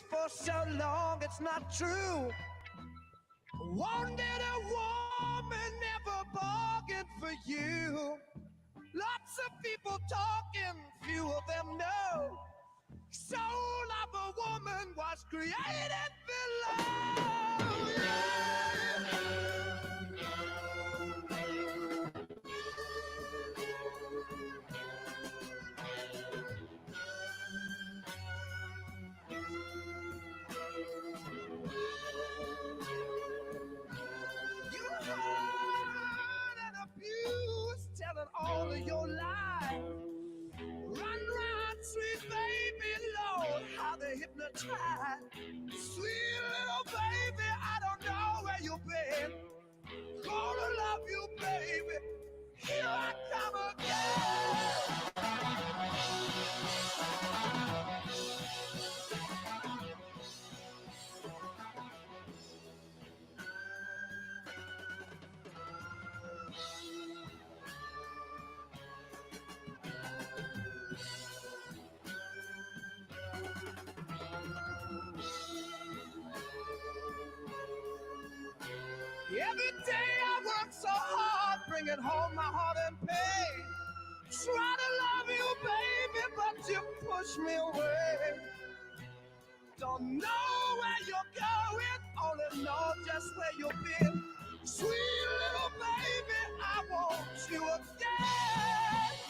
wished for so long, it's not true. Wanted a woman, never bargained for you. Lots of people talking, few of them know. Soul of a woman was created below. You hurt and abused, telling all of your lies. Run, sweet baby, Lord, how they hypnotize. Sweet little baby, I don't know where you've been. Gonna love you, baby. Here I come again. Every day I work so hard, bringing home my heart and pain. Try to love you, baby, but you push me away. Don't know where you're going, only know just where you've been. Sweet little baby, I want you again.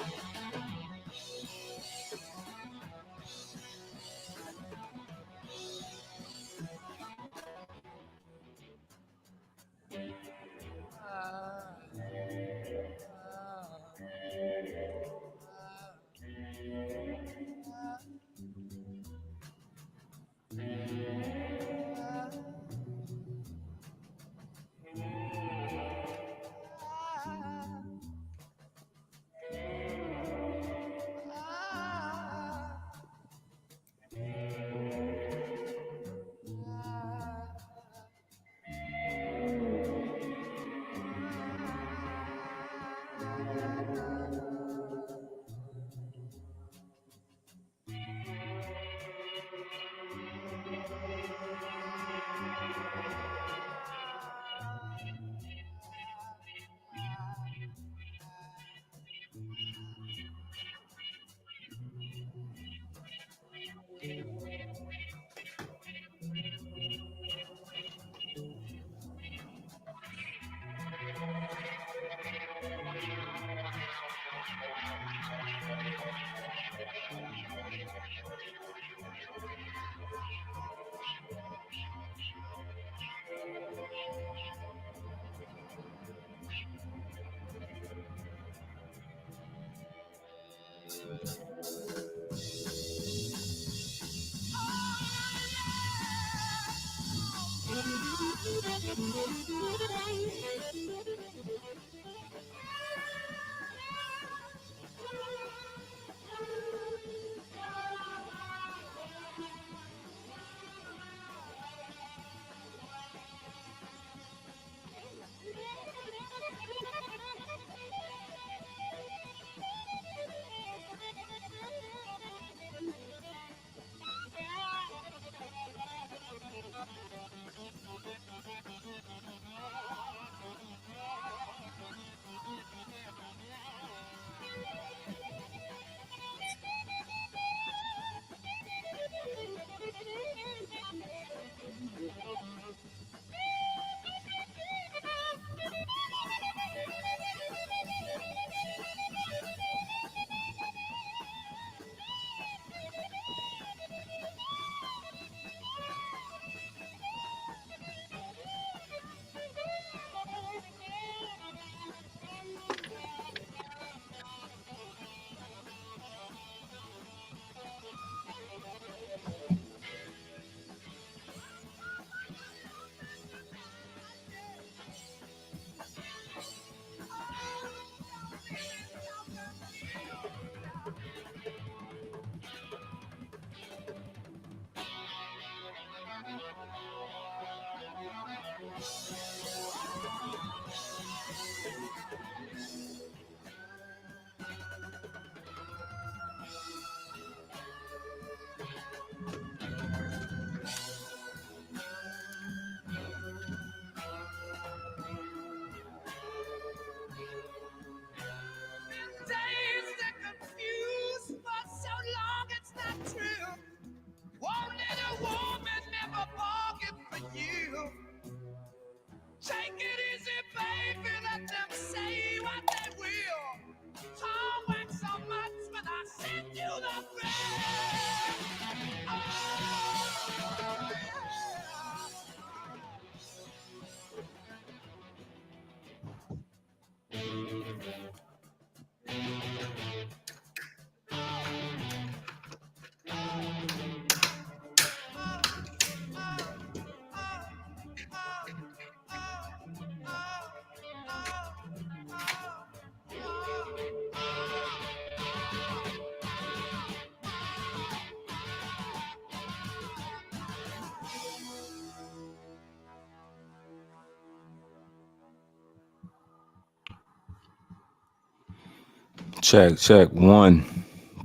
Check, check. 1,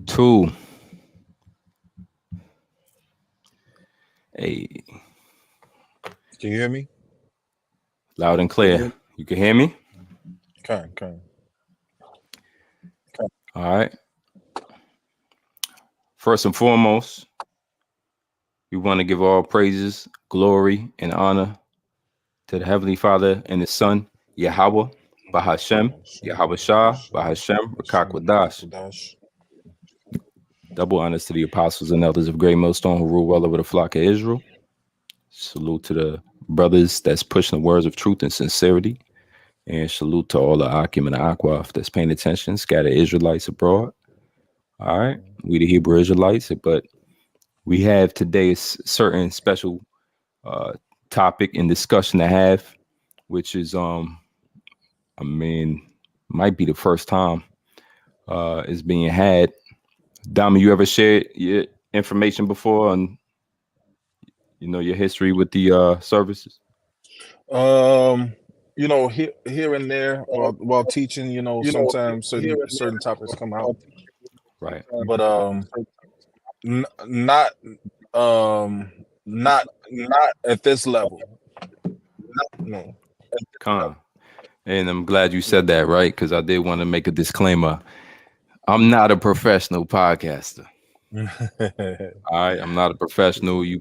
2. Hey, Can you hear me? loud and clear. You can hear me? Okay. All right. First and foremost, we want to give all praises, glory, and honor to the Heavenly Father and His Son, Yahweh, Bahashem, Yahweh Shah, Bahashem, Rakakwadash. Double honors to the apostles and elders of Great Millstone who rule well over the flock of Israel. Salute to the brothers that's pushing the words of truth and sincerity. And salute to all the Akim and the Akwaf that's paying attention, scattered Israelites abroad. All right. We the Hebrew Israelites, but we have today a certain special topic and discussion to have, which is might be the first time is being had. Dama, you ever shared your information before on your history with the services? Here and there while teaching, sometimes certain topics come out, Right. but not not at this level. No. Con. And I'm glad you said that, right? Because I did want to make a disclaimer. I'm not a professional podcaster. All right, I'm not a professional. I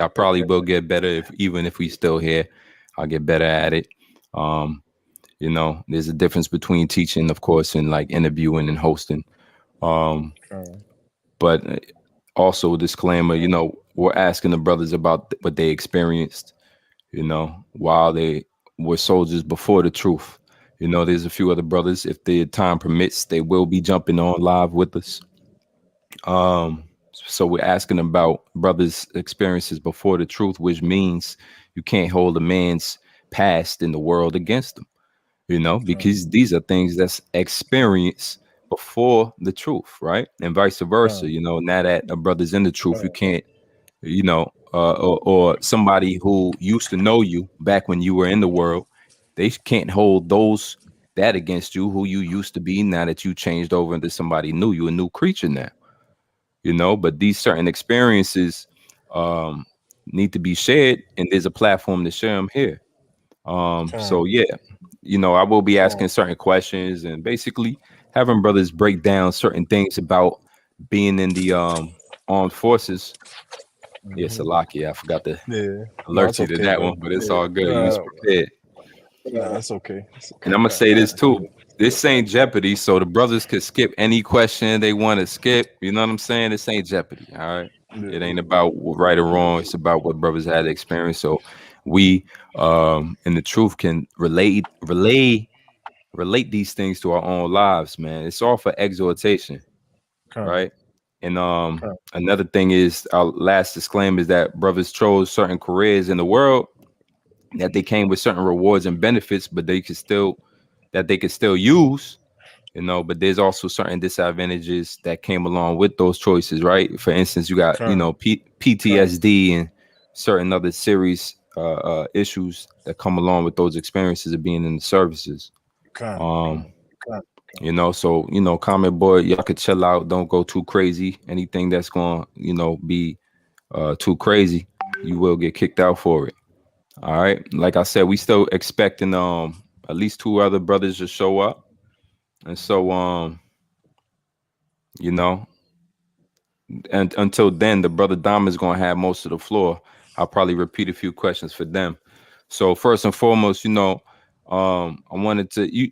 probably will get better even if we still here. I'll get better at it. There's a difference between teaching, of course, and like interviewing and hosting. But also a disclaimer, we're asking the brothers about what they experienced, while they were soldiers before the truth. There's a few other brothers, if the time permits, they will be jumping on live with us. So we're asking about brothers' experiences before the truth, which means you can't hold a man's past in the world against them, because these are things that's experienced before the truth, right? And vice versa. Now that a brother's in the truth, you can't, or somebody who used to know you back when you were in the world, they can't hold that against you, who you used to be, now that you changed over into somebody new. You're a new creature now. But these certain experiences need to be shared, and there's a platform to share them here. So yeah, I will be asking certain questions and basically having brothers break down certain things about being in the armed forces. Yes, Salaki, I forgot to alert you to that one, but it's all good. You was prepared. No, that's okay. And I'm gonna say this too. This ain't Jeopardy, so the brothers could skip any question they want to skip. You know what I'm saying? This ain't Jeopardy. All right. It ain't about right or wrong. It's about what brothers had experience. So we in the truth can relate these things to our own lives, man. It's all for exhortation. Right. And another thing is, our last disclaimer is that brothers chose certain careers in the world that they came with certain rewards and benefits, but they could still use, but there's also certain disadvantages that came along with those choices, right? For instance, you got, PTSD and certain other serious issues that come along with those experiences of being in the services. So, comment board, y'all could chill out. Don't go too crazy. Anything that's going to, be too crazy, you will get kicked out for it. All right. Like I said, we still expecting at least 2 other brothers to show up. And so and until then, the brother Dom is gonna have most of the floor. I'll probably repeat a few questions for them. So first and foremost, I wanted to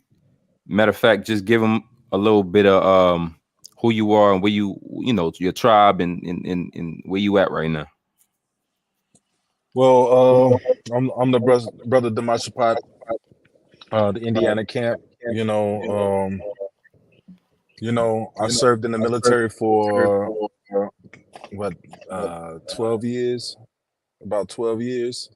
matter of fact, just give them a little bit of who you are and where your tribe and where you at right now. Well, I'm the brother Damashapat, the Indiana camp. I served in the military for what 12 years, about 12 years.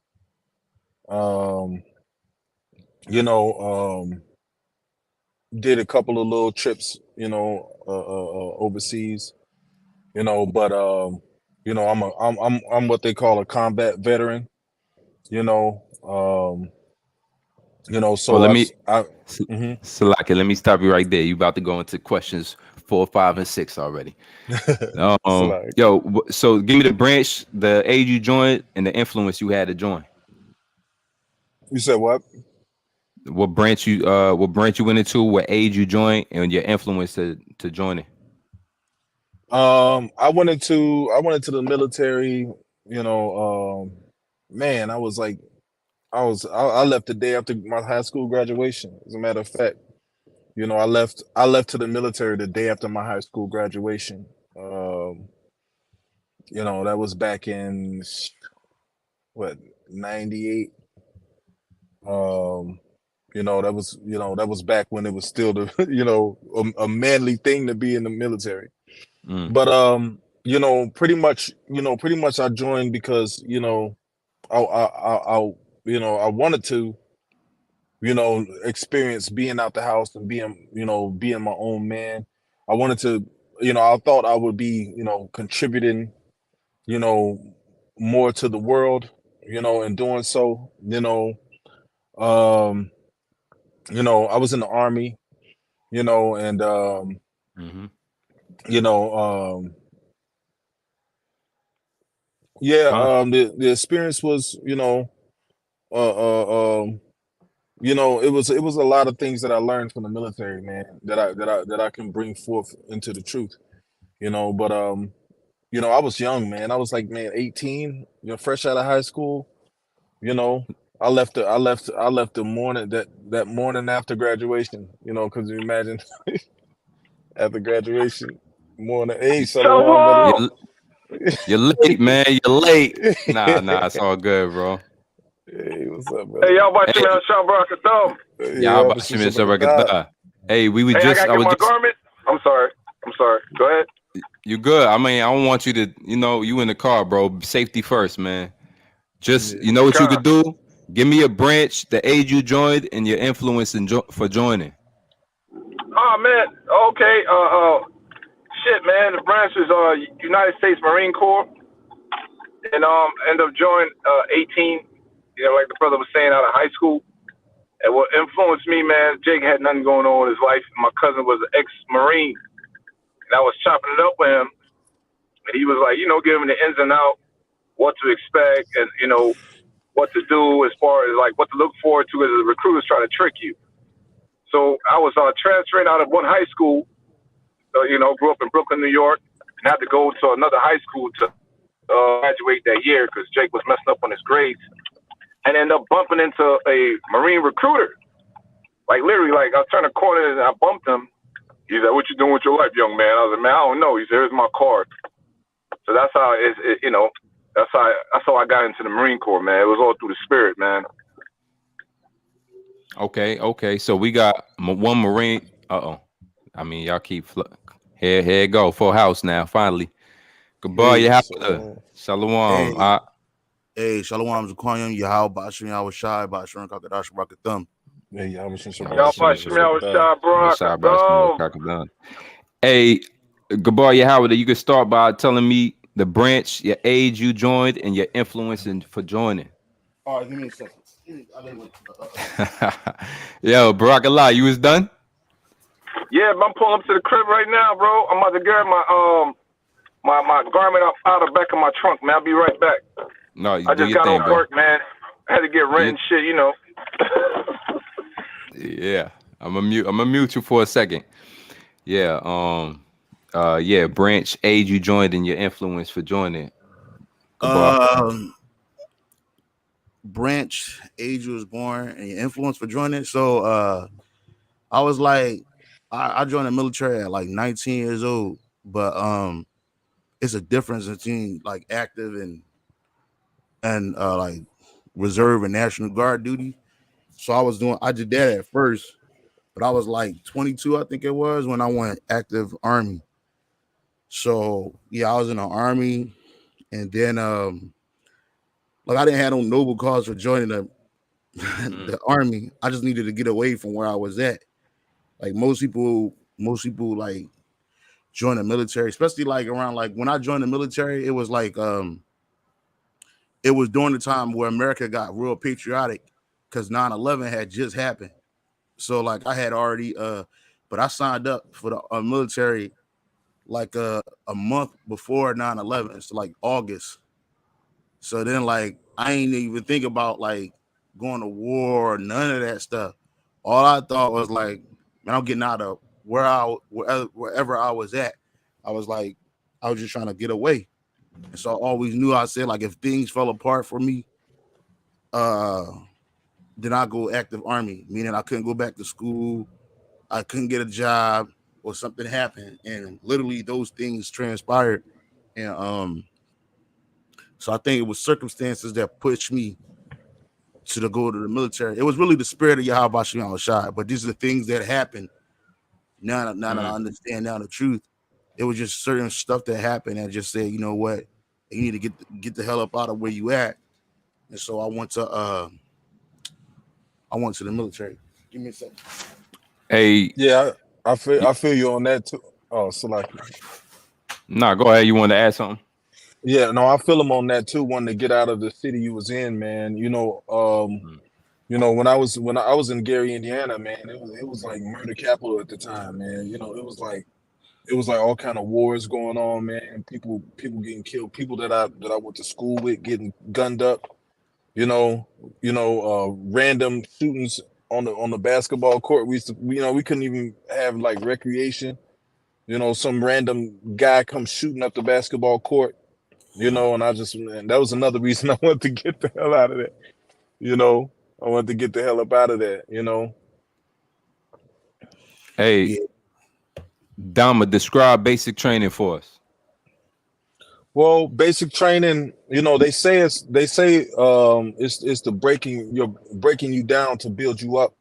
Did a couple of little trips, overseas, but I'm what they call a combat veteran. You know, Well, so let me, mhm. Salaki, let me stop you right there. You about to go into questions 4, 5, and 6 already. So like, So give me the branch, the age you joined, and the influence you had to join. you said what? What branch you went into, what age you joined, and your influence to join it. I went into the military. You know, man, I left the day after my high school graduation. As a matter of fact, you know, I left to the military the day after my high school graduation. You know, that was back in what, 98. Um, that was back when it was still the a manly thing to be in the military. Mm. But pretty much I joined because I wanted to experience being out the house and being my own man. I wanted to, I thought I would be contributing you know more to the world, in doing so. Um I was in the army, and Mm-hmm. you know um yeah Fine. the experience was it was a lot of things that I learned from the military, man, that I can bring forth into the truth. But I was young, man. I was like, man, 18, fresh out of high school. you know I left the morning, that morning after graduation, because you imagine after graduation morning. Hey, You, Shalom, brother. Shalom. you're, you're late, man. You're late. Nah, it's all good, bro. Hey, what's up, Hey, brother? y'all watch me Hey, on Shabbat. y'all Yeah, about but to some miss Shabbat. Hey, we were Hey, I just, gotta I get was my just, garment. I'm sorry. Go ahead. you good. I mean, I don't want you to, you in the car, bro. Safety first, man. Just, Yeah. you know what you Con. could do? Give me a branch, the age you joined, and your influence for joining. Oh man. Okay. Shit, man. The branch is United States Marine Corps, and end up joining 18. Like the brother was saying, out of high school. And what influenced me, man, Jake had nothing going on in his life. My cousin was an ex-Marine, and I was chopping it up with him, and he was like, giving me the ins and outs, what to expect, and what to do as far as like what to look forward to as the recruiters trying to trick you. So I was transferring out of one high school, grew up in Brooklyn, New York, and had to go to another high school to graduate that year because Jake was messing up on his grades, and ended up bumping into a Marine recruiter. Like literally, like I turned a corner and I bumped him. He's like, "What you doing with your life, young man?" I was like, "Man, I don't know." He said, "Here's my card." So that's how that's how I got into the Marine Corps, man. It was all through the spirit, man. Okay. So we got one Marine. I mean, y'all keep here it go. Full house now. Finally. Goodbye. You Hey, have to. Shalom. Shalom. Hey, Shalom Zaquanium, Yahal Bashim Yahushai, Bashim Kakadash Brakathum. Hey, y'all was Y'all watch me. I was shy, bro. Hey, Goodbye. Howard, you can start by telling me the branch, your age you joined, and your influence for joining. All right, give me a second. Yo, Barakahla, you was done? Yeah, I'm pulling up to the crib right now, bro. I'm about to grab my garment out of the back of my trunk, man. I'll be right back. No, you I do just your got thing, off bro. work, man. I had to get rent and shit, Yeah, I'm gonna mute you for a second. Yeah, branch, age you joined, and your influence for joining. Goodbye. Branch, age you was born, and your influence for joining. So I was like, I joined the military at like 19 years old, but it's a difference between like active and like reserve and National Guard duty. So I did that at first, but I was like 22, I think it was, when I went active Army. So yeah, I was in the Army, and then like I didn't have no noble cause for joining the Army. I just needed to get away from where I was at. Like most people like join the military, especially like around like when I joined the military, it was like it was during the time where America got real patriotic, because 9/11 had just happened. So like I had already but I signed up for the military like a month before 9/11, so like August. So then like I ain't even think about like going to war or none of that stuff. All I thought was like, man, I'm getting out of wherever I was at. I was like, I was just trying to get away. And so I always knew, I said, like, if things fell apart for me, then I go active army, meaning I couldn't go back to school, I couldn't get a job, or something happened. And literally those things transpired. And so I think it was circumstances that pushed me to go to the military. It was really the spirit of Yahawadah, but these are the things that happened. Now that I understand now the truth, it was just certain stuff that happened that just said, you know what, you need to get the hell up out of where you at. And so I went to the military. Give me a second. Hey, Yeah, I feel you on that too. Oh, Salaki. Nah, go ahead. You want to add something? Yeah, no, I feel him on that too. Wanting to get out of the city you was in, man. You know, when I was in Gary, Indiana, man, it was like murder capital at the time, man. You know, it was like all kind of wars going on, man. People getting killed. People that I went to school with getting gunned up. Random shootings on the basketball court. We couldn't even have like recreation. You know, some random guy comes shooting up the basketball court. You know, and that was another reason I wanted to get the hell out of there. You know, I wanted to get the hell up out of there. You know. Hey, Dama, describe basic training for us. Well, basic training, you know, they say it's the breaking you down to build you up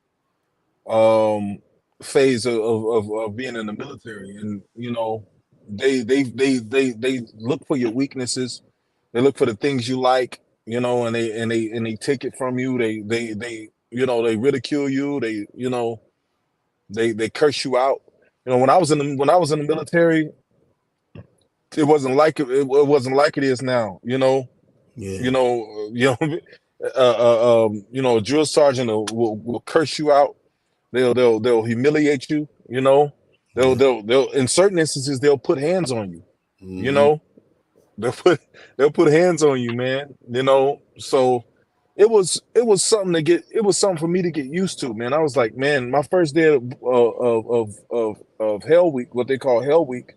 phase of being in the military. And you know, they look for your weaknesses, they look for the things you like, you know, and they take it from you. They you know, they ridicule you, they curse you out. You know, when I was in the military, it wasn't like it is now, you know. Yeah. You know, a drill sergeant will curse you out. They'll humiliate you. You know, they'll in certain instances they'll put hands on you. Mm-hmm. You know, they'll put hands on you, man. You know, so it was something for me to get used to, man. I was like, man, my first day of Hell Week, what they call Hell Week,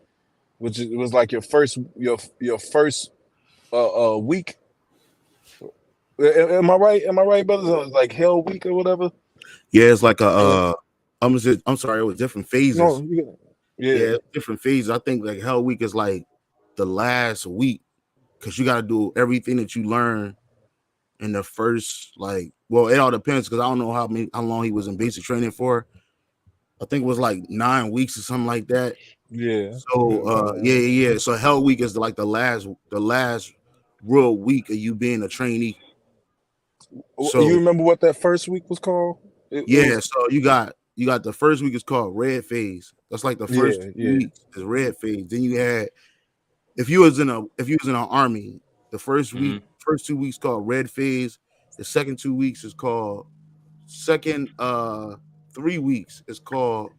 which was like your first week. Am I right, brothers? Like Hell Week or whatever. Yeah, it's like I'm sorry, it was different phases. No, yeah, different phases. I think like Hell Week is like the last week, because you got to do everything that you learn in the first, like, well, it all depends, because I don't know how long he was in basic training for. I think it was like 9 weeks or something like that. Yeah. So yeah. So Hell Week is like the last real week of you being a trainee. So you remember what that first week was called? So you got the first week is called Red Phase. That's like the first 2 weeks is Red Phase. Then you had, if you was in an army, the first 2 weeks called Red Phase. The second 2 weeks is called 3 weeks is called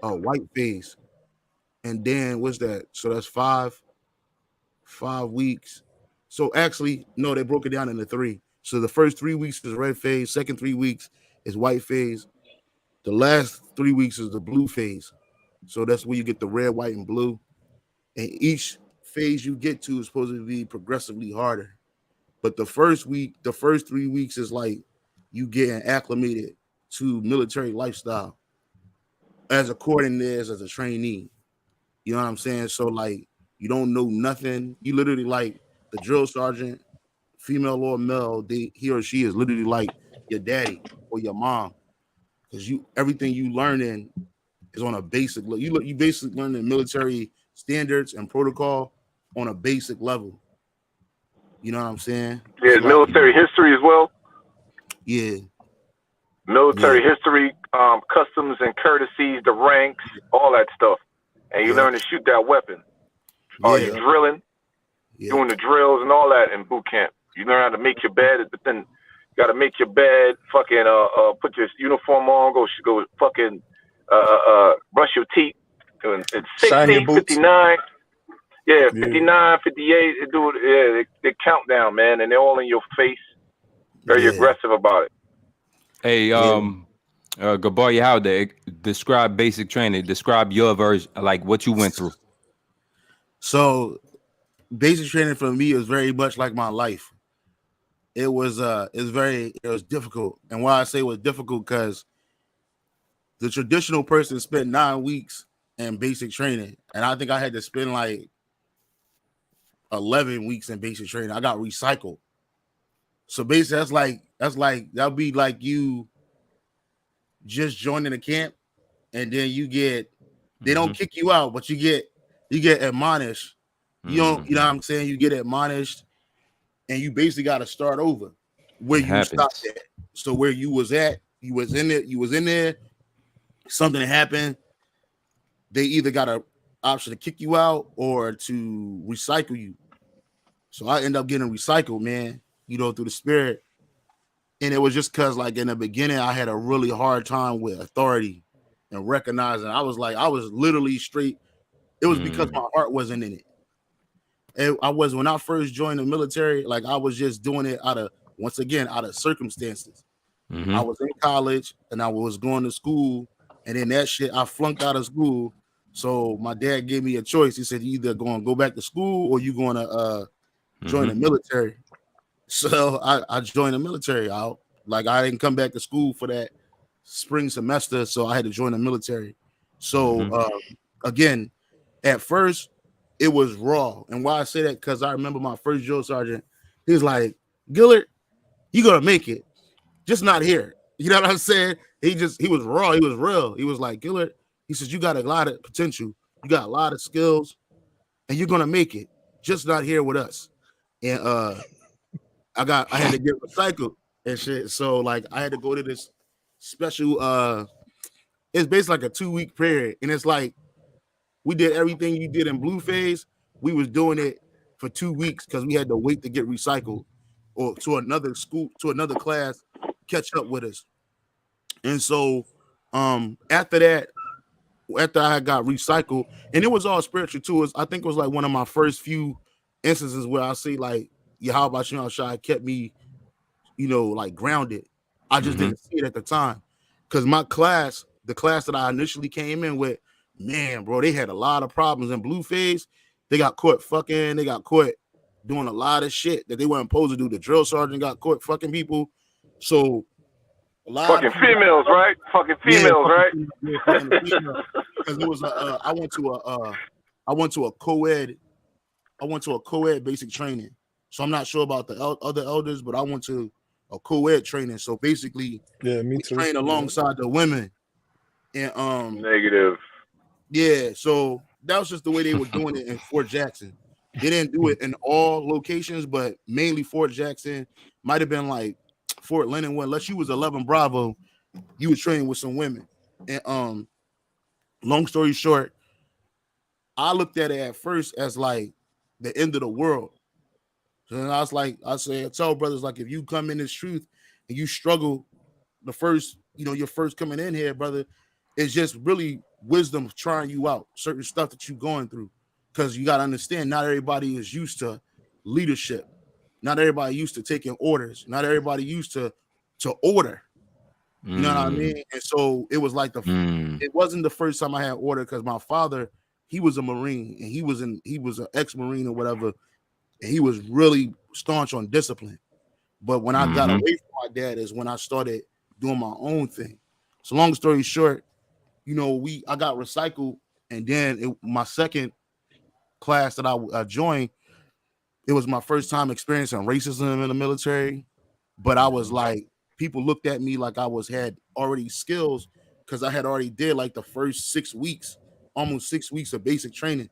White Phase. And then what's that? So that's 5 weeks. So actually, no, they broke it down into 3. So the first 3 weeks is Red Phase, second 3 weeks is White Phase. The last 3 weeks is the Blue Phase. So that's where you get the red, white, and blue. And each phase you get to is supposed to be progressively harder. But the first 3 weeks is like you getting acclimated to military lifestyle as according as a trainee. You know what I'm saying? So like you don't know nothing. You literally like the drill sergeant, female or male, he or she is literally like your daddy or your mom, because everything you learning is on a basic level. You basically learn the military standards and protocol on a basic level. You know what I'm saying? Yeah, so military history as well. Yeah. Military history, customs and courtesies, the ranks, all that stuff. And you learn to shoot that weapon. You're drilling, doing the drills and all that in boot camp. You learn how to make your bed, but then you Gotta make your bed, fucking put your uniform on, go fucking brush your teeth. And Shine your 60, boots. 59, yeah, Yeah. 59, 58, they count down, man, and they're all in your face. Very aggressive about it. Hey, Gabar Yahawadah, describe basic training. Describe your version, like what you went through. So basic training for me is very much like my life. It was difficult. And why I say it was difficult, because the traditional person spent 9 weeks in basic training, and I think I had to spend like 11 weeks in basic training. I got recycled. So basically that'd be like you just joining a camp, and then they don't kick you out, but you get admonished. You know what I'm saying? You get admonished, and you basically got to start over where you stopped at. So where you was at, you was in there, something happened. They either got an option to kick you out or to recycle you. So I end up getting recycled, man, through the spirit. And it was just because, like, in the beginning, I had a really hard time with authority and recognizing. I was literally straight. It was because my heart wasn't in it. And when I first joined the military, like, I was just doing it out of circumstances. I was in college and I was going to school, and then that shit, I flunked out of school. So my dad gave me a choice. He said, you either going to go back to school or you going to join the military. So I joined the military out. Like, I didn't come back to school for that spring semester, so I had to join the military. So again, at first it was raw. And why I say that, because I remember my first drill sergeant, he was like, Gillard, you gonna make it, just not here. You know what I'm saying? He was raw, he was real. He was like, Gillard, he says, you got a lot of potential, you got a lot of skills, and you're gonna make it, just not here with us. And I had to get recycled and shit. So like I had to go to this special it's basically like a 2-week period. And it's like we did everything you did in blue phase. We was doing it for 2 weeks because we had to wait to get recycled or to another school, to another class, catch up with us. And so after that, after I got recycled, and it was all spiritual too. I think it was like one of my first few instances where I see like Yahweh Shai kept me, like grounded. I just didn't see it at the time. Because my class, the class that I initially came in with, man, bro, they had a lot of problems in blue phase. They got caught fucking, they got caught doing a lot of shit that they weren't supposed to do. The drill sergeant got caught fucking people. So a lot fucking of people, females, right? Fucking females, right? Because it was I went to a co-ed basic training. So I'm not sure about the other elders, but I went to a co-ed training. So basically, me too. Train alongside the women. And negative. Yeah, so that was just the way they were doing it in Fort Jackson. They didn't do it in all locations, but mainly Fort Jackson. Might have been like Fort Leonard. Unless you was 11 Bravo, you was training with some women. And long story short, I looked at it at first as like the end of the world. And I was like, I tell brothers, like, if you come in this truth and you struggle the first, your first coming in here, brother, it's just really wisdom trying you out, certain stuff that you're going through. Because you got to understand, not everybody is used to leadership. Not everybody used to taking orders. Not everybody used to order. You know what I mean? And so it was like it wasn't the first time I had order, because my father, he was a Marine, and he was an ex-Marine or whatever. And he was really staunch on discipline. But when I got away from my dad is when I started doing my own thing. So long story short, I got recycled. And then my second class that I joined, it was my first time experiencing racism in the military. But I was like, people looked at me like I had already skills, because I had already did like the first 6 weeks, almost 6 weeks of basic training.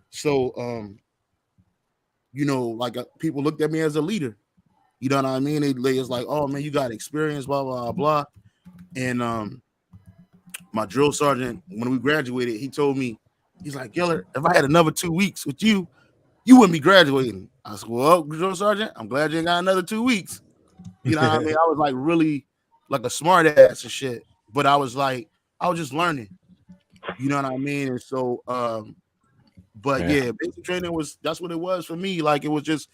So, people looked at me as a leader. You know what I mean? They was like, oh man, you got experience, blah, blah, blah. And my drill sergeant, when we graduated, he told me, he's like, Gillard, if I had another 2 weeks with you, you wouldn't be graduating. I said, well, drill sergeant, I'm glad you ain't got another 2 weeks. You know what I mean? I was like really like a smart ass and shit. But I was just learning. You know what I mean? And so but yeah, basic training that's what it was for me. Like it was just,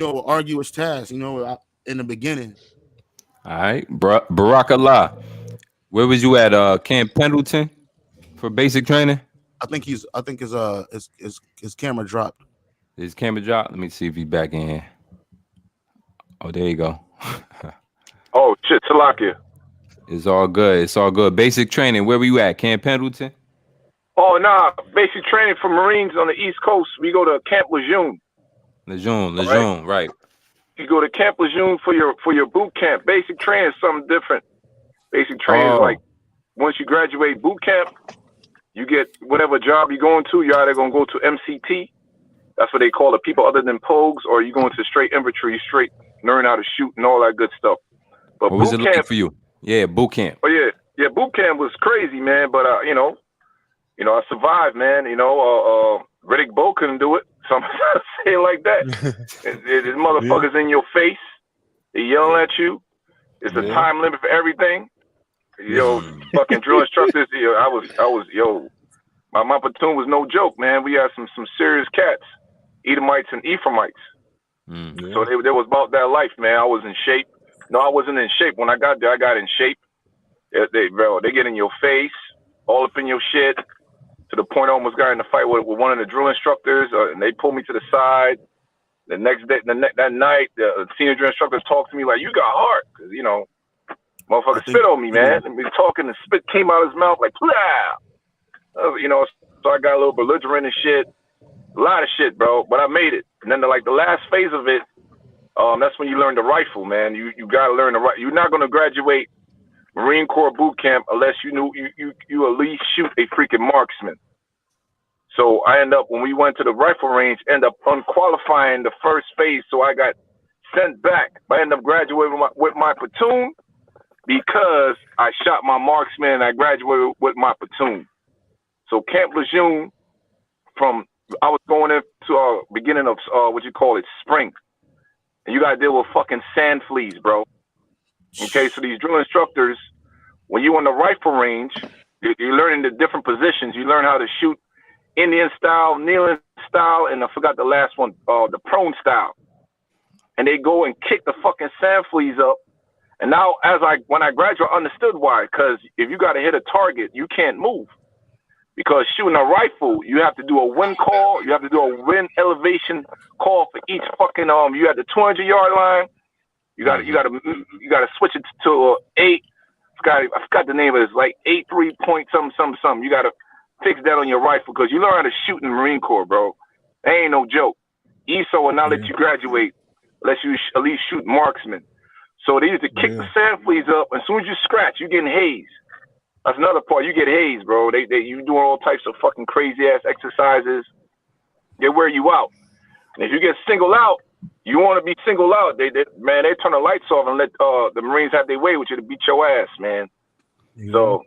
arduous task, in the beginning. All right, Barakallah. Where was you at? Camp Pendleton for basic training. I think his camera dropped. His camera dropped. Let me see if he's back in here. Oh, there you go. Oh shit, Talakia. It's all good. It's all good. Basic training. Where were you at? Camp Pendleton? Oh nah, basic training for Marines on the East Coast. We go to Camp Lejeune. Lejeune, right. You go to Camp Lejeune for your boot camp. Basic training is something different. Basic training is like once you graduate boot camp, you get whatever job you're going to. You're either gonna go to MCT. That's what they call it. People other than Pogues, or you go into straight infantry, straight learn how to shoot and all that good stuff. But what was it like for you? Yeah, boot camp. Oh yeah, boot camp was crazy, man. But I survived, man. Riddick Bowe couldn't do it. So I'm gonna say it like that. These motherfuckers in your face. They yelling at you. It's a time limit for everything. Fucking drill instructors. My platoon was no joke, man. We had some serious cats, Edomites and Ephraimites. So they was about that life, man. I was in shape. No, I wasn't in shape. When I got there, I got in shape. They get in your face, all up in your shit, to the point I almost got in a fight with one of the drill instructors, and they pulled me to the side. The next day, that night, the senior drill instructors talked to me like, "You got heart," because motherfucker spit on me, man. And we talking, and spit came out of his mouth like, "Plah!" So I got a little belligerent and shit, a lot of shit, bro. But I made it. And then the last phase of it, that's when you learn the rifle, man. You gotta learn the rifle. You're not gonna graduate Marine Corps boot camp unless you at least shoot a freaking marksman. So I when we went to the rifle range, end up unqualifying the first phase. So I got sent back. I ended up graduating with my platoon because I shot my marksman and I graduated with my platoon. So Camp Lejeune, I was going into beginning of spring. And you gotta deal with fucking sand fleas, bro. Okay, so these drill instructors, when you on the rifle range, you're learning the different positions. You learn how to shoot Indian style, kneeling style, and I forgot the last one, the prone style. And they go and kick the fucking sand fleas up. And now, when I graduated, I understood why. Because if you got to hit a target, you can't move. Because shooting a rifle, you have to do a wind call. You have to do a wind elevation call for each fucking You have the 200-yard line. You got to switch it to 8. I forgot the name of it. It's like 83 point something. You got to fix that on your rifle because you learn how to shoot in the Marine Corps, bro. That ain't no joke. ESO will not let you graduate unless you at least shoot marksman. So they used to kick the sand fleas up. As soon as you scratch, you're getting haze. That's another part. You get haze, bro. You doing all types of fucking crazy ass exercises. They wear you out. And if you get singled out, you want to be singled out. They turn the lights off and let the Marines have their way with you to beat your ass, man. Yeah. So,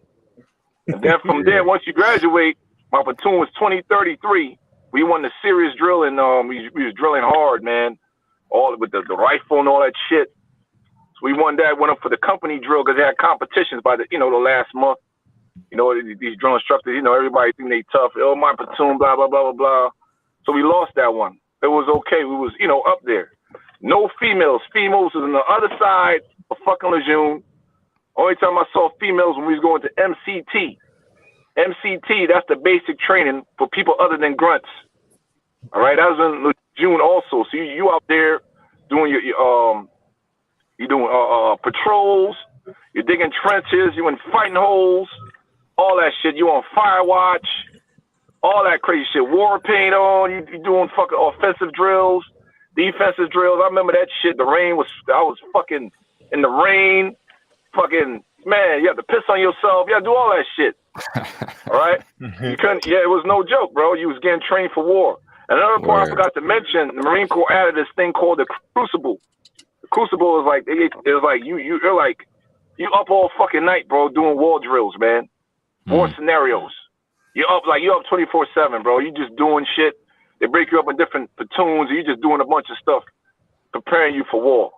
and then from there, once you graduate, my platoon was 2033. We won the serious drill, and we was drilling hard, man. All with the rifle and all that shit. So we won that. Went up for the company drill because they had competitions by the last month. These drill instructors, everybody think they tough. Oh, my platoon, blah blah blah blah blah. So we lost that one. It was okay. We was up there. No females. Females was on the other side of fucking Lejeune. Only time I saw females when we was going to MCT. MCT, that's the basic training for people other than grunts. All right, that was in Lejeune also. So you out there doing you're doing patrols, you're digging trenches, you in fighting holes, all that shit. You on fire watch, all that crazy shit. War paint on. You doing fucking offensive drills, defensive drills. I remember that shit. I was fucking in the rain. Fucking man, you have to piss on yourself. You have to do all that shit. All right, you couldn't. Yeah, it was no joke, bro. You was getting trained for war. And another part I forgot to mention: the Marine Corps added this thing called the Crucible. The Crucible is like you're like you up all fucking night, bro, doing war drills, man. War scenarios. You're up 24/7, bro. You just doing shit. They break you up in different platoons, and you just doing a bunch of stuff, preparing you for war.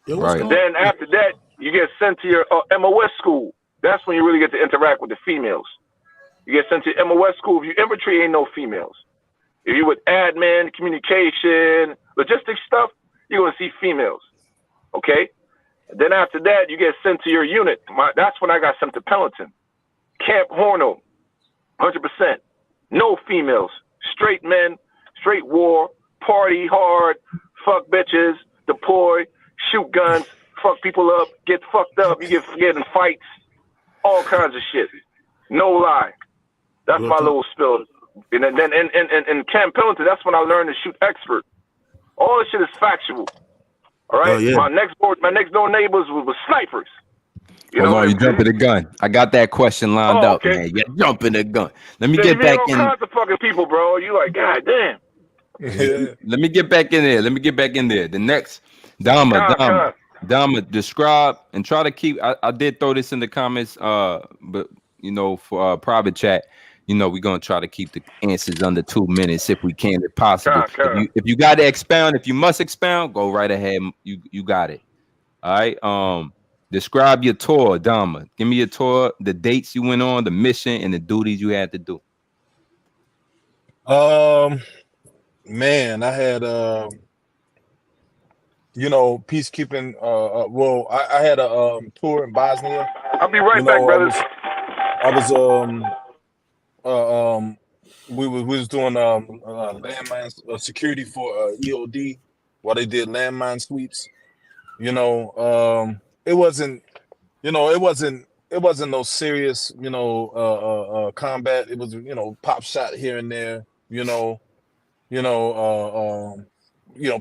Yeah, what's Right. going Then after that, you get sent to your MOS school. That's when you really get to interact with the females. You get sent to MOS school. If you infantry, ain't no females. If you with admin, communication, logistics stuff, you're gonna see females. Okay. Then after that, you get sent to your unit. That's when I got sent to Pendleton, Camp Hornell, 100%. No females, straight men, straight war, party hard, fuck bitches, deploy, shoot guns, fuck people up, get fucked up. You get in fights, all kinds of shit. No lie. That's my little spill. And then in Camp Pendleton, that's when I learned to shoot expert. All this shit is factual. All right. Oh, yeah. My next door neighbors was snipers. You Hold know, on, you jumping the gun. I got that question lined up, man. You're jumping the gun. Let me get back in. All kinds of fucking people, bro. You like, God damn. Yeah. Let me get back in there. The next, Dama, describe and try to keep. I did throw this in the comments, but you know, for private chat, you know, we're gonna try to keep the answers under 2 minutes if we can, if possible. If you got to expound, if you must expound, go right ahead. You got it. All right. Describe your tour, Dama. Give me your tour, the dates you went on, the mission, and the duties you had to do. Man, I had you know, peacekeeping. Well, I had a tour in Bosnia. I'll be right back, brothers. We was doing landmine security for EOD while they did landmine sweeps. You know, it wasn't no serious, combat. It was, pop shot here and there,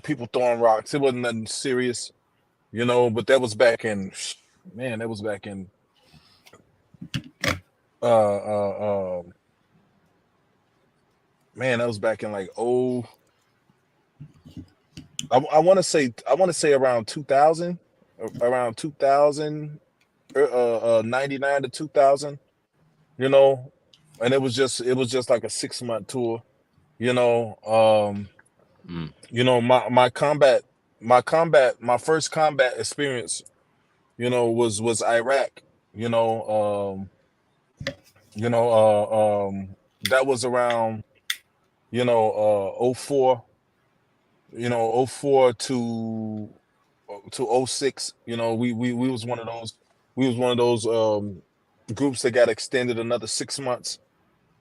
people throwing rocks. It wasn't nothing serious, but that was back in, man, that was back in like, I want to say around 2000, 99 to 2000, and it was just like a 6-month tour, my first combat experience, was Iraq, that was around, 04, 04 to 06. We was one of those groups that got extended another 6 months,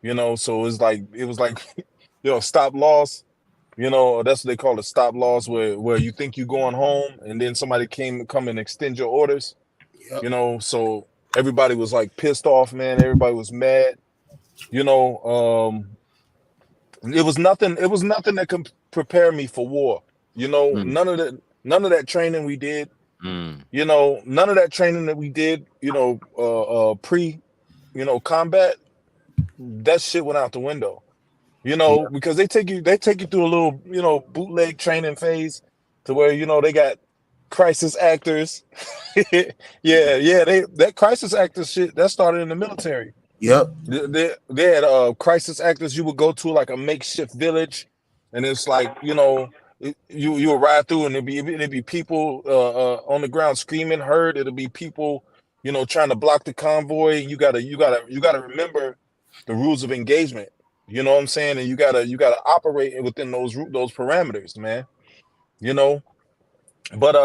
so it was like stop loss, that's what they call it, stop loss, where you think you're going home and then somebody come and extend your orders. Yep. So everybody was like pissed off, man. Everybody was mad, it was nothing that could prepare me for war. None of that training we did, none of that training that we did, pre, combat, that shit went out the window, because they take you through a little, bootleg training phase to where, they got crisis actors. That crisis actor shit, that started in the military. Yep. They had crisis actors. You would go to like a makeshift village, and it's like, you arrive through, and it'd be people on the ground screaming, hurt. It'll be people, trying to block the convoy. You gotta remember the rules of engagement. You know what I'm saying? And you gotta operate within those parameters, man. But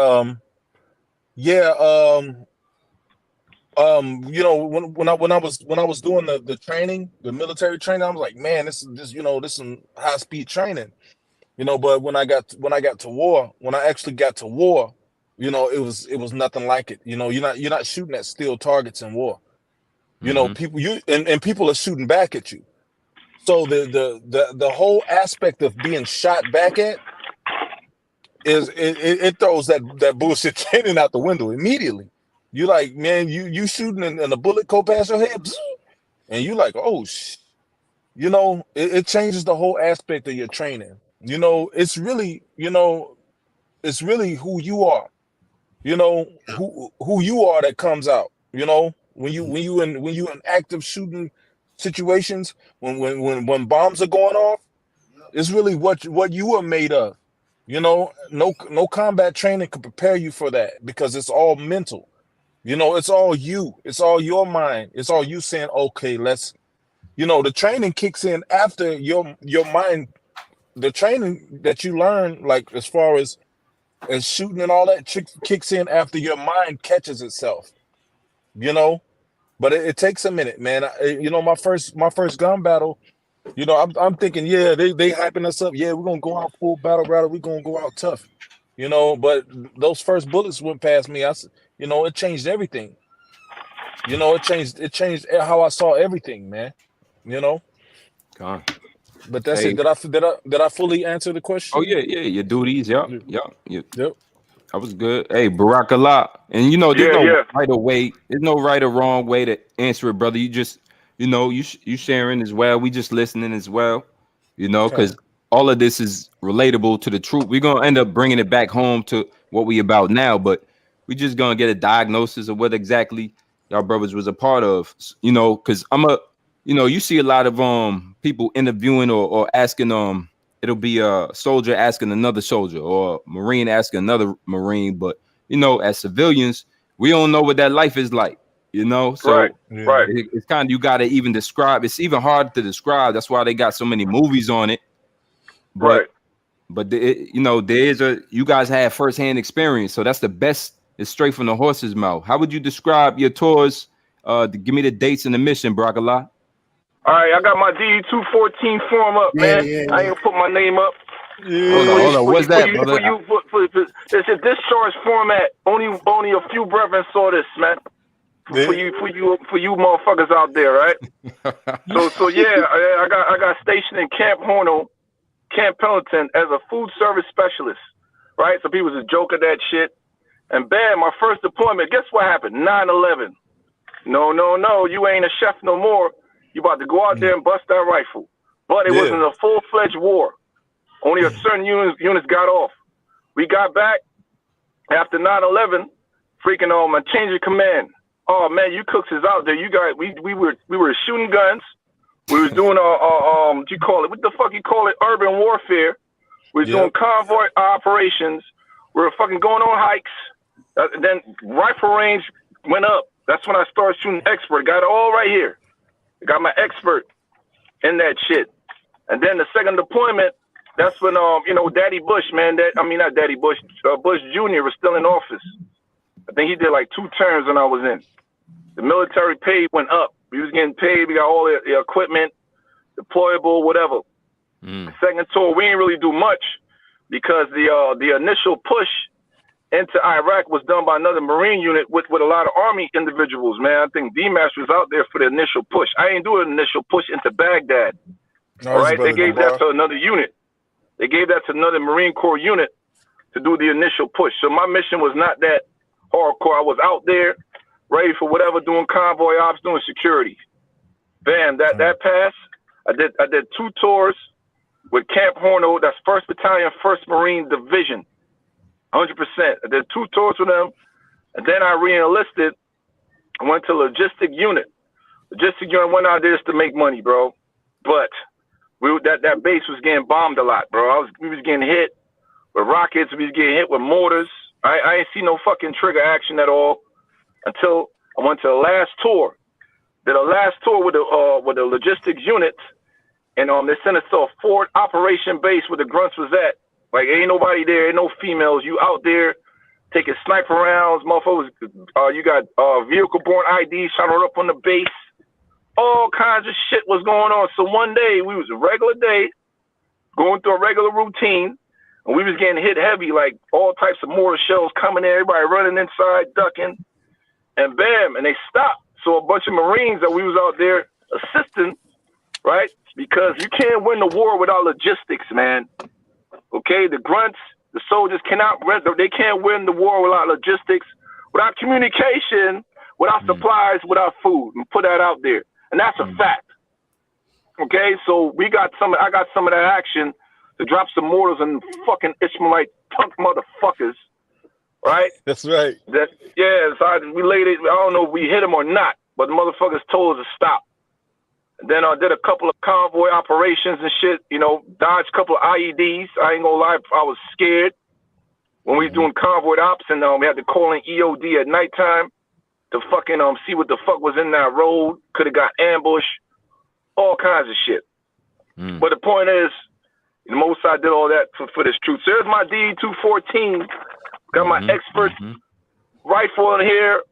when I was doing the training, the military training, I was like, man, this is some high speed training, but when I got to war, when I actually got to war, it was nothing like it. You're not shooting at steel targets in war. People are shooting back at you. So the whole aspect of being shot back at is it throws that bullshit training out the window immediately. You like, man, you shooting and a bullet go past your head, and you like, oh it changes the whole aspect of your training. It's really who you are. Who you are that comes out. When you in active shooting situations, when bombs are going off, it's really what you are made of. You know, no combat training can prepare you for that because it's all mental. You know, it's all you. It's all your mind. It's all you saying, okay, let's, you know, the training kicks in after your mind. The training that you learn, like as far as shooting and all that, kicks in after your mind catches itself. You know, but it takes a minute, man. You know, my first gun battle. You know, I'm thinking, yeah, they hyping us up. Yeah, we're gonna go out full battle rattle. We're gonna go out tough. You know, but those first bullets went past me. You know, it changed everything. You know, it changed how I saw everything, man. You know. God. But that's Hey. it. Did I fully answer the question? Oh yeah, your duties. Yep. Yep. That was good. Hey, Barakallah. And you know, there's Yeah, no yeah. right or way. There's no right or wrong way to answer it, brother. You just, you know, you sharing as well. We just listening as well. You know, Okay. because all of this is relatable to the truth. We're gonna end up bringing it back home to what we about now, but we just gonna get a diagnosis of what exactly y'all brothers was a part of. You know, because you see a lot of people interviewing or asking it'll be a soldier asking another soldier or a Marine asking another Marine. But, you know, as civilians, we don't know what that life is like, you know? Right, So right. it's kind of, you got to even describe. It's even hard to describe. That's why they got so many movies on it. Right. But you know, you guys have firsthand experience. So that's the best. It's straight from the horse's mouth. How would you describe your tours? Give me the dates and the mission, Barakallah. All right, I got my DE-214 form up, man. I ain't gonna put my name up. Hold on. What's that, brother? It's a discharge format. Only a few brethren saw this, man. For you motherfuckers out there, right? so yeah, I got stationed in Camp Horno, Camp Pendleton as a food service specialist, right? So people just joke at that shit. And bam, my first deployment, guess what happened? 9/11. No, you ain't a chef no more. You about to go out there and bust that rifle. But it wasn't a full-fledged war. Only a certain units got off. We got back after 9/11, freaking a change of command. Oh man, you cooks is out there. You guys, we were shooting guns. We was doing what you call it? What the fuck you call it? Urban warfare. We was doing convoy operations. We were fucking going on hikes. Then rifle range went up. That's when I started shooting expert. Got it all right here. Got my expert in that shit. And then the second deployment, that's when Daddy Bush, man. Not Daddy Bush. Bush Jr. was still in office. I think he did like 2 terms when I was in. The military pay went up. We was getting paid. We got all the equipment, deployable, whatever. Second tour, we didn't really do much because the initial push into Iraq was done by another Marine unit with a lot of Army individuals, man. I think D-Mash was out there for the initial push. I didn't do an initial push into Baghdad. All right, they gave that to another unit. They gave that to another Marine Corps unit to do the initial push. So my mission was not that hardcore. I was out there ready for whatever, doing convoy ops, doing security. Bam, that passed. I did 2 tours with Camp Horno. That's 1st Battalion, 1st Marine Division. 100%. I did 2 tours with them, and then I re-enlisted. I went to logistic unit. Logistic unit went out there just to make money, bro. But that base was getting bombed a lot, bro. We was getting hit with rockets. We was getting hit with mortars. I ain't see no fucking trigger action at all until I went to the last tour. Did a last tour with the logistics unit, and they sent us to a forward operation base where the grunts was at. Like, ain't nobody there, ain't no females. You out there taking sniper rounds, motherfuckers. You got vehicle-borne IDs trying to run up on the base. All kinds of shit was going on. So one day, we was a regular day, going through a regular routine, and we was getting hit heavy, like all types of mortar shells coming in, everybody running inside, ducking, and bam, and they stopped. So a bunch of Marines that we was out there assisting, right? Because you can't win the war without logistics, man. Okay, the grunts, the soldiers they can't win the war without logistics, without communication, without supplies, without food, and put that out there. And that's a fact. Okay, so I got some of that action to drop some mortars and fucking Ishmaelite punk motherfuckers, right? That's right. So we laid it. I don't know if we hit them or not, but the motherfuckers told us to stop. Then I did a couple of convoy operations and shit. You know, dodged a couple of IEDs. I ain't gonna lie, I was scared when we was doing convoy ops, and we had to call in EOD at nighttime to fucking see what the fuck was in that road. Could have got ambushed, all kinds of shit. But the point is, the Mossad did all that for this truth. So there's my DD-214. Got my expert rifle in here,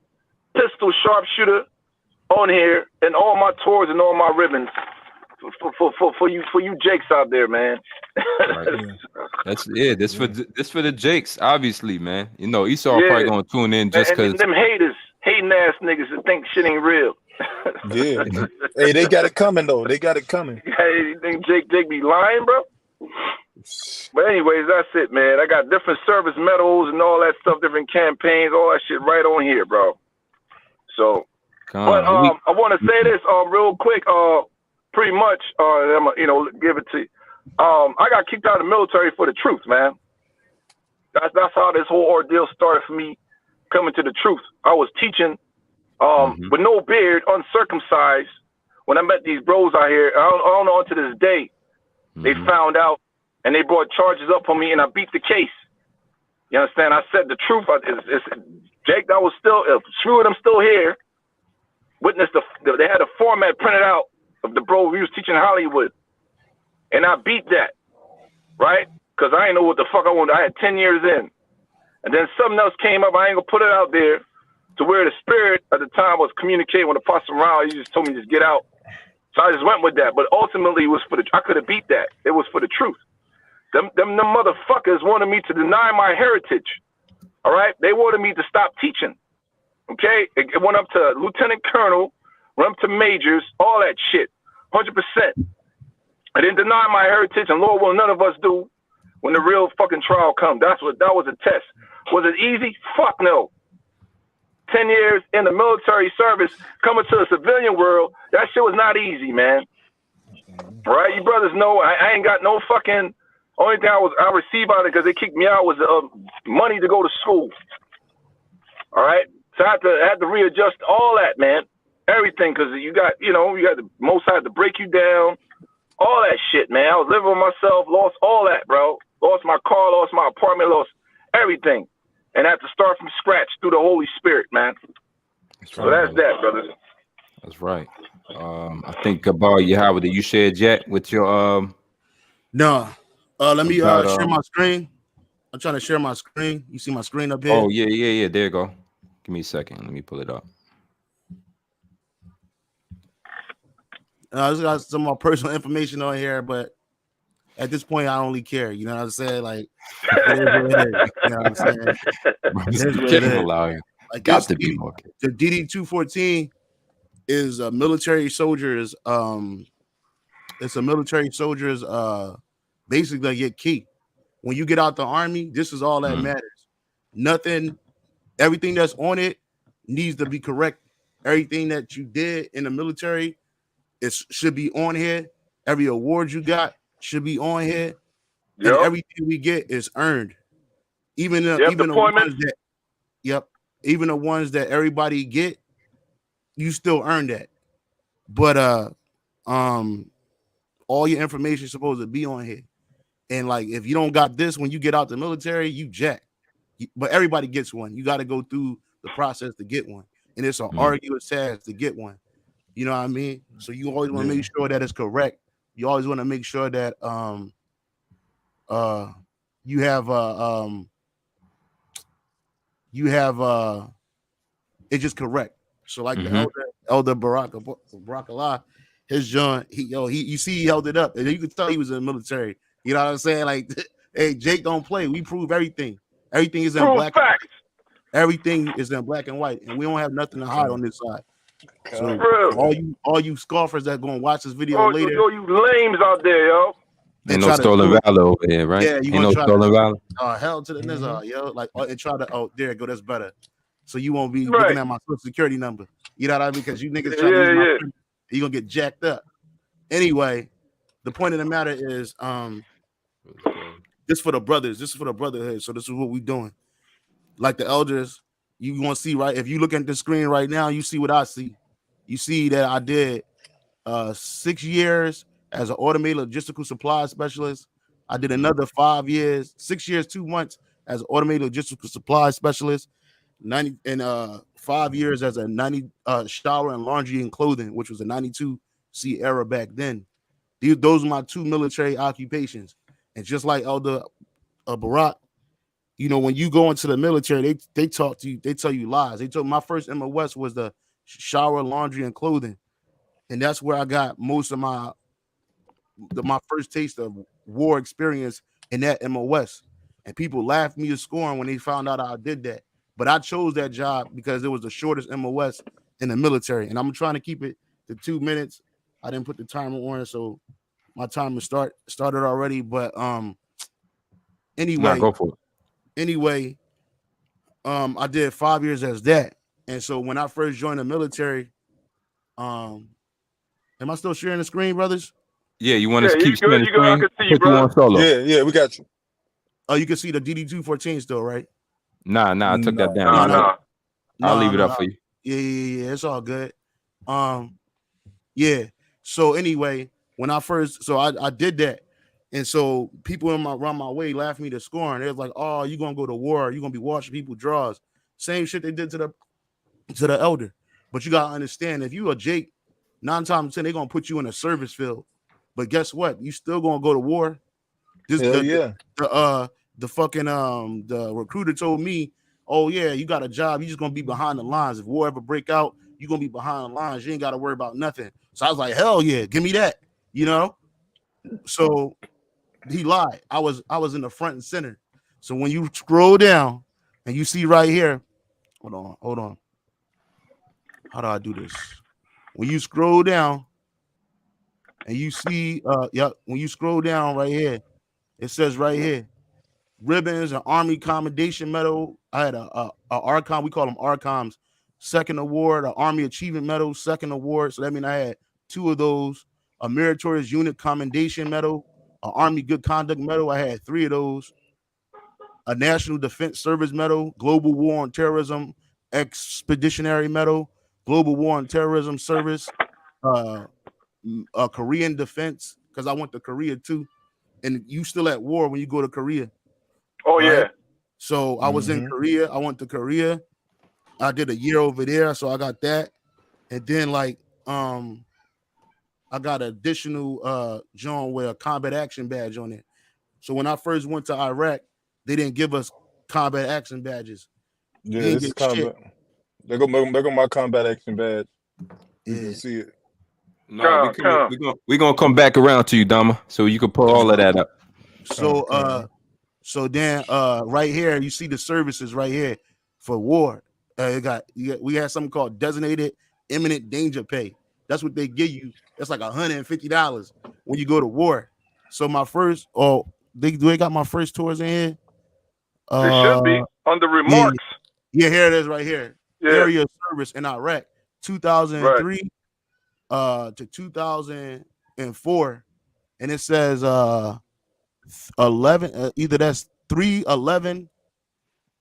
pistol sharpshooter on here, and all my tours and all my ribbons for you Jakes out there, man. That's this for the Jakes, obviously, man. You know, Esau probably gonna tune in just because them hating ass niggas that think shit ain't real. Yeah. Hey, they got it coming though. They got it coming. Hey, you think Jake be lying, bro? But anyways, that's it, man. I got different service medals and all that stuff, different campaigns, all that shit right on here, bro. So, but I want to say this real quick. Pretty much, I'm give it to you. I got kicked out of the military for the truth, man. That's how this whole ordeal started for me coming to the truth. I was teaching with no beard, uncircumcised. When I met these bros out here, I don't know to this day, they found out and they brought charges up on me, and I beat the case. You understand? I said the truth. Jake, that was still, few of them still here. Witness they had a format printed out of the bro we was teaching Hollywood, and I beat that, right? Because I didn't know what the fuck I wanted. I had 10 years in, and then something else came up. I ain't gonna put it out there, to where the spirit at the time was communicating with Apostle Morale. He just told me just get out. So I just went with that. But ultimately, it was I could have beat that. It was for the truth. Them motherfuckers wanted me to deny my heritage. All right? They wanted me to stop teaching. Okay? It went up to lieutenant colonel, went up to majors, all that shit. 100%. I didn't deny my heritage, and Lord will none of us do when the real fucking trial comes. That was a test. Was it easy? Fuck no. 10 years in the military service, coming to the civilian world, that shit was not easy, man. All right? You brothers know I ain't got no fucking... Only thing I received out of it, because they kicked me out, was money to go to school. All right? So I had to readjust all that, man. Everything, because you got the most had to break you down. All that shit, man. I was living with myself, lost all that, bro. Lost my car, lost my apartment, lost everything. And had to start from scratch through the Holy Spirit, man. So that's that, brothers. That's right. I think Gabar Yahweh, you shared yet with your No. Let me share my screen. I'm trying to share my screen. You see my screen up here? Oh, yeah. There you go. Give me a second. Let me pull it up. I just got some more personal information on here, but at this point, I don't really care. You know what I'm saying? Like, it is what it is. You know what I'm saying? It is what it is. Like, got to be more. The DD-214 is a military soldier's. It's a military soldier's. Basically, like, your key. When you get out the army, this is all that matters. Nothing, everything that's on it needs to be correct. Everything that you did in the military, it should be on here. Every award you got should be on here. Yep. And everything we get is earned. Even the ones that, even the ones that everybody get, you still earn that. But all your information is supposed to be on here. And like, if you don't got this when you get out the military, you jack. But everybody gets one. You got to go through the process to get one, and it's an arduous task to get one. You know what I mean? So you always want to make sure that it's correct. You always want to make sure that you have it's just correct. So like the elder Barakahla, his John, you see he held it up, and you could tell he was in the military. You know what I'm saying? Like, hey, Jake don't play. We prove everything. Everything is in black. Everything is in black and white, and we don't have nothing to hide on this side. So all you scoffers that gonna watch this video later, you lames out there, yo. Ain't no stolen valor over here, right? Yeah, you ain't no stolen valor. Hell to the nizar, yo. Like, and try to there you go, that's better. So you won't be looking at my social security number. You know what I mean? Because you niggas try to use my friend, you're gonna get jacked up. Anyway, the point of the matter is this for the brothers, this is for the brotherhood. So this is what we doing. Like the elders, you gonna see, right? If you look at the screen right now, you see what I see. You see that I did 6 years as an automated logistical supply specialist. I did another 5 years, 6 years, 2 months as an automated logistical supply specialist. 5 years as a 90 shower and laundry and clothing, which was a 92C era back then. Those are my 2 military occupations. And just like Elder Barack, you know, when you go into the military, they talk to you, they tell you lies. They told my first MOS was the shower, laundry, and clothing, and that's where I got most of my first taste of war experience in that MOS. And people laughed me to scorn when they found out I did that. But I chose that job because it was the shortest MOS in the military, and I'm trying to keep it to 2 minutes. I didn't put the timer on, so my timer started already. But anyway, go for it. Anyway, I did 5 years as that. And so when I first joined the military, am I still sharing the screen, brothers? Yeah, you want to keep sharing the I screen? can see you, Put you on solo. Yeah, we got you. Oh, you can see the DD-214 still, right? Nah, I took that down. I'll leave it up for you. Yeah, it's all good. Yeah. So anyway, when I first, I did that. And so people around my way laughed me to scorn. They was like, "Oh, you gonna go to war? You gonna be washing people draws?" Same shit they did to the elder. But you gotta understand, if you a Jake, 9 times 10 they gonna put you in a service field. But guess what? You still gonna go to war. The recruiter told me, "Oh yeah, you got a job. You just gonna be behind the lines. If war ever break out, you gonna be behind the lines. You ain't gotta worry about nothing." So I was like, "Hell yeah, give me that," you know. So he lied. I was in the front and center. So when you scroll down and you see right here, hold on. How do I do this? When you scroll down and you see, when you scroll down right here, it says right here, ribbons, an Army Commendation Medal. I had a ARCOM, we call them ARCOMs, second award, an Army Achievement Medal, second award. So that means I had 2 of those, a Meritorious Unit Commendation Medal, an Army Good Conduct Medal. I had 3 of those, a National Defense Service Medal, Global War on Terrorism Expeditionary Medal, Global War on Terrorism Service, a Korean Defense, because I went to Korea too. And you still at war when you go to Korea. Oh, right? yeah. So I was in Korea. I went to Korea. I did a year over there, so I got that. And then I got an additional John with a combat action badge on it. So when I first went to Iraq, they didn't give us combat action badges. Yeah, this is combat. There go my combat action badge. You can see it. No, we're gonna come back around to you, Dama, so you can pull all of that up. So then right here you see the services right here for war. We had something called designated imminent danger pay. That's what they give you. That's like $150 when you go to war. So my first, they got my first tours in here. It should be on the remarks. Yeah, here it is right here. Yeah. Area of service in Iraq, 2003 to 2004, and it says 11. Either that's 3/11.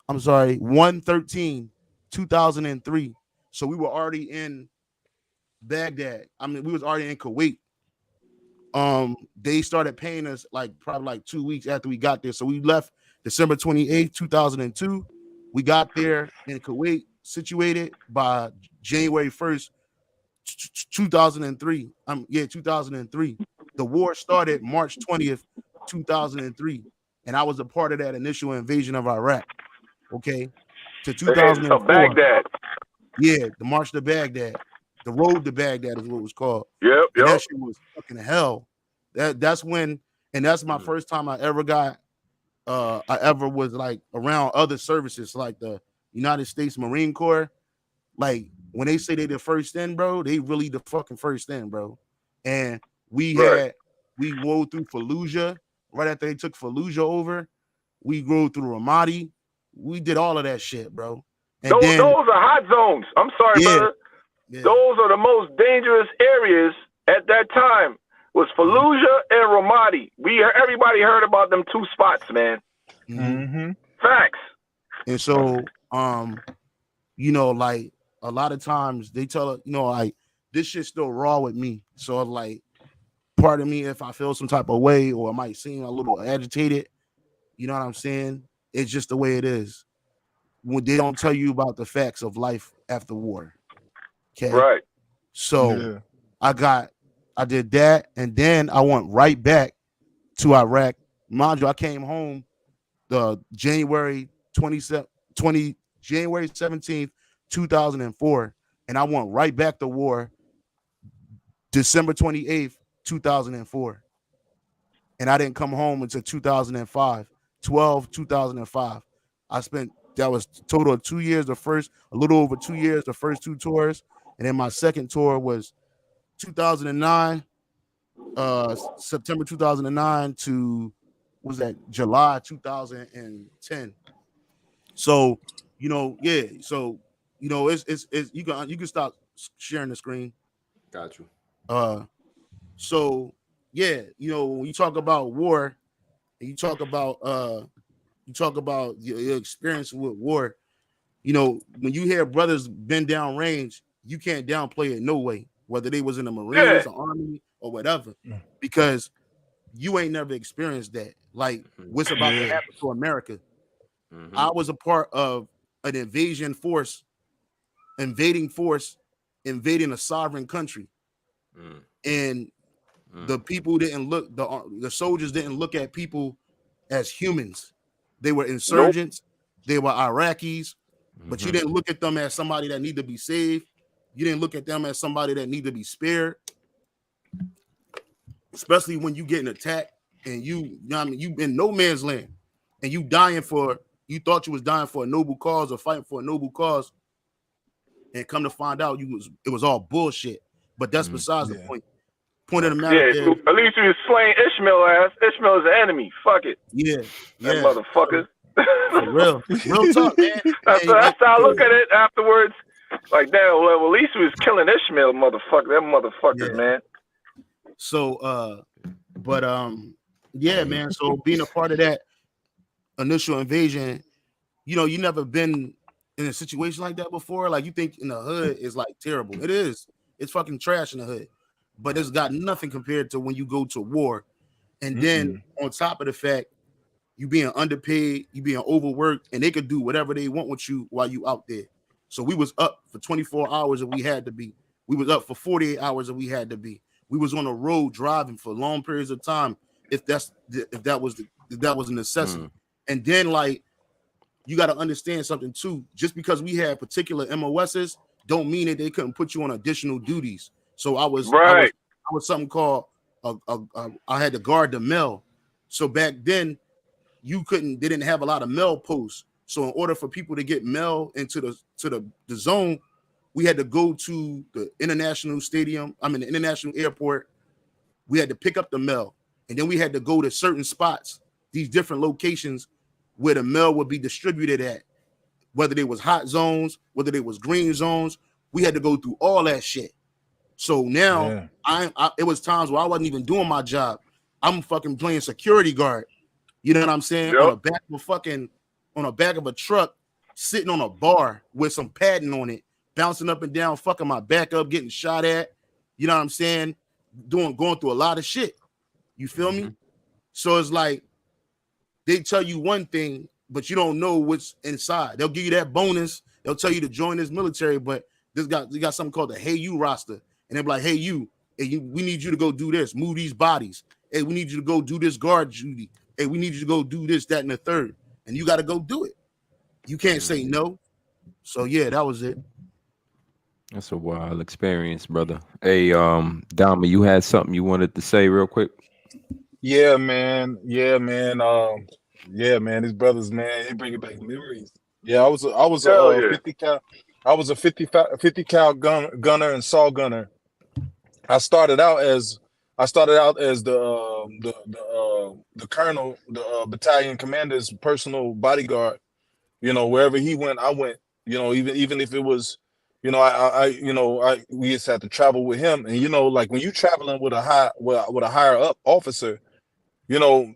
I'm sorry, 1/13, 2003. So we were already in Baghdad. I mean, we was already in Kuwait. They started paying us probably 2 weeks after we got there. So we left December 28th, 2002. We got there in Kuwait, situated by January 1st, 2003. 2003. The war started March 20th, 2003. And I was a part of that initial invasion of Iraq. Okay. To 2004. Baghdad. Yeah, the March to Baghdad. The road to Baghdad is what it was called. Yep. That shit was fucking hell. That's when, and that's my first time I ever was around other services like the United States Marine Corps. Like when they say they the first in, bro, they really the fucking first in, bro. And we rode through Fallujah right after they took Fallujah over. We rode through Ramadi. We did all of that shit, bro. And those are hot zones. I'm sorry, brother. Yeah. Those are the most dangerous areas at that time. Was Fallujah and Ramadi. Everybody heard about them 2 spots, man. Facts. And so, a lot of times they tell, this shit's still raw with me. So like, part of me, if I feel some type of way or I might seem a little agitated, you know what I'm saying? It's just the way it is. When they don't tell you about the facts of life after war. Okay. Right. So I did that, and then I went right back to Iraq. Mind you, I came home the January 17th, 2004, and I went right back to war December 28th, 2004. And I didn't come home until 2005, 2005. I spent, that was total of 2 years, a little over 2 years, the first two tours. And then my second tour was 2009, September 2009 to, what was that, July 2010. So, you know, yeah. So, you know, it's you can stop sharing the screen. Got you. So yeah, you know, when you talk about war, and you talk about your experience with war, you know, when you hear brothers been down range, you can't downplay it no way, whether they was in the Marines, the Army, or whatever, because you ain't never experienced that. Like what's about to happen to America. I was a part of an invading force, invading a sovereign country, and the people didn't look, the soldiers didn't look at people as humans. They were insurgents. They were Iraqis, but you didn't look at them as somebody that need to be saved. You didn't look at them as somebody that need to be spared, especially when you getting attacked and you know what I mean, you in no man's land and you thought you was dying for a noble cause or fighting for a noble cause, and come to find out it was all bullshit. But that's besides the point. Point of the matter is, at least he was slaying Ishmael ass. Ishmael is the enemy. Fuck it. Yeah. That motherfuckers. For real talk, man. That's how I look at it afterwards. Like, damn, well, at least he was killing Ishmael, motherfucker. That motherfuckers, man. So, yeah, man. So being a part of that initial invasion, you know, you never been in a situation like that before. Like, you think in the hood is like terrible. It is. It's fucking trash in the hood. But it's got nothing compared to when you go to war. And then on top of the fact, you being underpaid, you being overworked, and they could do whatever they want with you while you out there. So we was up for 24 hours if we had to be. We was up for 48 hours if we had to be. We was on the road driving for long periods of time if that was a necessity. And then, like, you got to understand something too. Just because we had particular MOSs don't mean that they couldn't put you on additional duties. So I was something called I had to guard the mail. So back then they didn't have a lot of mail posts. So in order for people to get mail into the zone, we had to go to the international airport. We had to pick up the mail, and then we had to go to certain spots, these different locations where the mail would be distributed at, whether they was hot zones, whether they was green zones. We had to go through all that shit. So now it was times where I wasn't even doing my job. I'm fucking playing security guard. You know what I'm saying? On the back of a truck, sitting on a bar with some padding on it, bouncing up and down, fucking my back up, getting shot at. You know what I'm saying? Going through a lot of shit. You feel me? So it's like they tell you one thing, but you don't know what's inside. They'll give you that bonus. They'll tell you to join this military, but they got something called the Hey You roster. And they're like, hey, we need you to go do this, move these bodies. Hey, we need you to go do this guard duty. Hey, we need you to go do this, that, and the third. And you got to go do it. You can't say no. So yeah, that was it. That's a wild experience, brother. Hey, Dama, you had something you wanted to say real quick? Yeah, man. These brothers, man, they bring it back memories. Yeah, I was a 50 cal. I was a 50 cal gunner and saw gunner. I started out as the colonel, the battalion commander's personal bodyguard. You know, wherever he went, I went. You know, even if it was, you know, we just had to travel with him. And you know, like when you traveling with a higher up officer, you know,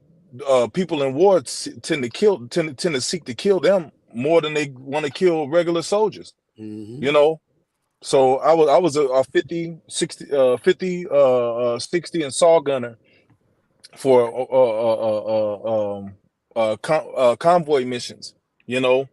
people in war tend to seek to kill them more than they want to kill regular soldiers. You know, So I was a 50, 60, 60 and saw gunner for convoy missions, you know,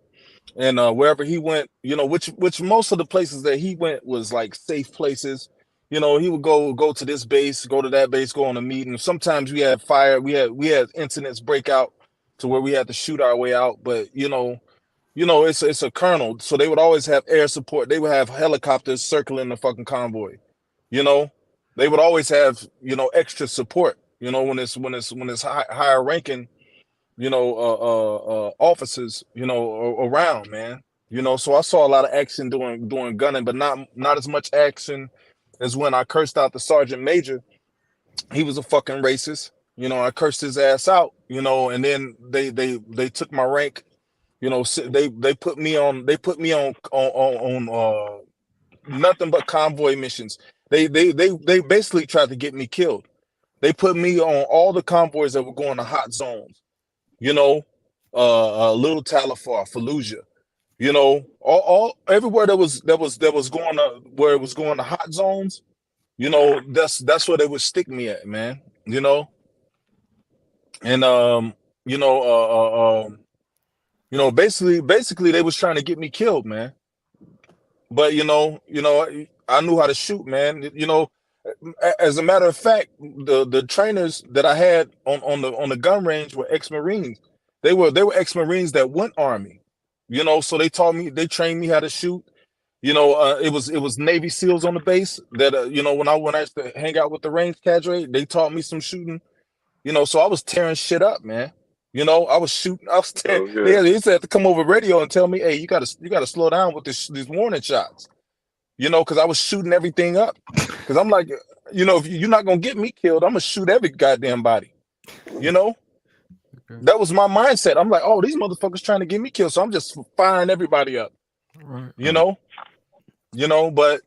and wherever he went, you know, which most of the places that he went was like safe places. You know, he would go to this base, go to that base, go on a meeting. Sometimes we had fire, we had incidents break out to where we had to shoot our way out. But it's a colonel, so they would always have air support. They would have helicopters circling the fucking convoy. You know, they would always have extra support. You know, when it's higher ranking, officers, around, man. You know, so I saw a lot of action doing gunning, but not as much action as when I cursed out the sergeant major. He was a fucking racist. You know, I cursed his ass out. You know, and then they took my rank. You know, they put me on nothing but convoy missions. They basically tried to get me killed. They put me on all the convoys that were going to hot zones. You know, Little Talifar, Fallujah. You know, all everywhere that was going to where it was going to hot zones. You know, that's where they would stick me at, man. You know, and basically they was trying to get me killed, man. But I knew how to shoot, man. You know, as a matter of fact, the trainers that I had on the gun range were ex-Marines. They were ex-Marines that went Army. You know, so they trained me how to shoot. You know, it was Navy SEALs on the base that when I used to hang out with the range cadre, they taught me some shooting. You know, so I was tearing shit up, man. You know, I was shooting. I was tearing. They used to have to come over radio and tell me, "Hey, you gotta slow down with these warning shots." You know, because I was shooting everything up. Because I'm like, if you're not gonna get me killed, I'm gonna shoot every goddamn body. You know, that was my mindset. I'm like, oh, these motherfuckers trying to get me killed, so I'm just firing everybody up. Right. You know, but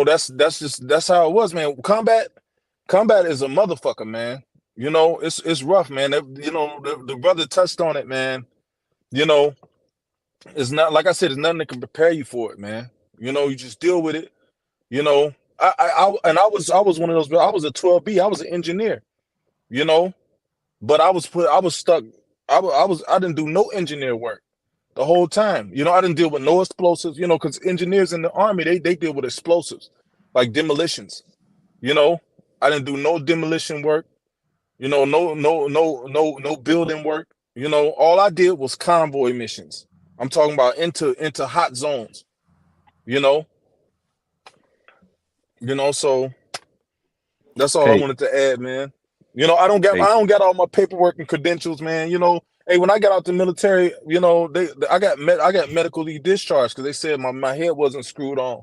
that's how it was, man. Combat is a motherfucker, man. You know, it's rough, man. The brother touched on it, man. You know, it's not, like I said, it's nothing that can prepare you for it, man. You know, you just deal with it. You know, I was one of those. I was a 12B. I was an engineer. You know, but I was stuck. I didn't do no engineer work the whole time. You know, I didn't deal with no explosives. You know, because engineers in the Army they deal with explosives, like demolitions. You know, I didn't do no demolition work. You know, no building work. You know, all I did was convoy missions. I'm talking about into hot zones. You know, so that's all I wanted to add, man. You know, I don't got all my paperwork and credentials, man. You know, hey, when I got out the military, you know, I got medically discharged because they said my head wasn't screwed on.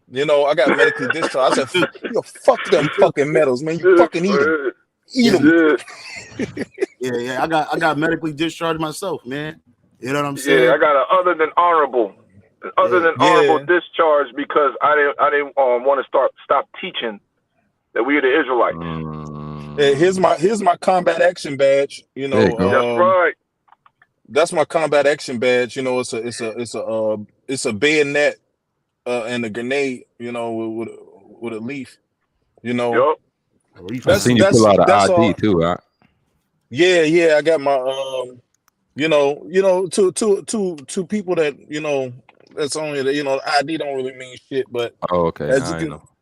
You know, I got medically discharged. I said, fuck them fucking medals, man. You fucking eat them. Eat them. Yeah. I got medically discharged myself, man. You know what I'm saying? Yeah, I got an other than honorable discharge because I didn't want to stop teaching that we are the Israelites. Yeah, here's my combat action badge. You know, that's right. That's my combat action badge. You know, it's a bayonet and a grenade. You know, with a leaf. You know. Yep. I seen you pull out an ID too, right? Yeah. I got my to people that that's only the ID don't really mean shit, but okay.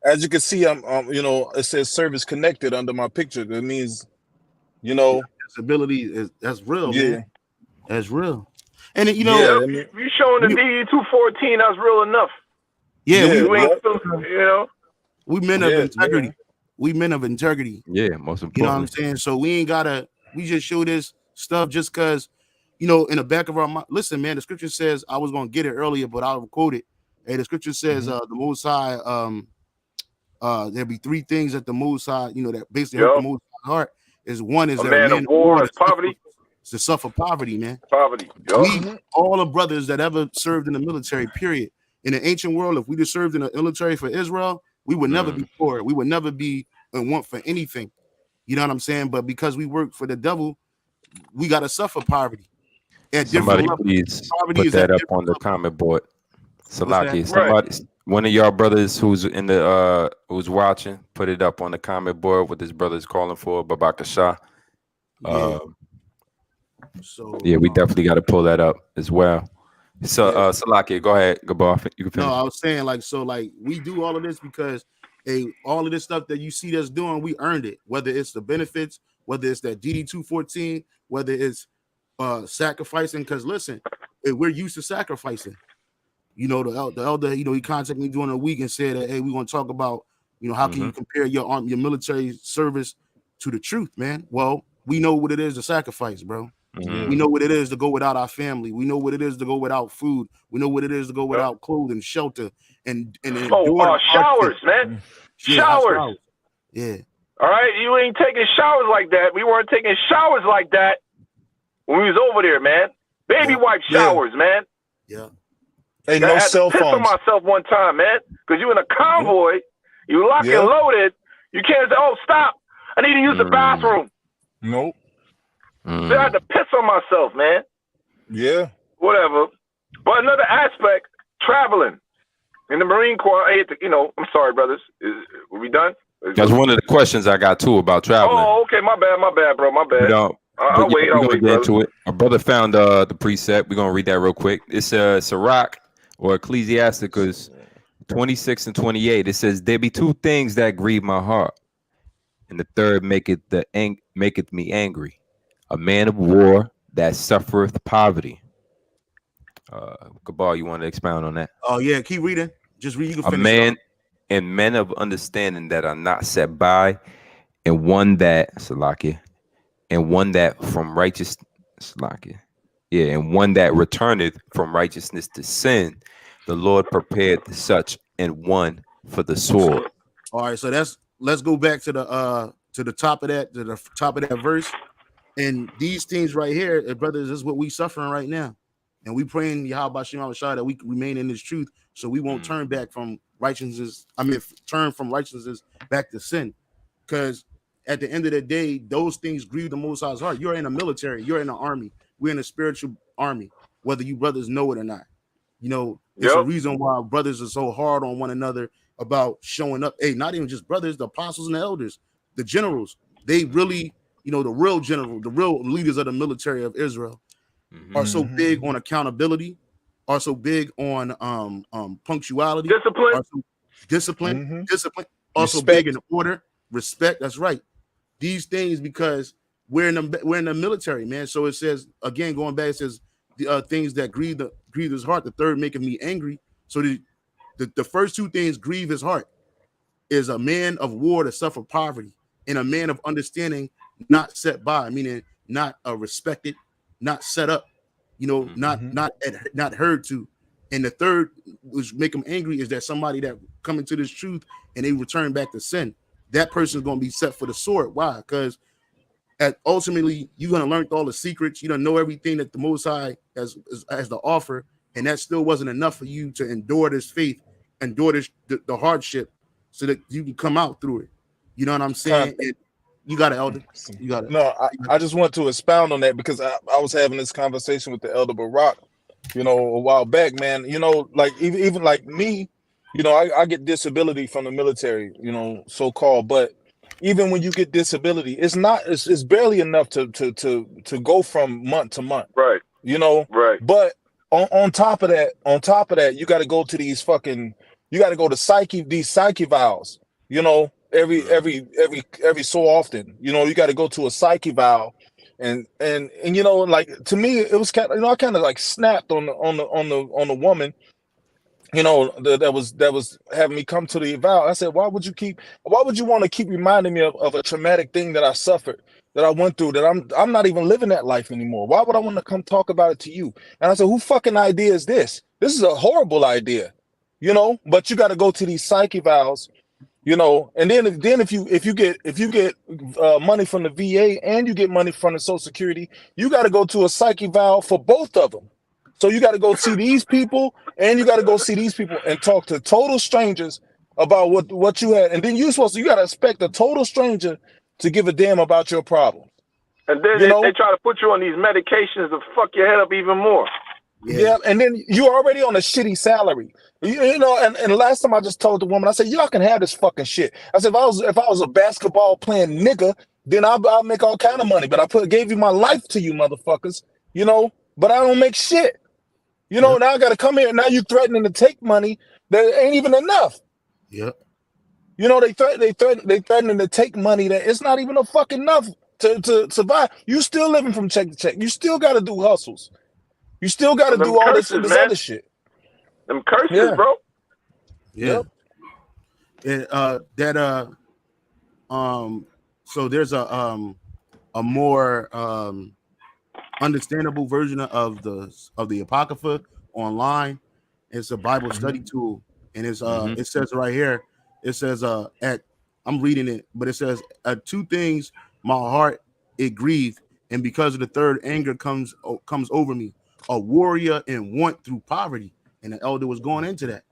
As you can see, I'm it says service connected under my picture. That means disability that's real, man. That's real. And you showing the DE-214, that's real enough. We men of integrity. Man. We men of integrity. Yeah, most important. You know what I'm saying? So we just show this stuff just because, in the back of our mind. Listen, man, the scripture says, I was going to get it earlier, but I'll quote it. Hey, the scripture says, the Most High, there'll be three things that the Most High, that basically hurt the Most High heart. Is one is a man of war is poverty. To suffer poverty, man. Poverty. We, all the brothers that ever served in the military, period. In the ancient world, if we just served in the military for Israel, we would never be poor. We would never be in want for anything. You know what I'm saying? But because we work for the devil, we got to suffer poverty. Somebody please put that up on the comment board. Salaki, One of y'all brothers who's in the who's watching, put it up on the comment board what his brother's calling for, Barakahla. So Yeah, we definitely got to pull that up as well. So Salakia, go ahead, Gabar. You can finish. No, I was saying like we do all of this because all of this stuff that you see us doing, we earned it. Whether it's the benefits, whether it's that DD 214, whether it's sacrificing. Because listen, we're used to sacrificing. You know, the elder, you know, he contacted me during the week and said that, hey, we want to talk about, you know, how can you compare your military service to the truth, man? Well, we know what it is to sacrifice, bro. We know what it is to go without our family. We know what it is to go without food. We know what it is to go without clothing, shelter, and showers, man. Showers. Yeah. All right, you ain't taking showers like that. We weren't taking showers like that when we was over there, man. Baby wipe showers, man. Yeah. Hey, no cell phones. I had to piss on myself one time, man, because you in a convoy, you locked and loaded. You can't say, "Oh, stop! I need to use the bathroom." Nope. So I had to piss on myself, man. Yeah. Whatever. But another aspect, traveling in the Marine Corps. I'm sorry, brothers. Are we done? That's one of the questions I got too about traveling. Oh, okay. My bad, bro. My bad. I'll wait. I'll get into it. Our brother found the precept. We're gonna read that real quick. It's Sirach or Ecclesiasticus 26 and 28. It says, "There be two things that grieve my heart, and the third maketh me angry. A man of war that suffereth poverty." Gabar, you want to expound on that? Oh yeah, keep reading. Just read. You can finish. A man and men of understanding that are not set by, and one that from righteousness, and one that returneth from righteousness to sin. The Lord prepared such, and one for the sword. All right, so let's go back to the top of that verse. And these things right here, brothers, is what we suffering right now. And we praying Yahweh Shem Shah that we remain in this truth so we won't turn back from righteousness. Turn from righteousness back to sin. Because at the end of the day, those things grieve the Most High's heart. You're in the military. You're in the army. We're in a spiritual army, whether you brothers know it or not. You know, it's a reason why brothers are so hard on one another about showing up. Hey, not even just brothers, the apostles and the elders, the generals, they really, you know, the real general, the real leaders of the military of Israel are so big on accountability, are so big on punctuality, discipline, also big in order, respect. That's right. These things, because we're in the military, man. So it says, again, going back, it says the things that grieve his heart, the third making me angry. So the first two things grieve his heart is a man of war to suffer poverty, and a man of understanding not set by, meaning not respected, not set up, you know, not heard to. And the third, which make him angry, is that somebody that come into this truth and they return back to sin. That person is going to be set for the sword. Why? Because ultimately you're going to learn all the secrets. You don't know everything that the Most High has to offer, and that still wasn't enough for you to endure this faith, endure the hardship, so that you can come out through it. You know what I'm saying? You got it, elder. You got it. No, I just want to expound on that because I was having this conversation with the elder Barak, you know, a while back, man. You know, like even like me, you know, I get disability from the military, you know, so called. But even when you get disability, it's barely enough to go from month to month, right? You know, right. But on top of that, you got to go to these psyche vows, you know. Every so often, you know, you got to go to a psyche vow, and you know, like to me, it was kind of, you know, I kind of like snapped on the woman, you know, that was having me come to the vow. I said, why would you want to keep reminding me of a traumatic thing that I suffered, that I went through, that I'm not even living that life anymore? Why would I want to come talk about it to you? And I said, who fucking idea is this? This is a horrible idea, you know. But you got to go to these psyche vows. You know, and then if you get money from the VA and you get money from the Social Security, you got to go to a psyche vow for both of them. So you got to go see these people, and you got to go see these people and talk to total strangers about what you had, and then you got to expect a total stranger to give a damn about your problem. And then they try to put you on these medications to fuck your head up even more. Yeah, and then you're already on a shitty salary. You know, and last time I just told the woman, I said, y'all can have this fucking shit. I said, if I was a basketball playing nigga, then I'll make all kind of money. But I gave you my life to you motherfuckers, you know, but I don't make shit. You know, now I gotta come here, now you threatening to take money that ain't even enough. Yep. You know, they threatening to take money that it's not even a fucking enough to survive. You still living from check to check. You still gotta do hustles. You still got to do all this other shit. Them curses, bro. Yeah. So there's a more understandable version of the Apocrypha online. It's a Bible study tool, and it's it says right here. It says I'm reading it, but it says 2 things my heart it grieved, and because of the third, anger comes over me. A warrior in want through poverty, and the elder was going into that.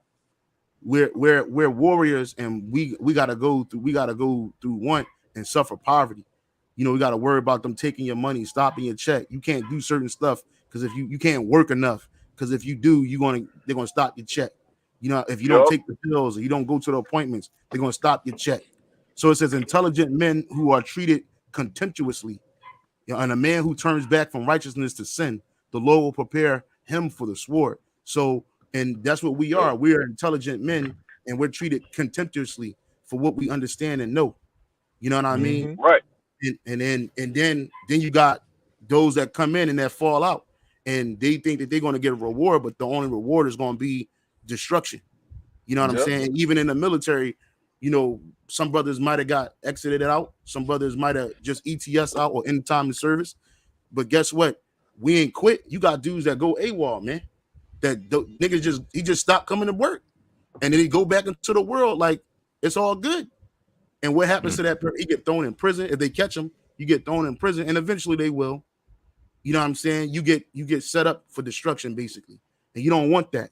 We're warriors, and we gotta go through want and suffer poverty. You know, we gotta worry about them taking your money, stopping your check. You can't do certain stuff because if you can't work enough, because if you do, they're gonna stop your check. You know, if you don't take the pills or you don't go to the appointments, they're gonna stop your check. So it says intelligent men who are treated contemptuously, you know, and a man who turns back from righteousness to sin, the Lord will prepare him for the sword. So, and that's what we are. We are intelligent men, and we're treated contemptuously for what we understand and know. You know what I mean? Right. And then you got those that come in and that fall out, and they think that they're going to get a reward, but the only reward is going to be destruction. You know what I'm saying? Even in the military, you know, some brothers might have got exited out. Some brothers might have just ETS out or in time in service. But guess what? We ain't quit. You got dudes that go AWOL, man. That niggas just stopped coming to work, and then he go back into the world like it's all good. And what happens to that person? He get thrown in prison. If they catch him, you get thrown in prison, and eventually they will. You know what I'm saying? You get set up for destruction, basically, and you don't want that.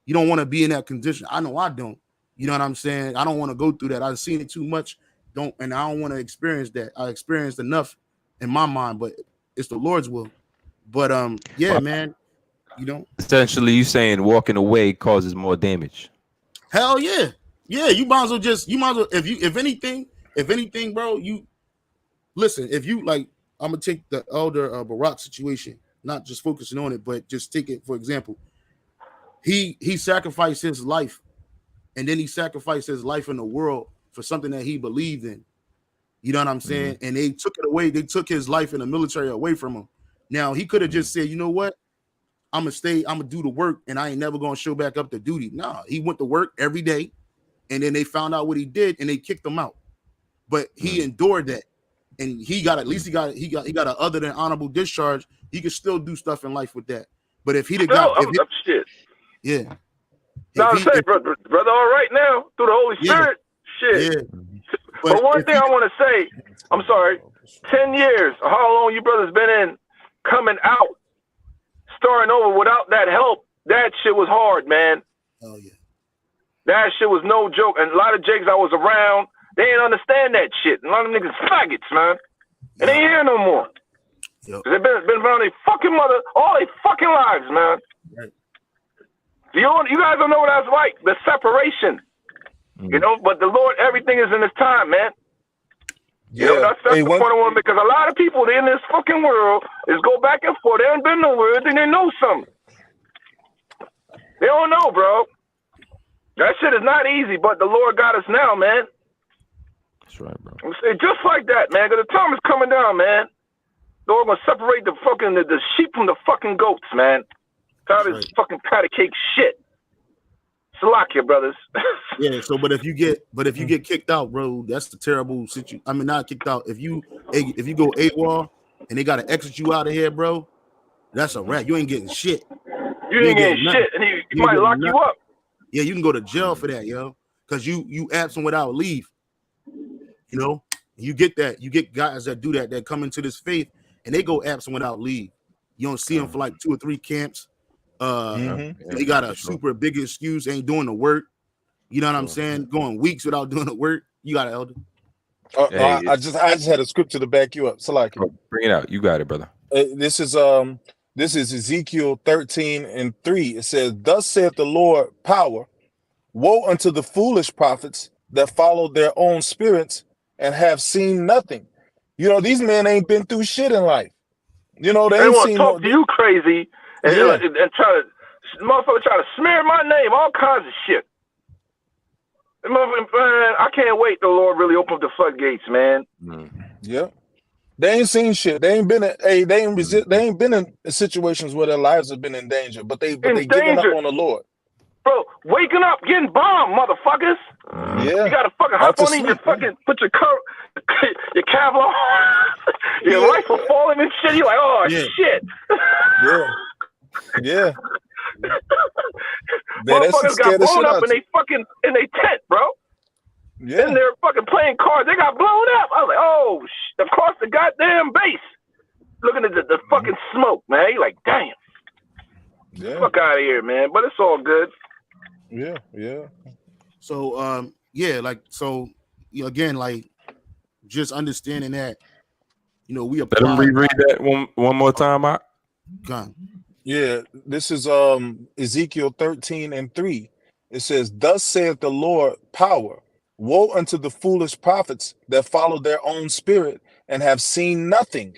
You don't want to be in that condition. I know I don't. You know what I'm saying? I don't want to go through that. I've seen it too much. And I don't want to experience that. I experienced enough in my mind, but it's the Lord's will. But yeah, man, you know. Essentially, you saying walking away causes more damage. Hell yeah, you might as well if anything, bro. You listen. If you like, I'm gonna take the elder Barak situation, not just focusing on it, but just take it for example. He sacrificed his life, and then he sacrificed his life in the world for something that he believed in. You know what I'm saying? And they took it away. They took his life in the military away from him. Now he could have just said, you know what? I'm gonna do the work, and I ain't never gonna show back up to duty. Nah, he went to work every day, and then they found out what he did, and they kicked him out. But he endured that, and he got a other than honorable discharge. He could still do stuff in life with that. But if he'd have shit, yeah. No, I'm saying, brother, all right now through the Holy Spirit, shit. Yeah. But one thing I want to say, I'm sorry, 10 years, how long you brothers been in, coming out, starting over without that help, that shit was hard, man. Oh yeah. That shit was no joke. And a lot of jakes I was around, they didn't understand that shit. And a lot of niggas faggots, man. And they ain't here no more. Yep. They've been around their fucking mother all their fucking lives, man. Right. You guys don't know what that's like, the separation. You know, but the Lord, everything is in his time, man. Yeah. You know, that's the point I want to make, because a lot of people in this fucking world is go back and forth. They ain't been nowhere, then they know something. They don't know, bro. That shit is not easy, but the Lord got us now, man. That's right, bro. Just like that, man, because the time is coming down, man. The Lord gonna separate the fucking the sheep from the fucking goats, man. Tired of this fucking patty cake shit. Salakia, brothers. Yeah. So, but if you get kicked out, bro, that's the terrible situation. I mean, not kicked out. If you go AWOL and they gotta exit you out of here, bro, that's a wrap. You ain't getting shit. You ain't getting shit, and he might lock you up. Yeah, you can go to jail for that, yo, because you absent without leave. You know, you get that. You get guys that do that come into this faith and they go absent without leave. You don't see them for like 2 or 3 camps. They got a super big excuse, ain't doing the work. You know what I'm saying? Going weeks without doing the work. You got it, elder. I just had a scripture to back you up. So like, bring it out. You got it, brother. This is This is Ezekiel 13:3. It says, "Thus saith the Lord power, woe unto the foolish prophets that follow their own spirits and have seen nothing." You know, these men ain't been through shit in life. You know, They ain't want to seen talk to you crazy and, Yeah. and try to, motherfucker, try to smear my name, all kinds of shit. And man, I can't wait till the Lord really open up the floodgates, man. Yeah. They ain't seen shit. They ain't been they ain't been in situations where their lives have been in danger, but they giving up on the Lord. Bro, waking up, getting bombed, motherfuckers. Yeah. You gotta fucking hop on in your fucking put your Kevlar, your rifle falling and shit. You're like, oh shit. Yeah. Motherfuckers got blown up in they tent, bro. Yeah. And they're fucking playing cards. They got blown up. I was like, oh, across the goddamn base. Looking at the fucking smoke, man. You're like, damn. Yeah. Fuck out of here, man. But it's all good. Yeah. So, again, like, just understanding that, you know, we apply. Let him reread that one more time, Mark. Yeah, this is Ezekiel 13:3. It says, "Thus saith the Lord power, woe unto the foolish prophets that follow their own spirit and have seen nothing."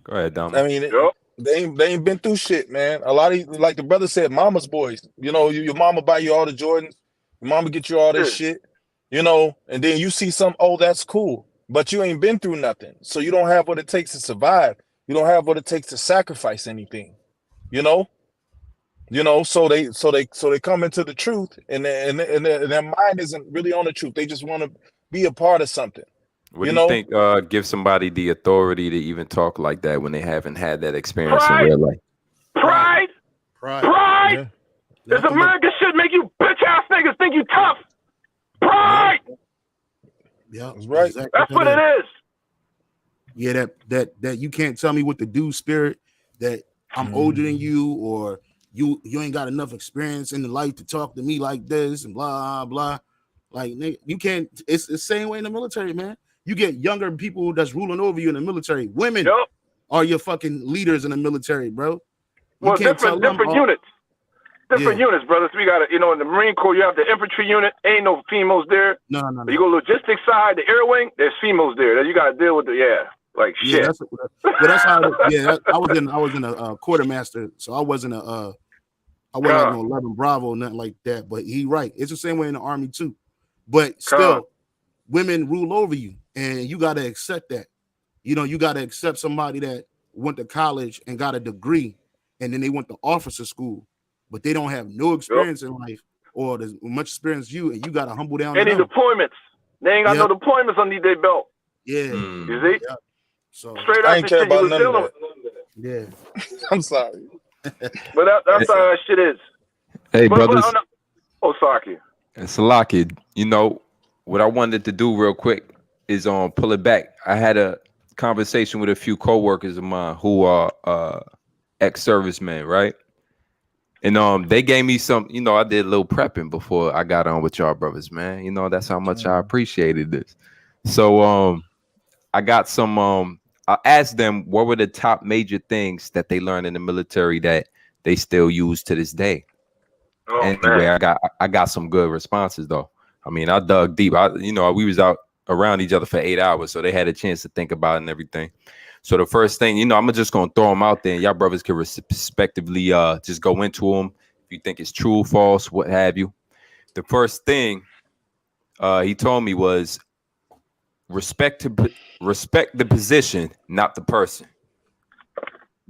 Go ahead, Dom. I mean, they ain't been through shit, man. A lot of, like the brother said, mama's boys. You know, your mama buy you all the Jordans, your mama get you all this shit, you know, and then you see that's cool, but you ain't been through nothing, so you don't have what it takes to survive. You don't have what it takes to sacrifice anything, you know. So they come into the truth, and their mind isn't really on the truth. They just want to be a part of something. What do you think gives somebody the authority to even talk like that when they haven't had that experience in real life? Pride. This American shit make you bitch ass niggas think you tough. Pride. Yeah, that's right. Exactly. That's what it is. Yeah, that you can't tell me what to do, spirit. That I'm older than you, or you ain't got enough experience in the life to talk to me like this, and blah blah. Like, you can't. It's the same way in the military, man. You get younger people that's ruling over you in the military. Women are your fucking leaders in the military, bro. Well, different units. Different units, brothers. We got in the Marine Corps, you have the infantry unit. Ain't no females there. No. You go logistics side, the air wing, there's females there. That you got to deal with shit. That's how. I was in a quartermaster, so I wasn't I wasn't like no 11 Bravo, nothing like that. But he right. It's the same way in the Army too. But still, women rule over you, and you got to accept that. You know, you got to accept somebody that went to college and got a degree, and then they went to officer school, but they don't have no experience in life or as much experience as you, and you got to humble down. Any deployments? They ain't got no deployments underneath their belt. Yeah, you see. Yeah. So I straight up, ain't care about none of that. Yeah, I'm sorry, but that's how that shit is. Hey, brothers. Saki. And Salaki, you know, what I wanted to do real quick is pull it back. I had a conversation with a few coworkers of mine who are ex-servicemen, right? And they gave me some, you know, I did a little prepping before I got on with y'all brothers, man. You know, that's how much I appreciated this. So I got some I asked them what were the top major things that they learned in the military that they still use to this day. Anyway, I got some good responses though. I mean, I dug deep. We was out around each other for 8 hours, so they had a chance to think about it and everything. So the first thing, you know, I'm just gonna throw them out there, and y'all brothers can respectively just go into them if you think it's true, false, what have you. The first thing he told me was respect the position, not the person.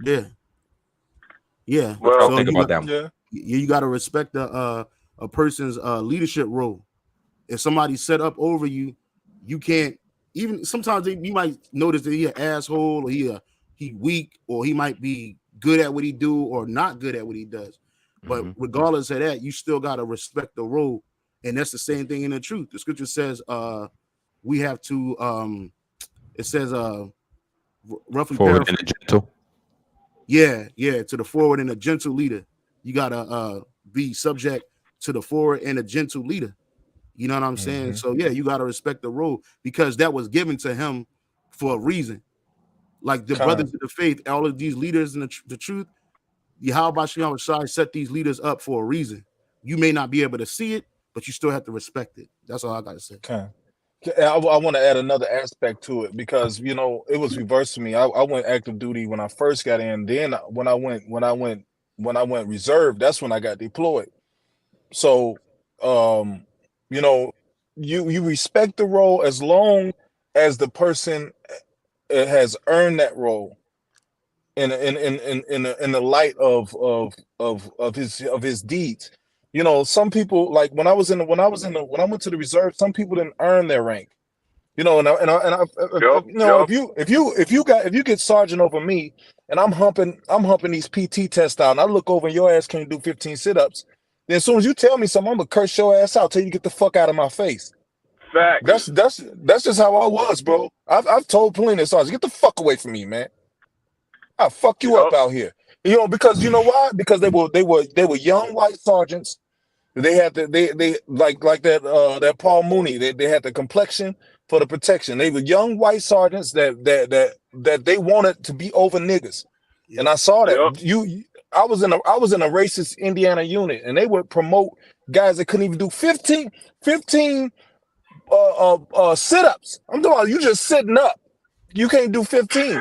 Yeah. Well, think about that one. Yeah. You got to respect a person's leadership role. If somebody's set up over you, you can't. Even sometimes you might notice that he an asshole, or he weak, or he might be good at what he do or not good at what he does. But regardless of that, you still got to respect the role, and that's the same thing in the truth. The scripture says we have to. It says roughly forward and a gentle. Yeah, to the forward and a gentle leader. You gotta be subject to the forward and a gentle leader. You know what I'm saying? So yeah, you gotta respect the role because that was given to him for a reason. Like the brothers of the faith, all of these leaders in the truth, Yahweh Shai set these leaders up for a reason. You may not be able to see it, but you still have to respect it. That's all I got to say. I want to add another aspect to it because it was reversed for me. I went active duty when I first got in. Then when I went reserve, that's when I got deployed. So, you respect the role as long as the person has earned that role in the light of his deeds. Some people, like when I went to the reserve, some people didn't earn their rank. If you get sergeant over me and I'm humping these PT tests out and I look over and your ass can't do 15 sit-ups, then as soon as you tell me something, I'm gonna curse your ass out till you get the fuck out of my face. Facts. That's just how I was, bro. I've told plenty of sergeants, get the fuck away from me, man. I'll fuck you up out here. Because you know why? Because they were young white sergeants. They had they like that Paul Mooney. They had the complexion for the protection. They were young white sergeants that they wanted to be over niggas. Yep. And I saw that. Yep. I was in a racist Indiana unit, and they would promote guys that couldn't even do 15 sit-ups. I'm talking about you just sitting up. You can't do 15.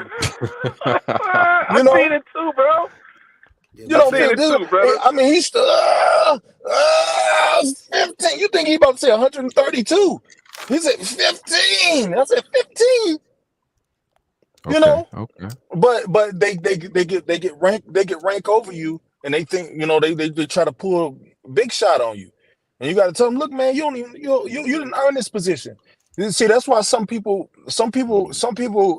I've seen it too, bro. I mean, he's still 15. You think he about to say 132? He said 15. I said 15. Okay. But they get rank over you, and they think they try to pull a big shot on you, and you got to tell them, look, man, you didn't earn this position. See, that's why some people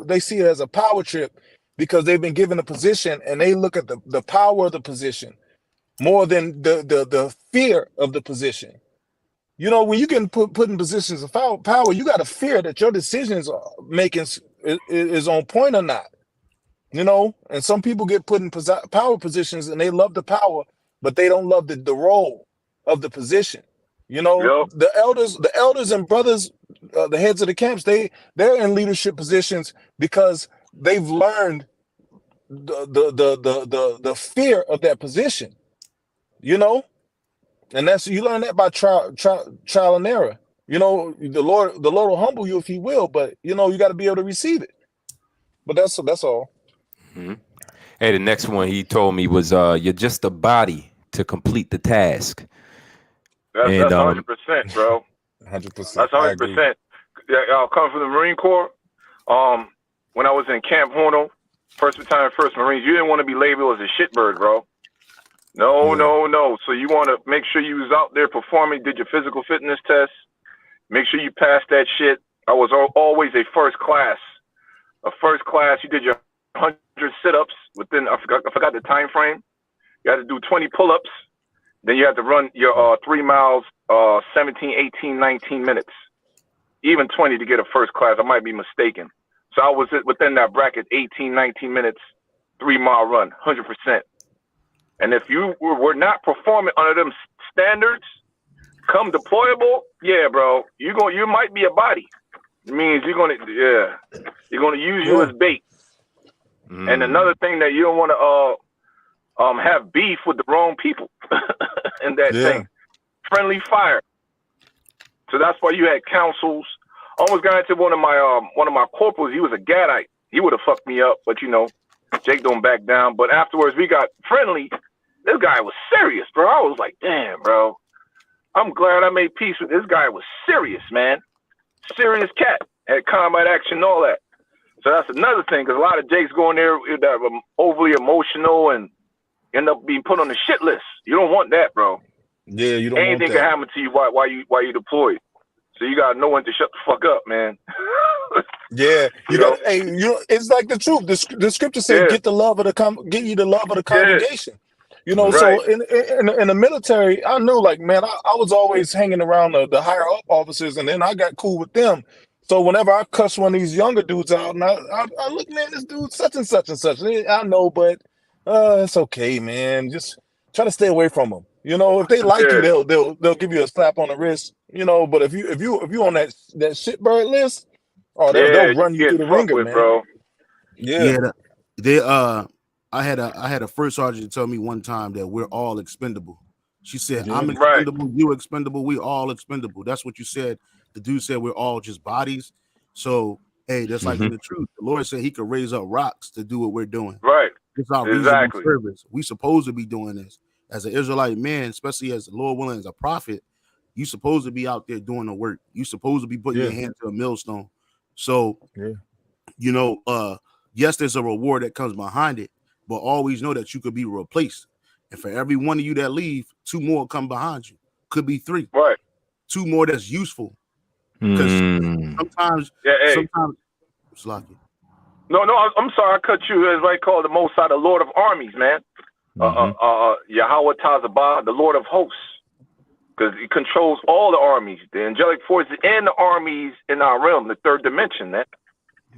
they see it as a power trip because they've been given a position and they look at the power of the position more than the fear of the position. When you get put in positions of power, you got to fear that your decisions are making is on point or not. And some people get put in power positions and they love the power, but they don't love the role of the position. Yep. The elders and brothers, the heads of the camps, they're in leadership positions because they've learned the fear of that position. And that's you learn that by trial and error. The Lord will humble you if He will, but you got to be able to receive it. But that's all. Mm-hmm. Hey, the next one he told me was you're just a body to complete the task. That's 100%, bro. 100%. That's 100%. Yeah, I'll come from the Marine Corps. When I was in Camp Horno, 1st Battalion, 1st Marines, you didn't want to be labeled as a shitbird, bro. No. So you want to make sure you was out there performing, did your physical fitness test, make sure you passed that shit. I was always a first class. You did your 100 sit-ups within, I forgot the time frame. You had to do 20 pull-ups. Then you had to run your 3 miles, 17, 18, 19 minutes, even 20 to get a first class. I might be mistaken. So I was within that bracket, 18, 19 minutes, 3-mile run, 100%. And if you were not performing under them standards, come deployable, yeah, bro, you might be a body. It means you're gonna use you as bait. Mm. And another thing that you don't want to have beef with the wrong people in that thing. Friendly fire. So that's why you had councils. Almost got into one of my corporals. He was a Gadite. He would have fucked me up, but Jake don't back down. But afterwards, we got friendly. This guy was serious, bro. I was like, damn, bro. I'm glad I made peace with this guy. Was serious, man. Serious cat. Had combat action and all that. So that's another thing, because a lot of Jakes go in there that are overly emotional and end up being put on the shit list. You don't want that, bro. Yeah, you don't Anything want that. can happen to you while you deployed. So you gotta know when to shut the fuck up, man. Yeah, it's like the truth. The scripture said, "Get you the love of the congregation." Right. So in the military, I knew, like, man, I was always hanging around the higher up officers, and then I got cool with them. So whenever I cuss one of these younger dudes out, and I look, man, this dude such and such and such. I know, but it's okay, man. Just try to stay away from them. If they like you, they'll give you a slap on the wrist. But if you on that shitbird list, they'll run you through the ringer, man. Bro. Yeah. They I had a first sergeant tell me one time that we're all expendable. She said, Yeah. I'm Right. expendable, you expendable, we all expendable. That's what you said. The dude said we're all just bodies. So hey, that's like in the truth. The Lord said he could raise up rocks to do what we're doing. Right. It's our reasonable Exactly. service. We supposed to be doing this. As an Israelite man, especially as the Lord willing, as a prophet, you supposed to be out there doing the work. You supposed to be putting your hand to a millstone. So you know, yes, there's a reward that comes behind it, but always know that you could be replaced. And for every one of you that leave, 2 more come behind you. Could be 3. Right. 2 more that's useful. Because sometimes it's lucky. No, I'm sorry, I cut you. It's right called the Most High, the Lord of Armies, man. Yahweh Tazabah, the Lord of Hosts, because he controls all the armies, the angelic forces and the armies in our realm, the 3rd dimension, man.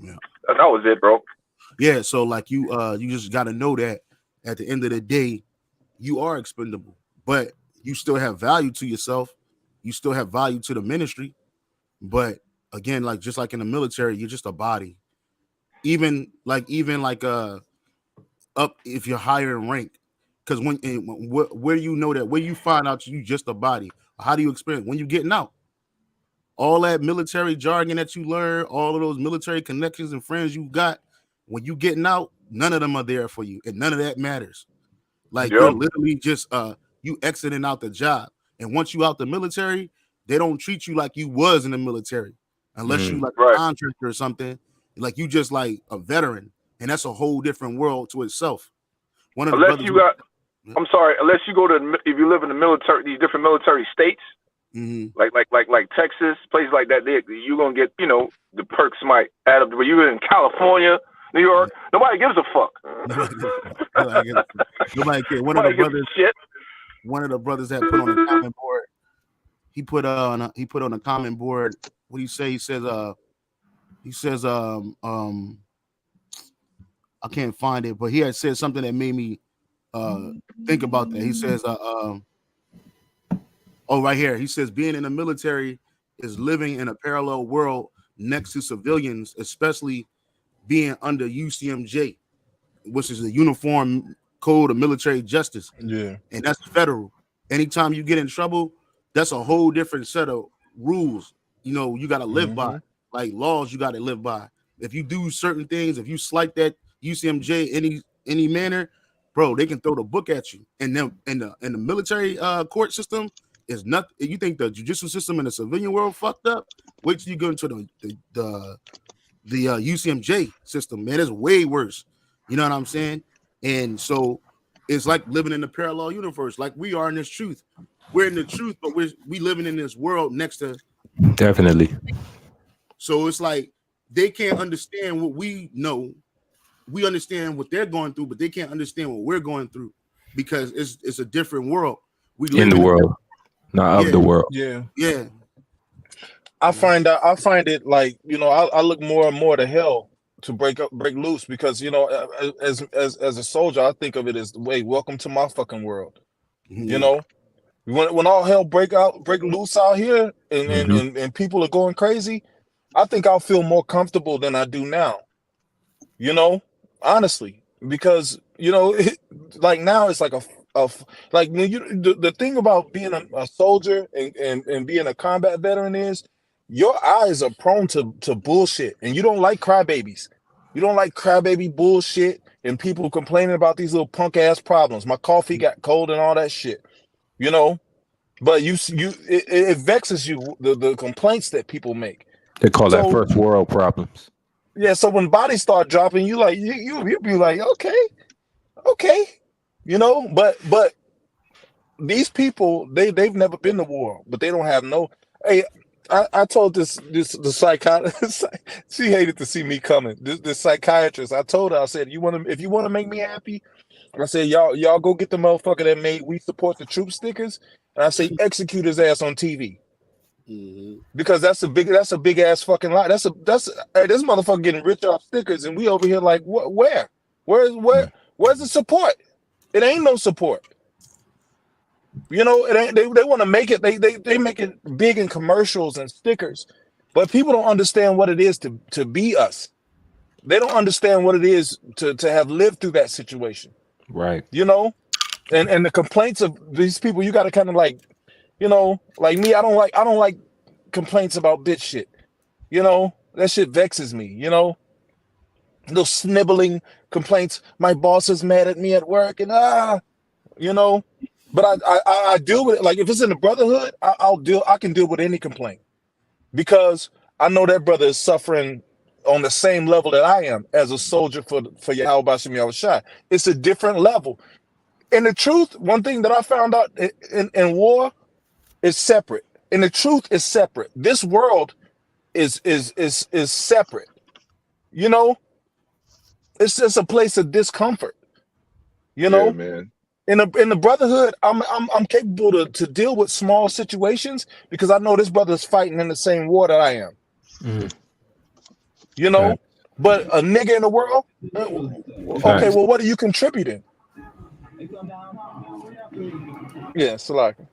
Yeah. That was it, bro. Yeah, so like you just got to know that at the end of the day, you are expendable, but you still have value to yourself. You still have value to the ministry. But again, like just like in the military, you're just a body. Even like up if you're higher in rank, because where you know that, where you find out you just a body, how do you experience when you're getting out? All that military jargon that you learn, all of those military connections and friends you got, when you getting out, none of them are there for you, and none of that matters. Like you're literally just you exiting out the job, and once you out the military, they don't treat you like you was in the military, unless you like a contractor or something. Like you just like a veteran, and that's a whole different world to itself. Unless you go to, if you live in the military, these different military states, like Texas, places like that, you're gonna get, you know, the perks might add up. But you're in California, New York, nobody gives a fuck. Nobody cares. One of the brothers that put on the comment board, he put on a comment board. What do you say? He says I can't find it, but he had said something that made me think about that. He says right here. He says being in the military is living in a parallel world next to civilians, especially being under UCMJ, which is the Uniform Code of Military Justice. Yeah. And that's federal. Anytime you get in trouble, that's a whole different set of rules. You know, you got to live by, like laws you got to live by. If you do certain things, if you slight that UCMJ any manner, bro, they can throw the book at you. And then in the military court system is nothing. You think the judicial system in the civilian world fucked up? Wait till you go into the UCMJ system, man. It's way worse. You know what I'm saying? And so it's like living in a parallel universe, like we are in this truth. We're in the truth, but we living in this world next to. Definitely. So it's like they can't understand what we know. We understand what they're going through, but they can't understand what we're going through because it's a different world. We live in the world, not of the world. Yeah. Yeah. I find it like, you know, I look more and more to hell to break loose because, you know, as a soldier, I think of it as, wait, welcome to my fucking world. You know, when all hell break loose out here and people are going crazy, I think I'll feel more comfortable than I do now. You know, honestly, because, you know, like now it's like like when the thing about being a soldier and being a combat veteran is your eyes are prone to bullshit, and you don't like crybabies. You don't like crybaby bullshit and people complaining about these little punk ass problems. My coffee got cold and all that shit, you know. But it vexes you, the complaints that people make. They call that first world problems. Yeah, so when bodies start dropping, you like you be like, okay, you know. But these people, they've never been to war, but they don't have no. Hey, I told the psychiatrist, she hated to see me coming. This psychiatrist, I told her, I said, if you want to make me happy, I said, y'all go get the motherfucker that made "We Support the Troops" stickers, and I say execute his ass on TV. Because that's a big ass fucking lie. This motherfucker getting rich off stickers, and we over here like, where's the support? It ain't no support. You know, it ain't. They want to make it. They make it big in commercials and stickers, but people don't understand what it is to be us. They don't understand what it is to have lived through that situation. Right. You know, and the complaints of these people, you got to kind of like, you know, like me, I don't like complaints about bitch shit. You know, that shit vexes me. You know, those sniveling complaints. My boss is mad at me at work, and you know. But I deal with it. Like if it's in the brotherhood, I can deal with any complaint because I know that brother is suffering on the same level that I am as a soldier for Yahawadah. It's a different level. And the truth, one thing that I found out in war is separate. And the truth is separate. This world is separate. You know, it's just a place of discomfort. You know, Yeah, man. in the brotherhood, I'm capable to deal with small situations because I know this brother's fighting in the same war that I am. You know, but a nigga in the world, okay, well, what are you contributing? Yeah, Salaki.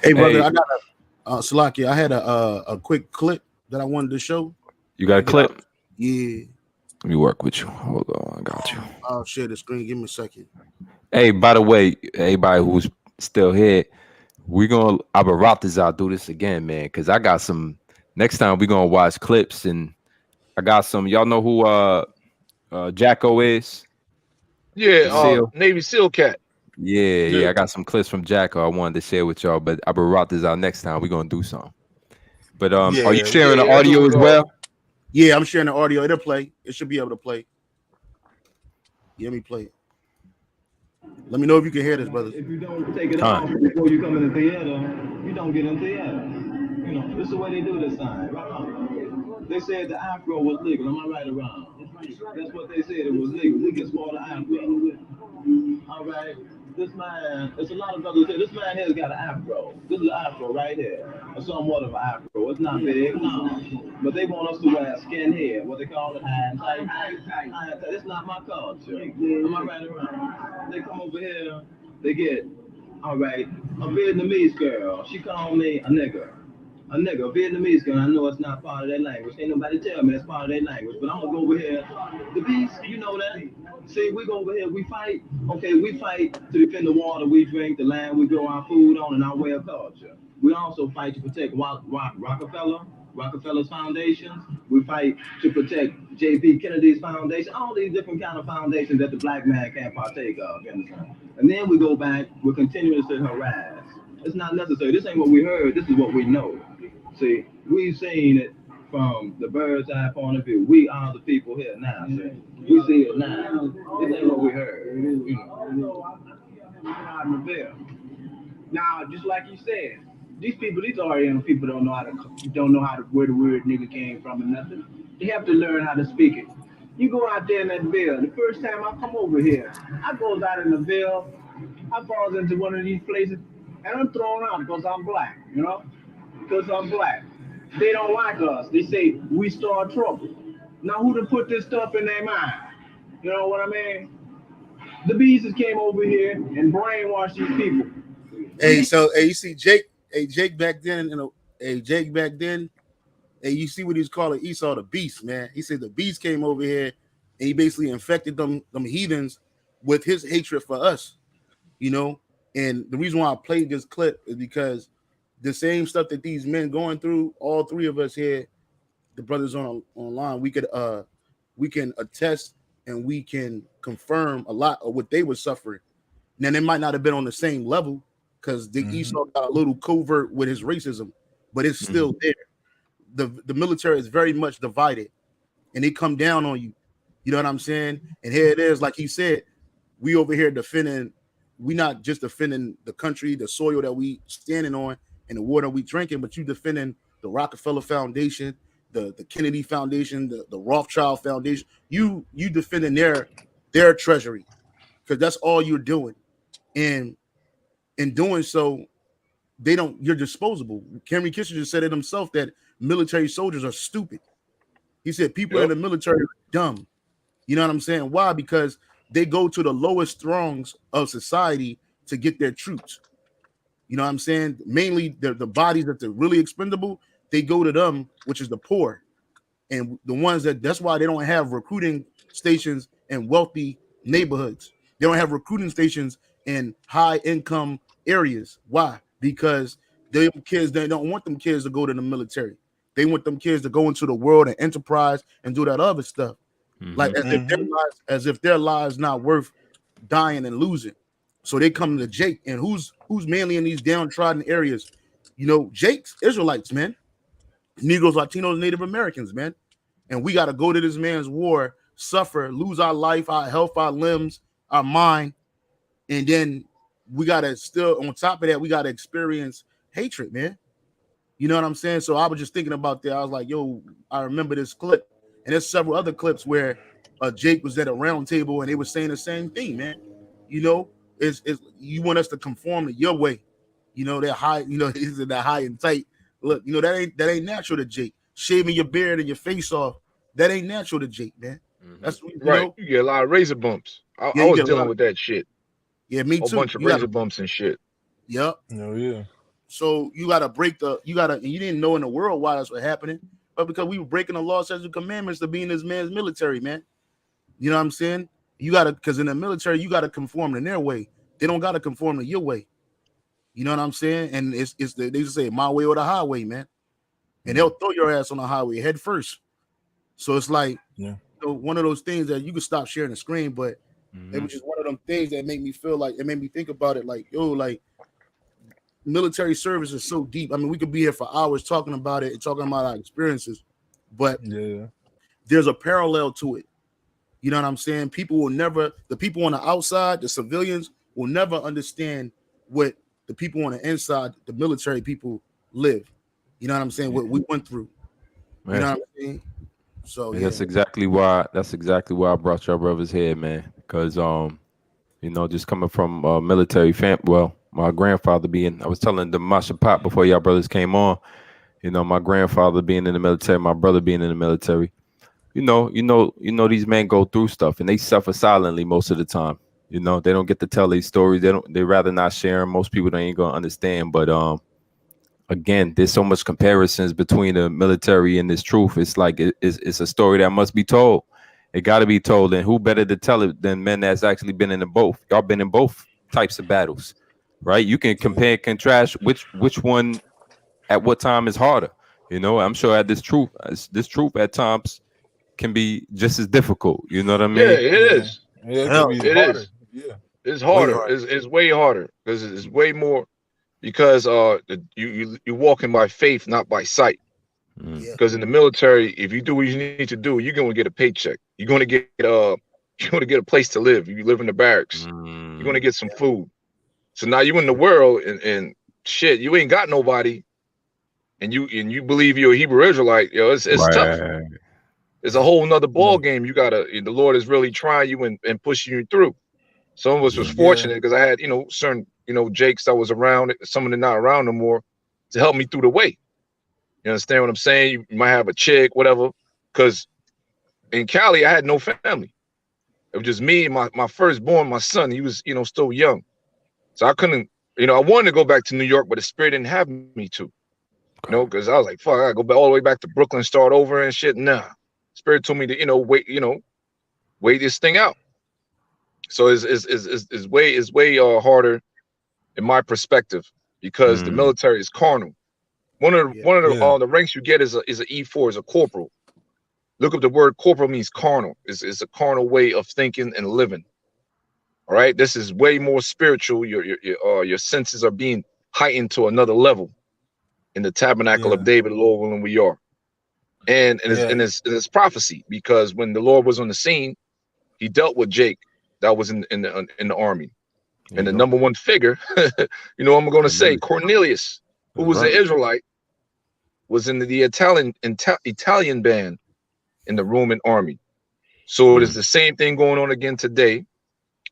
Hey, brother, I got Salaki. I had a quick clip that I wanted to show. You got a clip? Yeah. Let me work with you. Hold on, I got you. I'll share the screen. Give me a second. Hey, by the way, everybody who's still here, we're gonna Abaratazar do this again, man, because I got some. Next time we're gonna watch clips, and I got some. Y'all know who Jacko is? Yeah, Navy SEAL cat. Yeah, I got some clips from Jacko I wanted to share with y'all, but Abaratazar next time we're gonna do something. But are you sharing the audio as well? Yeah, I'm sharing the audio. It'll play. It should be able to play. Yeah, let me play it. Let me know if you can hear this, brother. If you don't take it off before you come in the theater, you don't get in the theater. You know, this is the way they do this time. Right? They said the Afro was legal. Am I right or wrong? That's what they said. It was legal. We can sport the Afro. All right. This man, there's a lot of brothers here. This man here's got an Afro. This is an Afro right here. Or somewhat of an Afro. It's not big, no. But they want us to wear skin hair. What they call it, high and tight. It's not my culture. Am I right or wrong? They come over here, they get, all right, a Vietnamese girl. She called me a nigger. A Vietnamese girl. I know it's not part of their language. Ain't nobody tell me it's part of their language. But I'm gonna go over here. The beast, you know that. See, we go over here, we fight. Okay, we fight to defend the water we drink, the land we grow our food on, and our way of culture. We also fight to protect Rockefeller's foundations. We fight to protect J.P. Kennedy's foundation. All these different kind of foundations that the black man can't partake of. You understand? And then we go back. We're continuing to harass. It's not necessary. This ain't what we heard. This is what we know. See, we've seen it from the bird's eye point of view. We are the people here now. See? We see it now. This ain't what we heard. You know. Now, just like you said, these Oriental people don't know how to where the word nigga came from or nothing. They have to learn how to speak it. You go out there in that Ville. The first time I come over here, I goes out in the Ville. I falls into one of these places, and I'm thrown out because I'm black. You know, because I'm black. They don't like us. They say we start trouble. Now, who to put this stuff in their mind? You know what I mean? The bees came over here and brainwashed these people. Hey, so you see Jake back then, Jake back then, and you see what he's calling Esau the beast, man. He said the beast came over here and he basically infected them heathens with his hatred for us, you know. And the reason why I played this clip is because the same stuff that these men going through, all three of us here, the brothers online, we can attest and we can confirm a lot of what they were suffering. Now they might not have been on the same level because the Esau got a little covert with his racism, but it's still there. The military is very much divided, and they come down on you. You know what I'm saying? And here it is, like he said, we over here defending. We not just defending the country, the soil that we standing on, and the water we drinking, but you defending the Rockefeller Foundation, the Kennedy Foundation, the Rothschild Foundation. You defending their treasury because that's all you're doing, and in doing so, you're disposable. Henry Kissinger said it himself that military soldiers are stupid. He said people in the military are dumb. You know what I'm saying? Why? Because they go to the lowest throngs of society to get their troops. You know what I'm saying? Mainly the bodies that are really expendable, they go to them, which is the poor. And the ones that's why they don't have recruiting stations in wealthy neighborhoods. They don't have recruiting stations in high income areas. Why? Because they don't want them kids to go to the military. They want them kids to go into the world and enterprise and do that other stuff. Like as if their lives not worth dying and losing. So they come to Jake, and who's mainly in these downtrodden areas? You know, Jake's Israelites, man. Negroes, Latinos, Native Americans, man. And we got to go to this man's war, suffer, lose our life, our health, our limbs, our mind. And then we got to still, on top of that, we got to experience hatred, man. You know what I'm saying? So I was just thinking about that. I was like, yo, I remember this clip. And there's several other clips where Jake was at a round table and they were saying the same thing, man. You know, is you want us to conform to your way. You know, that high, you know, is that high and tight. Look, you know, that ain't natural to Jake. Shaving your beard and your face off, that ain't natural to Jake, man. That's right. Know? You get a lot of razor bumps. I was dealing with that shit. Yeah, me too. A bunch of razor bumps and shit. Yep. Oh yeah. So you gotta and you didn't know in the world why that's what happening, but because we were breaking the law, statutes, and commandments to be in this man's military, man. You know what I'm saying? You gotta, because in the military, you gotta conform to their way. They don't gotta conform to your way. You know what I'm saying? And they just say my way or the highway, man. And they'll throw your ass on the highway head first. So it's like one of those things that you can stop sharing the screen, but it was just one of them things that made me feel like, it made me think about it like, yo, like military service is so deep. I mean, we could be here for hours talking about it and talking about our experiences, but there's a parallel to it. You know what I'm saying? The people on the outside, the civilians will never understand what the people on the inside, the military people, live. You know what I'm saying? What we went through. You know what I'm saying? So that's exactly why I brought your brothers here, man. Because you know, just coming from a military family. Well, my grandfather I was telling the Mashapat before y'all brothers came on. You know, my grandfather being in the military, my brother being in the military. You know, these men go through stuff and they suffer silently most of the time. You know, they don't get to tell these stories. They rather not share them. Most people ain't gonna understand. But again, there's so much comparisons between the military and this truth. It's like it's a story that must be told. It got to be told, and who better to tell it than men that's actually been in both? Y'all been in both types of battles, right? You can compare and contrast which one at what time is harder. You know, I'm sure this truth at times can be just as difficult. You know what I mean? Yeah, it is. Yeah, it is. Yeah, it's harder. It's way harder because it's way more. Because you're walking by faith, not by sight. Because in the military, if you do what you need to do, you're going to get a paycheck. You're going to get a place to live. You live in the barracks. You're going to get some food. So now you're in the world and shit, you ain't got nobody, and you believe you're a Hebrew Israelite. Yo, it's tough. It's a whole nother ball game. The Lord is really trying you and pushing you through. Some of us was fortunate because I had certain Jakes that was around, some of them not around no more, to help me through the way. You understand what I'm saying? You might have a chick, whatever. Because in Cali, I had no family. It was just me and my firstborn, my son. He was, still young. So I couldn't, I wanted to go back to New York, but the spirit didn't have me to. Because I was like, fuck, I gotta go all the way back to Brooklyn, start over and shit. Nah. Spirit told me to, wait this thing out. So it's way harder in my perspective because the military is carnal. One of the ranks you get is a E4, is a corporal. Look up the word corporal, means carnal. It's a carnal way of thinking and living. All right, this is way more spiritual. Your senses are being heightened to another level in the tabernacle of David, Lord willing we are. And it's prophecy, because when the Lord was on the scene, he dealt with Jake that was in the army. And the number one figure, I'm going to say Cornelius, who was an Israelite, was in the Italian band in the Roman army. So it is the same thing going on again today.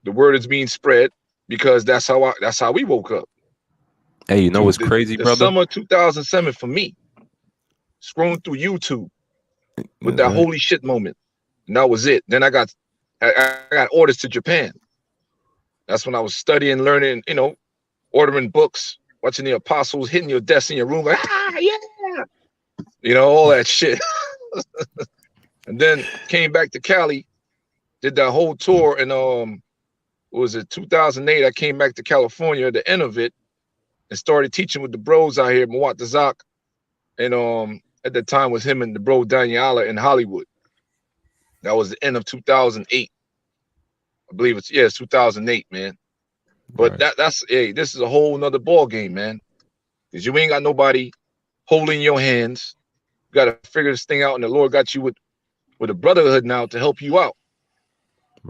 The word is being spread because that's how we woke up. Hey, you know what's crazy, brother? The summer 2007 for me, scrolling through YouTube with that holy shit moment, and that was it. Then I got orders to Japan. That's when I was studying, learning, ordering books, watching the apostles, hitting your desk in your room, like, yeah, all that shit. And then came back to Cali, did that whole tour, and what was it, 2008? I came back to California at the end of it and started teaching with the bros out here, Mwat Zak. And at the time was him and the bro Daniela in Hollywood. That was the end of 2008. I believe it's 2008, man. But that's this is a whole nother ball game, man. Because you ain't got nobody holding your hands. You got to figure this thing out, and the Lord got you with a brotherhood now to help you out.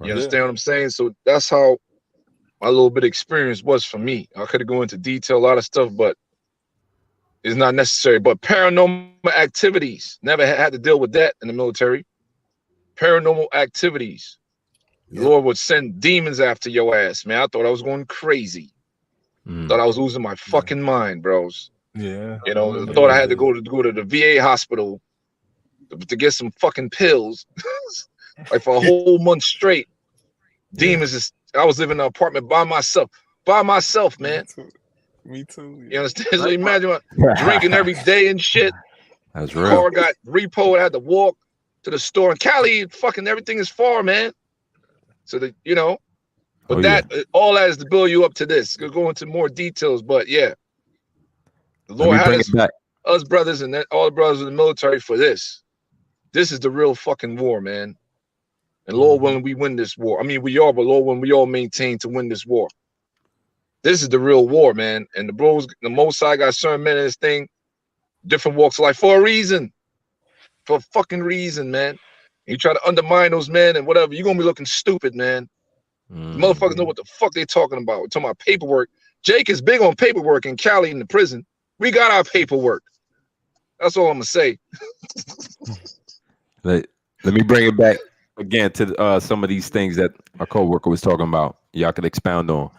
You understand what I'm saying? So that's how my little bit of experience was for me. I could have gone into detail, a lot of stuff, but it's not necessary. But paranormal activities, never had to deal with that in the military. Paranormal activities. The Lord would send demons after your ass, man. I thought I was going crazy. Thought I was losing my fucking mind, bros. Yeah. You know, thought I had to go to the VA hospital to get some fucking pills. Like for a whole month straight. Demons I was living in an apartment by myself, man. Me too. You understand? So imagine drinking every day and shit. That's real. Car got repoed, I had to walk to the store. In Cali, fucking everything is far, man. So that, you know, but all that is to build you up to this. We'll go into more details, but yeah. The Lord had us brothers and all the brothers in the military for this. This is the real fucking war, man. And Lord willing, we win this war. I mean, we are, but Lord willing, we all maintain to win this war. This is the real war, man. And the bros, the Most High got certain men in this thing, different walks of life for a reason. For a fucking reason, man. You try to undermine those men and whatever, you're gonna be looking stupid, man. The motherfuckers know what the fuck they talking about. We're talking about paperwork. Jake is big on paperwork in Cali in the prison. We got our paperwork. That's all I'm gonna say. Let me bring it back again to some of these things that our coworker was talking about. Y'all could expound on.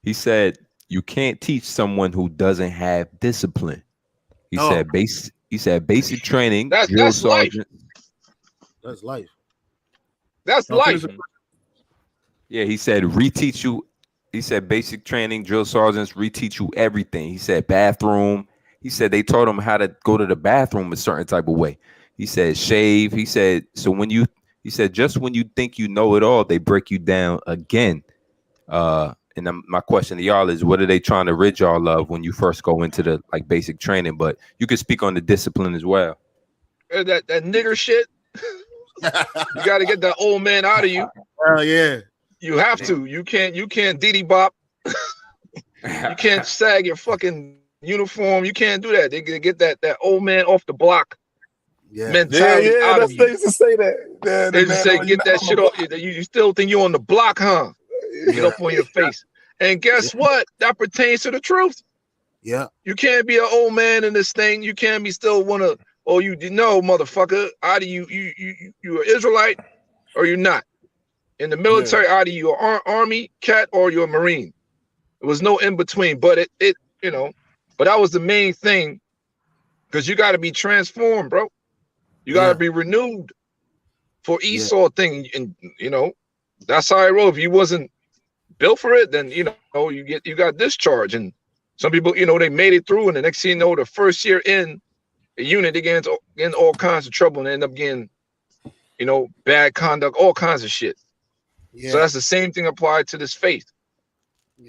He said you can't teach someone who doesn't have discipline. He said basic training. That's life. That's life. That's life. Yeah, he said reteach you. He said basic training, drill sergeants reteach you everything. He said bathroom. He said they taught him how to go to the bathroom a certain type of way. He said shave. He said so when you. He said just when you think you know it all, they break you down again. And my question to y'all is, what are they trying to rid y'all of when you first go into the like basic training? But you can speak on the discipline as well. That nigger shit. You got to get that old man out of you. Oh yeah. You have to. You can't diddy bop. You can't sag your fucking uniform. You can't do that. They get that old man off the block mentality out of you. They used to say that. They just say get that shit off. You still think you're on the block, huh? Get up on your face. And guess what? That pertains to the truth. Yeah. You can't be an old man in this thing. You can't be still wanna. Oh, you know, motherfucker. Either you an Israelite or you're not. In the military, either you're Army, Cat, or you're a Marine. There was no in between. But it you know, but that was the main thing, because you got to be transformed, bro. You got to be renewed for Esau thing, and you know that's how I roll. If you wasn't built for it, then you know you got discharged. And some people, you know, they made it through, and the next thing you know, the first year in the unit, they get into all kinds of trouble and end up getting, you know, bad conduct, all kinds of shit. Yeah. So that's the same thing applied to this faith.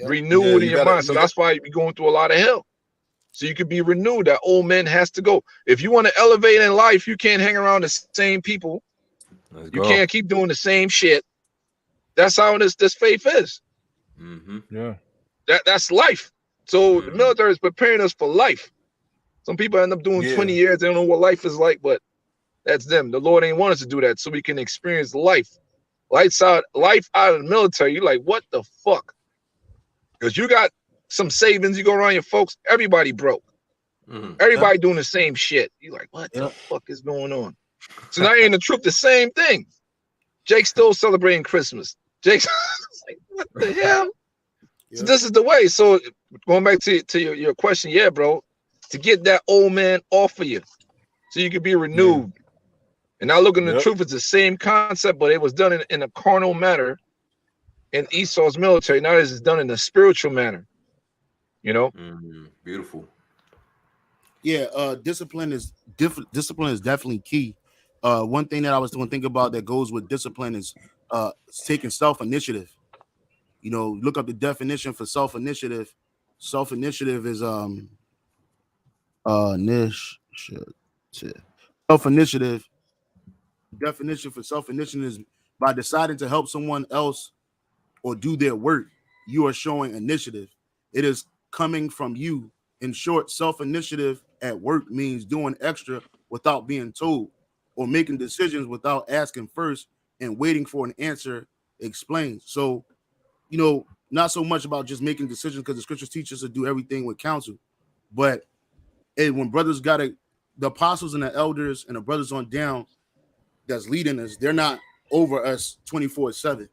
Renewed in your mind. So that's why you be going through a lot of hell. So you could be renewed. That old man has to go. If you want to elevate in life, you can't hang around the same people. You can't keep doing the same shit. That's how this faith is. Yeah. That's life. So the military is preparing us for life. Some people end up doing 20 years. They don't know what life is like, but that's them. The Lord ain't want us to do that so we can experience life. Life out of the military. You're like, what the fuck? Because you got some savings, you go around your folks, everybody broke. Everybody doing the same shit. You're like, what the fuck is going on? So now you're in the troop, the same thing. Jake's still celebrating Christmas. Jake's like, what the hell? So this is the way. So going back to your question, bro, to get that old man off of you so you could be renewed. And now looking at the truth, it's the same concept, but it was done in a carnal manner in Esau's military. Now this is done in a spiritual manner. You know? Beautiful. Yeah, discipline is definitely key. one thing that I was going to think about that goes with discipline is taking self-initiative. You know, look up the definition for self-initiative. Self-initiative is self-initiative. Definition for self-initiative is by deciding to help someone else or do their work, you are showing initiative. It is coming from you. In short, self-initiative at work means doing extra without being told, or making decisions without asking first and waiting for an answer explained. So, you know, not so much about just making decisions, because the scriptures teach us to do everything with counsel. But when brothers got to, the apostles and the elders and the brothers on down that's leading us, they're not over us 24/7.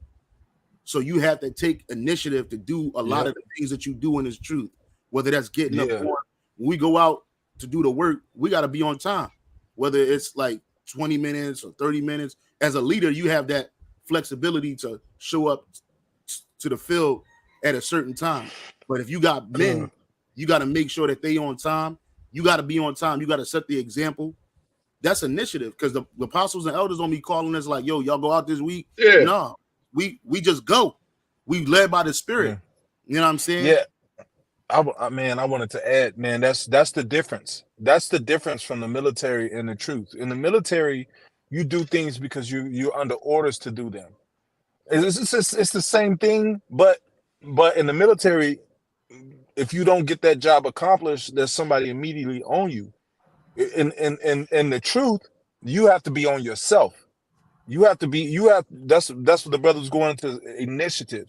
So you have to take initiative to do a lot of the things that you do in this truth, whether that's getting up on. When we go out to do the work, we got to be on time, whether it's like 20 minutes or 30 minutes. As a leader, you have that flexibility to show up to the field at a certain time. But if you got men, you got to make sure that they on time. You got to be on time. You got to set the example. That's initiative, because the apostles and elders don't be calling us like, yo, y'all go out this week. Yeah. No, we just go. We led by the Spirit. You know what I'm saying? Yeah. I wanted to add, man, that's the difference. That's the difference from the military and the truth. In the military, you do things because you're under orders to do them. It's the same thing, but in the military, if you don't get that job accomplished, there's somebody immediately on you. In the truth, you have to be on yourself. That's what the brothers going into initiative.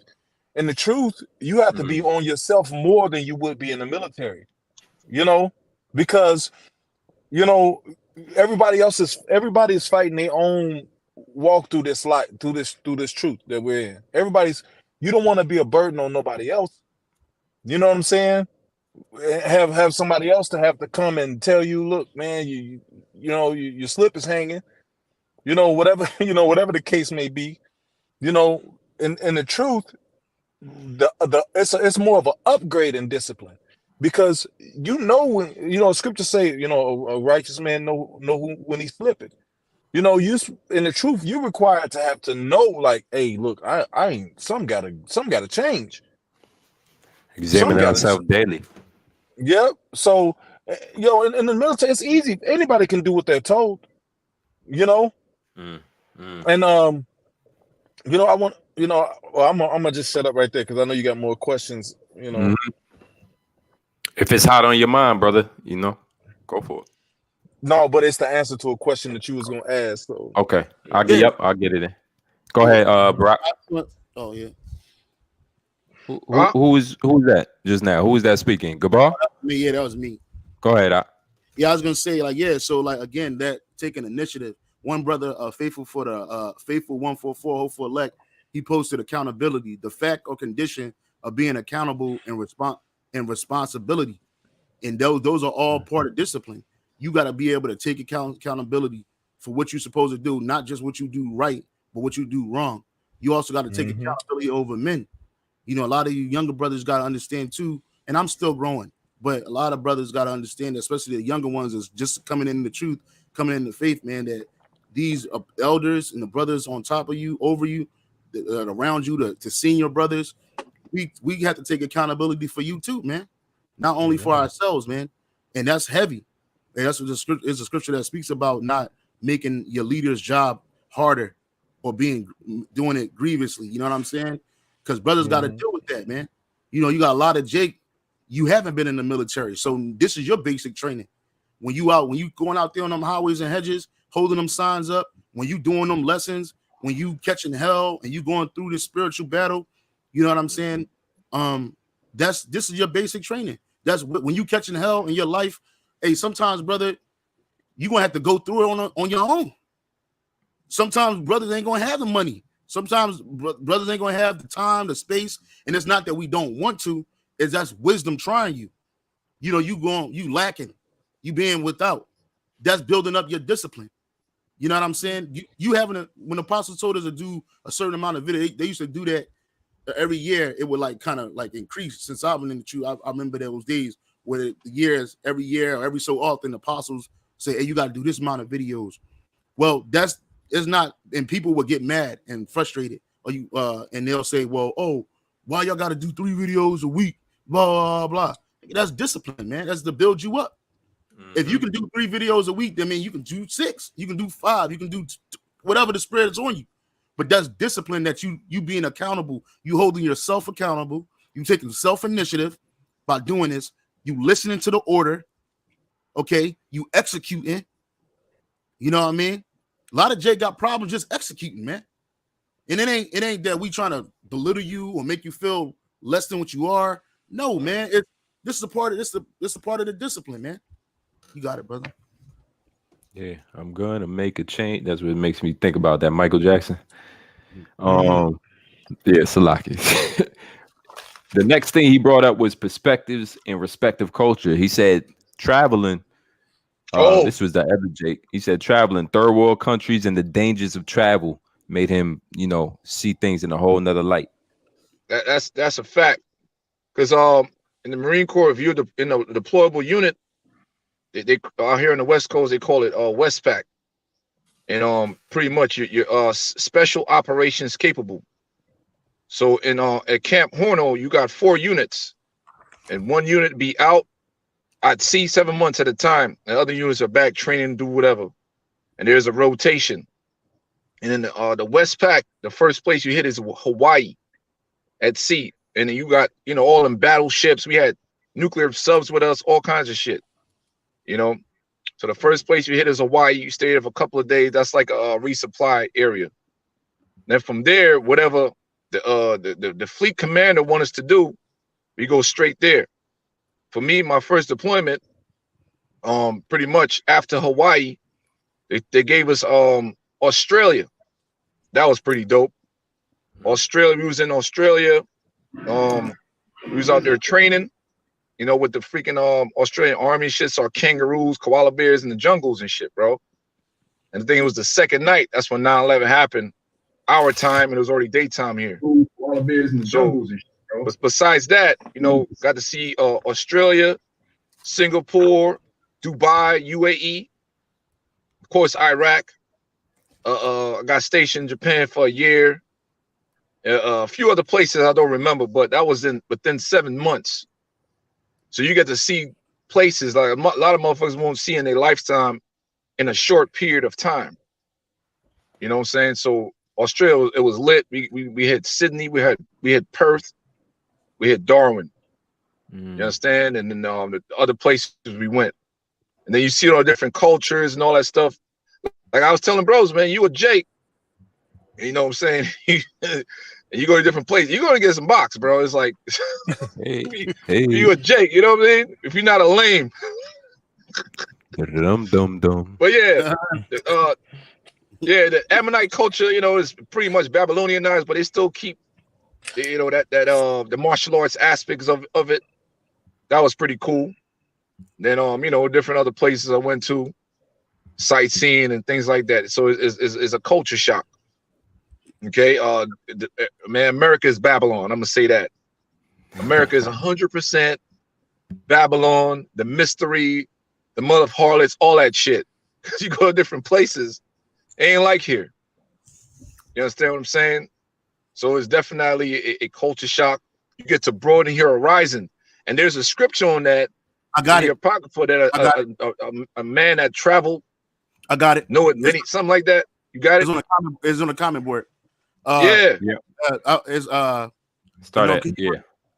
In the truth, you have to be on yourself more than you would be in the military, you know, because, you know, everybody is fighting their own walk through this life, through this truth that we're in. You don't want to be a burden on nobody else. You know what I'm saying? Have somebody else to have to come and tell you, look, man, your slip is hanging, whatever the case may be, in the truth, it's more of an upgrade in discipline, because when scripture say, a righteous man know when he's slipping. In the truth, you're required to have to know, like, hey, look, I ain't, some gotta change. Examine ourselves daily. Yep. So, in the military, it's easy. Anybody can do what they're told. And I'm gonna just shut up right there, because I know you got more questions. If it's hot on your mind, brother, go for it. No, but it's the answer to a question that you was gonna ask. So okay, I'll get it in. Go ahead, Brock. Oh yeah. Who's that just now? Who was that speaking? Gabar? Yeah, that was me. Go ahead. Yeah, I was gonna say, so again, that taking initiative. One brother, faithful 144, hopeful elect, he posted accountability, the fact or condition of being accountable and responsibility, and those are all part of discipline. You got to be able to take accountability for what you're supposed to do, not just what you do right, but what you do wrong. You also got to take accountability over men. A lot of you younger brothers got to understand too, and I'm still growing, but a lot of brothers got to understand, especially the younger ones is just coming in the truth, coming in the faith, man, that these elders and the brothers on top of you, over you, around you, to senior brothers, we have to take accountability for you too, man, not only for ourselves, man, and that's heavy. And that's what is a scripture that speaks about not making your leader's job harder or doing it grievously. You know what I'm saying? Because brothers got to deal with that, man. You got a lot of Jake. You haven't been in the military, so this is your basic training. When you going out there on them highways and hedges, holding them signs up, when you doing them lessons, when you catching hell and you going through this spiritual battle, you know what I'm saying? This is your basic training. That's when you catching hell in your life. Hey, sometimes, brother, you're going to have to go through it on your own. Sometimes brothers ain't going to have the money. Sometimes brothers ain't going to have the time, the space. And it's not that we don't want to. It's that's wisdom trying you. You lacking. You being without. That's building up your discipline. You know what I'm saying? You having when the apostles told us to do a certain amount of video, they used to do that every year. It would kind of increase. Since I've been in the truth, I remember those days where every year or every so often, the apostles say, hey, you got to do this amount of videos. Well, it's not, and people will get mad and frustrated, or you and they'll say, well, oh, why y'all got to do 3 videos a week? Blah, blah, blah. That's discipline, man. That's to build you up. If you can do 3 videos a week, then you can do 6, you can do 5, you can do whatever the spread is on you. But that's discipline, that you being accountable, you holding yourself accountable, you taking self-initiative by doing this, you listening to the order, okay, you executing. You know what I mean? A lot of Jay got problems just executing, man. And it ain't that we trying to belittle you or make you feel less than what you are. No, man. This is a part of the discipline, man. You got it, brother. Yeah, I'm gonna make a change. That's what makes me think about that Michael Jackson. Yeah, Salaki. The next thing he brought up was perspectives and respective culture. He said traveling. This was the other Jake. He said traveling third world countries and the dangers of travel made him, see things in a whole nother light. That's a fact. Because in the Marine Corps, if you're in a deployable unit, they out here in the West Coast, they call it Westpac, and pretty much you're special operations capable. So in at Camp Horno, you got 4 units, and 1 unit be out at sea 7 months at a time, and other units are back training, do whatever, and there's a rotation. And then the Westpac, the first place you hit is Hawaii at sea, and then you got all them battleships. We had nuclear subs with us, all kinds of shit. So the first place you hit is Hawaii. You stay there for a couple of days. That's like a resupply area. Then from there, whatever the fleet commander wants us to do, we go straight there. For me, my first deployment, pretty much after Hawaii, they gave us Australia. That was pretty dope. Australia, we was in Australia. We was out there training. With the freaking Australian Army shit, saw kangaroos, koala bears in the jungles and shit, bro. And the thing, it was the second night. That's when 9/11 happened, our time, and it was already daytime here. Koala bears in the jungles and shit, bro. But besides that, got to see Australia, Singapore, Dubai, UAE, of course, Iraq. I got stationed in Japan for a year. A few other places I don't remember, but that was within 7 months. So you get to see places like a lot of motherfuckers won't see in their lifetime in a short period of time. You know what I'm saying? So Australia, it was lit. We hit Sydney, we hit Perth, we hit Darwin. You understand? And then the other places we went. And then you see all the different cultures and all that stuff. Like I was telling bros, man, you a Jake. You know what I'm saying? And you go to different places, you're gonna get some box, bro. It's like, hey. You a Jake, you know what I mean? If you're not a lame. But yeah, the Ammonite culture, is pretty much Babylonianized, but they still keep, the martial arts aspects of it. That was pretty cool. Then different other places I went to, sightseeing and things like that. So it's a culture shock. Okay, man, America is Babylon. I'm gonna say that. America is 100% Babylon, the mystery, the mother of harlots, all that shit. Because you go to different places, it ain't like here. You understand what I'm saying? So it's definitely a culture shock. You get to broaden your horizon, and there's a scripture on that. I got it. Apocrypha that a man that traveled. I got it. Know it many, something like that. You got it. It's on the comment board. It's start at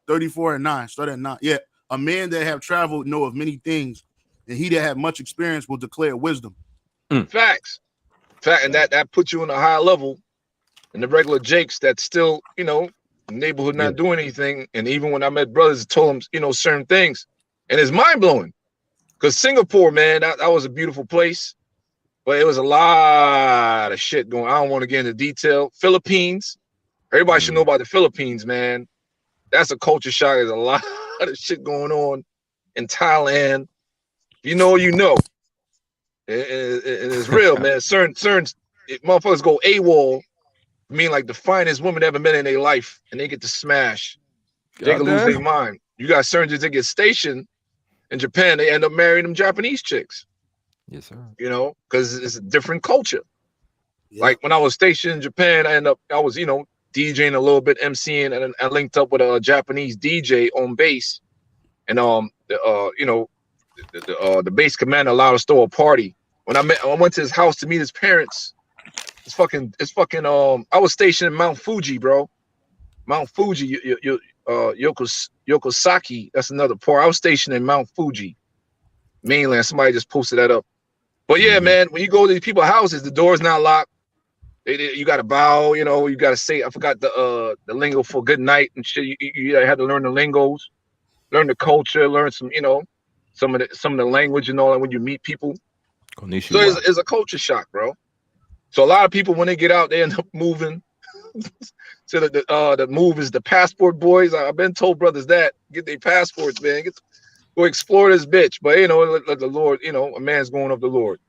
34 and 9. Start at 9. Yeah, a man that have traveled know of many things, and he that have much experience will declare wisdom. Fact, and that puts you on a higher level than the regular Jakes that still, neighborhood not doing anything. And even when I met brothers, told them, certain things, and it's mind blowing. Because Singapore, man, that was a beautiful place. But it was a lot of shit going on. I don't want to get into detail. Philippines. Everybody should know about the Philippines, man. That's a culture shock. There's a lot of shit going on in Thailand. You know. It's real, man. Certain motherfuckers go AWOL. I mean, like the finest woman ever met in their life, and they get to smash. They can lose their mind. You got certain that get stationed in Japan. They end up marrying them Japanese chicks. Yes, sir. Because it's a different culture. Like when I was stationed in Japan, I was, you know, DJing a little bit, MCing, and I linked up with a Japanese DJ on bass. And you know, the base commander allowed us to throw a party. When I went to his house to meet his parents. It's fucking I was stationed in Mount Fuji, bro. Mount Fuji, Yokosuka. That's another part. I was stationed in Mount Fuji, mainland. Somebody just posted that up. But yeah, man, when you go to these people's houses, the door's not locked. You gotta bow, you know, you gotta say, I forgot the lingo for good night and shit. You had to learn the lingos, learn the culture, learn some, you know, some of the language and all that when you meet people. Konnichiwa. So it's a culture shock, bro. So a lot of people, when they get out, they end up moving. So the move is the passport boys. I've been told brothers that get their passports, man. Go explore this bitch. But you know, let the Lord, you know, a man's going of the Lord.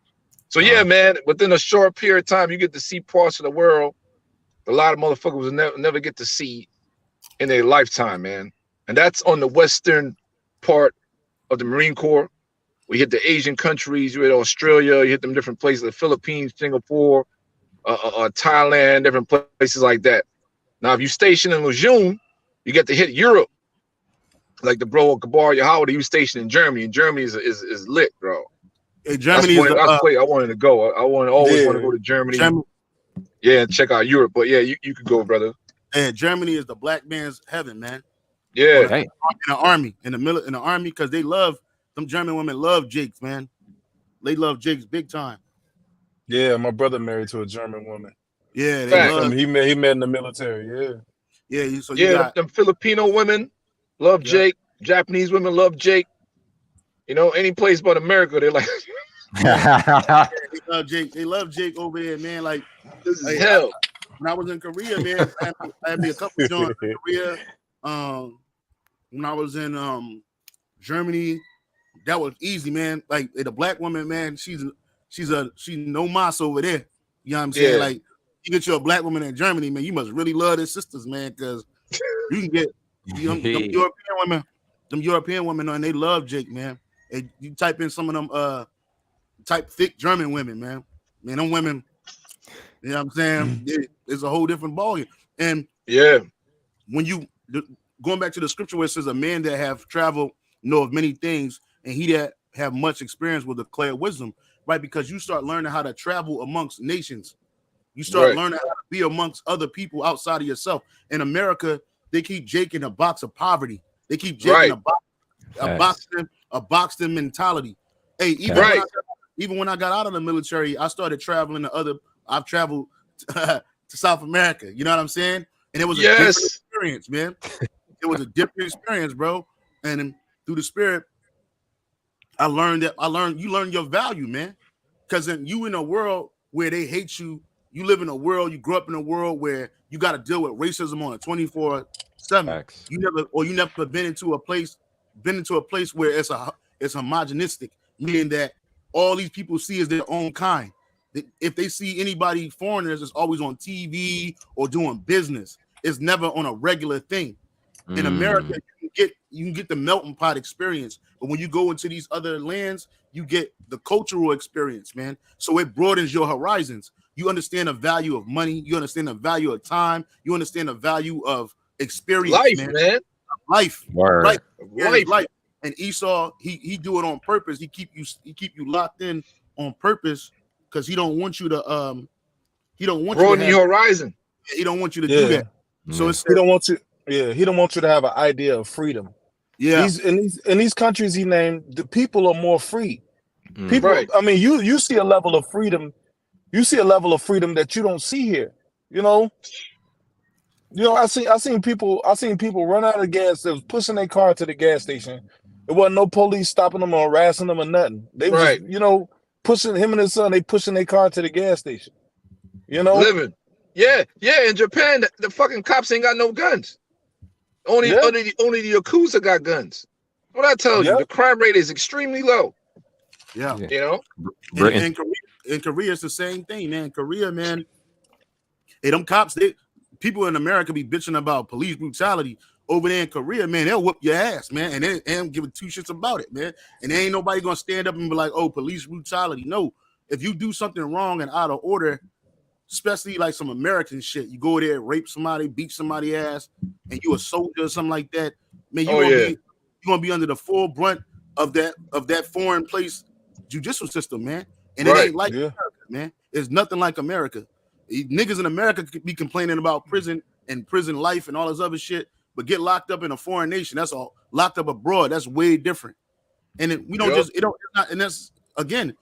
So yeah, man. Within a short period of time, you get to see parts of the world a lot of motherfuckers will never get to see in their lifetime, man. And that's on the western part of the Marine Corps. We hit the Asian countries. You hit Australia. You hit them different places, the Philippines, Singapore, Thailand, different places like that. Now, if you station in Lejeune, you get to hit Europe. Like the bro Gabar Yahweh, he was stationed in Germany. And Germany is lit, bro. Hey, Germany is I wanted to go. I always want to go to Germany. Yeah, and check out Europe. But yeah, you could go, brother. And Germany is the black man's heaven, man. Yeah. Hey. In the army, in the army, because they love them German women love Jakes, man. They love Jakes big time. Yeah, my brother married to a German woman. Yeah, they love, he met in the military. Yeah. Yeah, so you got them Filipino women love Jake. Japanese women love Jake. You know, any place but America, they're like they love Jake. They love Jake over there, man. Like this is hell. When I was in Korea, man, I had me a couple joints in Korea. When I was in Germany, that was easy, man. Like the black woman, man, she's no mas over there. You know what I'm saying? Yeah. Like you get you a black woman in Germany, man, you must really love their sisters, man, because you can get them European women, and they love Jake, man. And you type in some of them type thick German women, man. Man, them women, you know what I'm saying? It's a whole different ballgame. And yeah, when you going back to the scripture where it says a man that have traveled know of many things, and he that have much experience will declare wisdom, right? Because you start learning how to travel amongst nations. You start learning how to be amongst other people outside of yourself. In America, they keep Jake in a box of poverty. They keep Jake in a box in mentality. Hey, even when I got out of the military, I started traveling I've traveled to South America. You know what I'm saying? And it was a different experience, man. It was a different experience, bro. And through the Spirit, you learn your value, man. Because you in a world where they hate you, you live in a world, you grew up in a world where you got to deal with racism on a 24/7. You never been into a place where it's homogenistic, meaning that all these people see is their own kind. If they see anybody foreigners, it's always on TV or doing business. It's never on a regular thing. In America, you can get the melting pot experience, but when you go into these other lands, you get the cultural experience, man. So it broadens your horizons. You understand the value of money. You understand the value of time. You understand the value of experience, man. Life, Word. right? Life. And Esau, he do it on purpose. He keep you locked in on purpose because he don't want you to broaden your horizon. He don't want you to do that. So he don't want you. Yeah, he don't want you to have an idea of freedom. Yeah, in these countries he named, the people are more free. People, I mean, you see a level of freedom. You see a level of freedom that you don't see here. You know, I seen people run out of gas. They was pushing their car to the gas station. There wasn't no police stopping them or harassing them or nothing. They was just, pushing him and his son. They pushing their car to the gas station. You know, living. Yeah. In Japan, the fucking cops ain't got no guns. Only the Yakuza got guns. What I tell you, the crime rate is extremely low. Yeah. You know, in Korea, it's the same thing, man. Korea, man. Hey, them cops, people in America be bitching about police brutality. Over there in Korea, man, they'll whoop your ass, man, and they don't give two shits about it, man. And there ain't nobody gonna stand up and be like, "Oh, police brutality." No, if you do something wrong and out of order, especially like some American shit. You go there, rape somebody, beat somebody ass, and you a soldier or something like that. Man, you're gonna be under the full brunt of that foreign place judicial system, man. And it ain't like America, man. It's nothing like America. Niggas in America could be complaining about prison and prison life and all this other shit, but get locked up in a foreign nation. That's all. Locked up abroad. That's way different. And we don't and that's again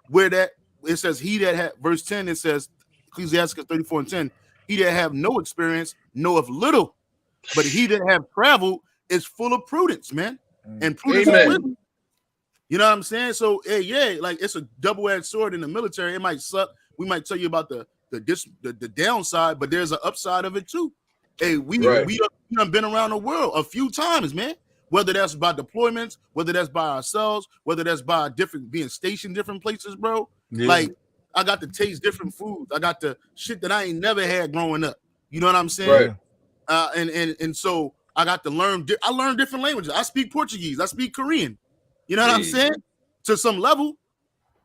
where that it says he that had verse 10, it says Ecclesiastes 34:10, he that have no experience knoweth little, but he that have traveled is full of prudence, man. And prudence is wisdom. You know what I'm saying? So hey, like it's a double-edged sword in the military. It might suck. We might tell you about the downside, but there's an upside of it too. Hey, we done been around the world a few times, man. Whether that's by deployments, whether that's by ourselves, whether that's by being stationed different places, bro. Yeah. Like I got to taste different foods. I got the shit that I ain't never had growing up. You know what I'm saying? Right. And so I got to learn. I learned different languages. I speak Portuguese. I speak Korean. You know what I'm saying? To some level.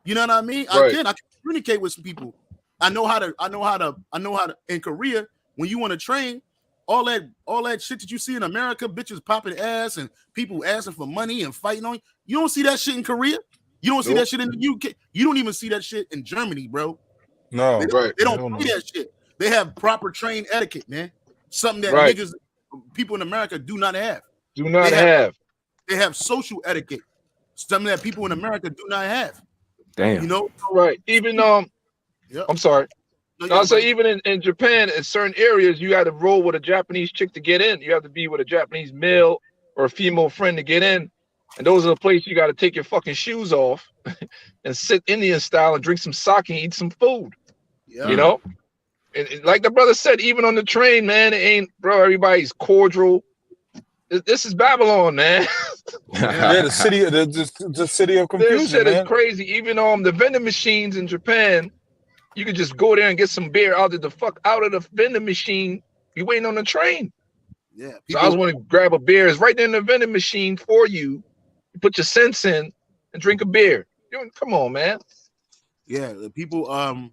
You know what I mean? Right. I can communicate with some people. I know how to in Korea, when you want to train, all that shit that you see in America, bitches popping ass and people asking for money and fighting on you don't see that shit in Korea. You don't see that shit in the UK. You don't even see that shit in Germany, bro. No, they don't see that shit. They have proper train etiquette, man. Something that people in America do not have. They have social etiquette. Something that people in America do not have. Damn. You know? Right. Even I'm sorry. I'll say even in Japan, in certain areas, you got to roll with a Japanese chick to get in. You have to be with a Japanese male or a female friend to get in. And those are the places you got to take your fucking shoes off and sit Indian style and drink some sake and eat some food. Yeah. You know? And like the brother said, even on the train, man, it ain't, bro, everybody's cordial. This is Babylon, man. The city of confusion. This shit is crazy. Even the vending machines in Japan, you could just go there and get some beer out of the vending machine. You waiting on the train. Yeah. So I was want to grab a beer. It's right there in the vending machine for you. You put your cents in and drink a beer. Come on, man. Yeah, the people,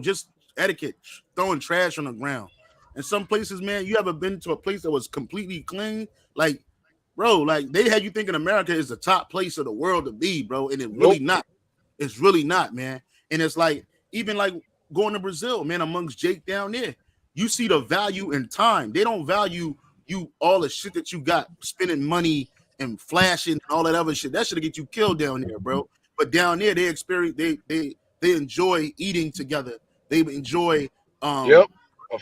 just etiquette, throwing trash on the ground. And some places, man, you ever been to a place that was completely clean? Like, bro, like they had you thinking America is the top place of the world to be, bro. And it's really not. It's really not, man. And it's like, even like going to Brazil, man, amongst Jake down there, you see the value in time. They don't value you all the shit that you got, spending money and flashing and all that other shit. That should get you killed down there, bro. But down there, they enjoy eating together. They enjoy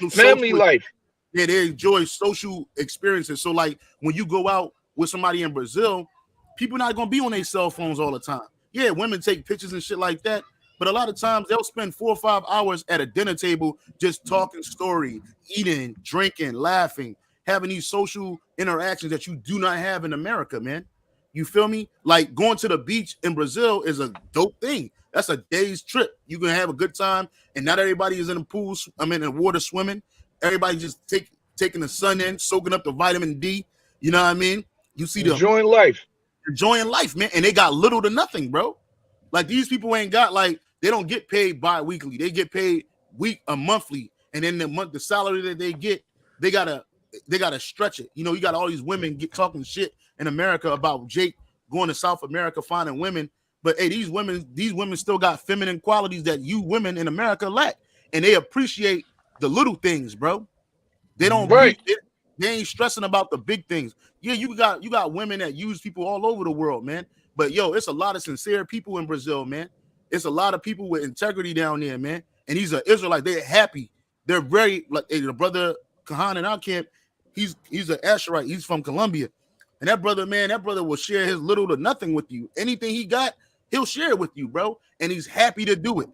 family life. Yeah, they enjoy social experiences. So like when you go out with somebody in Brazil, people not gonna be on their cell phones all the time. Yeah, women take pictures and shit like that. But a lot of times they'll spend 4 or 5 hours at a dinner table just talking story, eating, drinking, laughing, having these social interactions that you do not have in America, man. You feel me? Like going to the beach in Brazil is a dope thing. That's a day's trip. You can have a good time, and not everybody is in the pool. In the water swimming. Everybody just taking the sun in, soaking up the vitamin D. You know what I mean? You see them enjoying life, man, and they got little to nothing, bro. Like these people ain't got they don't get paid bi-weekly. They get paid monthly, and then the salary that they get, they gotta stretch it. You know, you got all these women talking shit in America about Jake going to South America finding women, but hey, these women still got feminine qualities that you women in America lack, and they appreciate the little things, bro. They don't they ain't stressing about the big things. Yeah, you got women that use people all over the world, man. But yo, it's a lot of sincere people in Brazil, man. It's a lot of people with integrity down there, man. And he's an Israelite. They're happy. They're very like the brother Kahan in our camp. He's an Asherite. He's from Colombia. And that brother will share his little to nothing with you. Anything he got, he'll share it with you, bro. And he's happy to do it.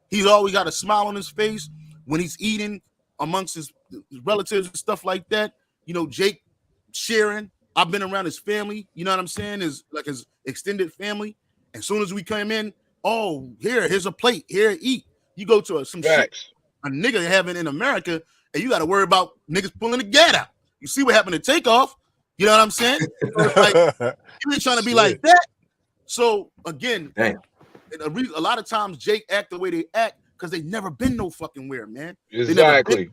He's always got a smile on his face when he's eating amongst his relatives and stuff like that. You know, Jake sharing. I've been around his family. You know what I'm saying? His extended family. As soon as we come in, here's a plate. Here, eat. You go to some shit a nigga having in America, and you got to worry about niggas pulling the gat out. You see what happened to Takeoff? You know what I'm saying? Like, you ain't trying to be like that. So again, a lot of times Jake act the way they act Because they never been no fucking where, man. Exactly.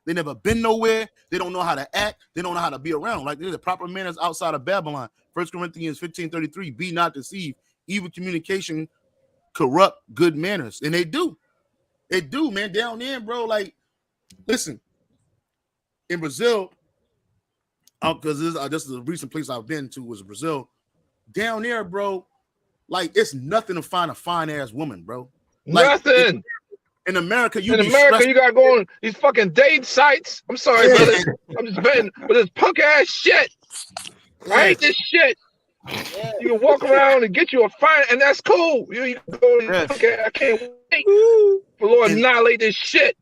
They never been nowhere. They don't know how to act. They don't know how to be around. Like there's a proper manners outside of Babylon. 1 Corinthians 15:33. Be not deceived. Evil communication corrupt good manners, and they do. They do, man. Down there, bro. Like, listen, in Brazil, because this is a recent place I've been to was Brazil. Down there, bro. Like it's nothing to find a fine ass woman, bro. Like, nothing. In America, you got going these fucking dating sites. I'm sorry, brother. I'm just betting with this punk ass shit. I hate this shit. Yeah. You can walk around and get you a fine, and that's cool. You can go. Okay, I can't wait for Lord annihilate this shit.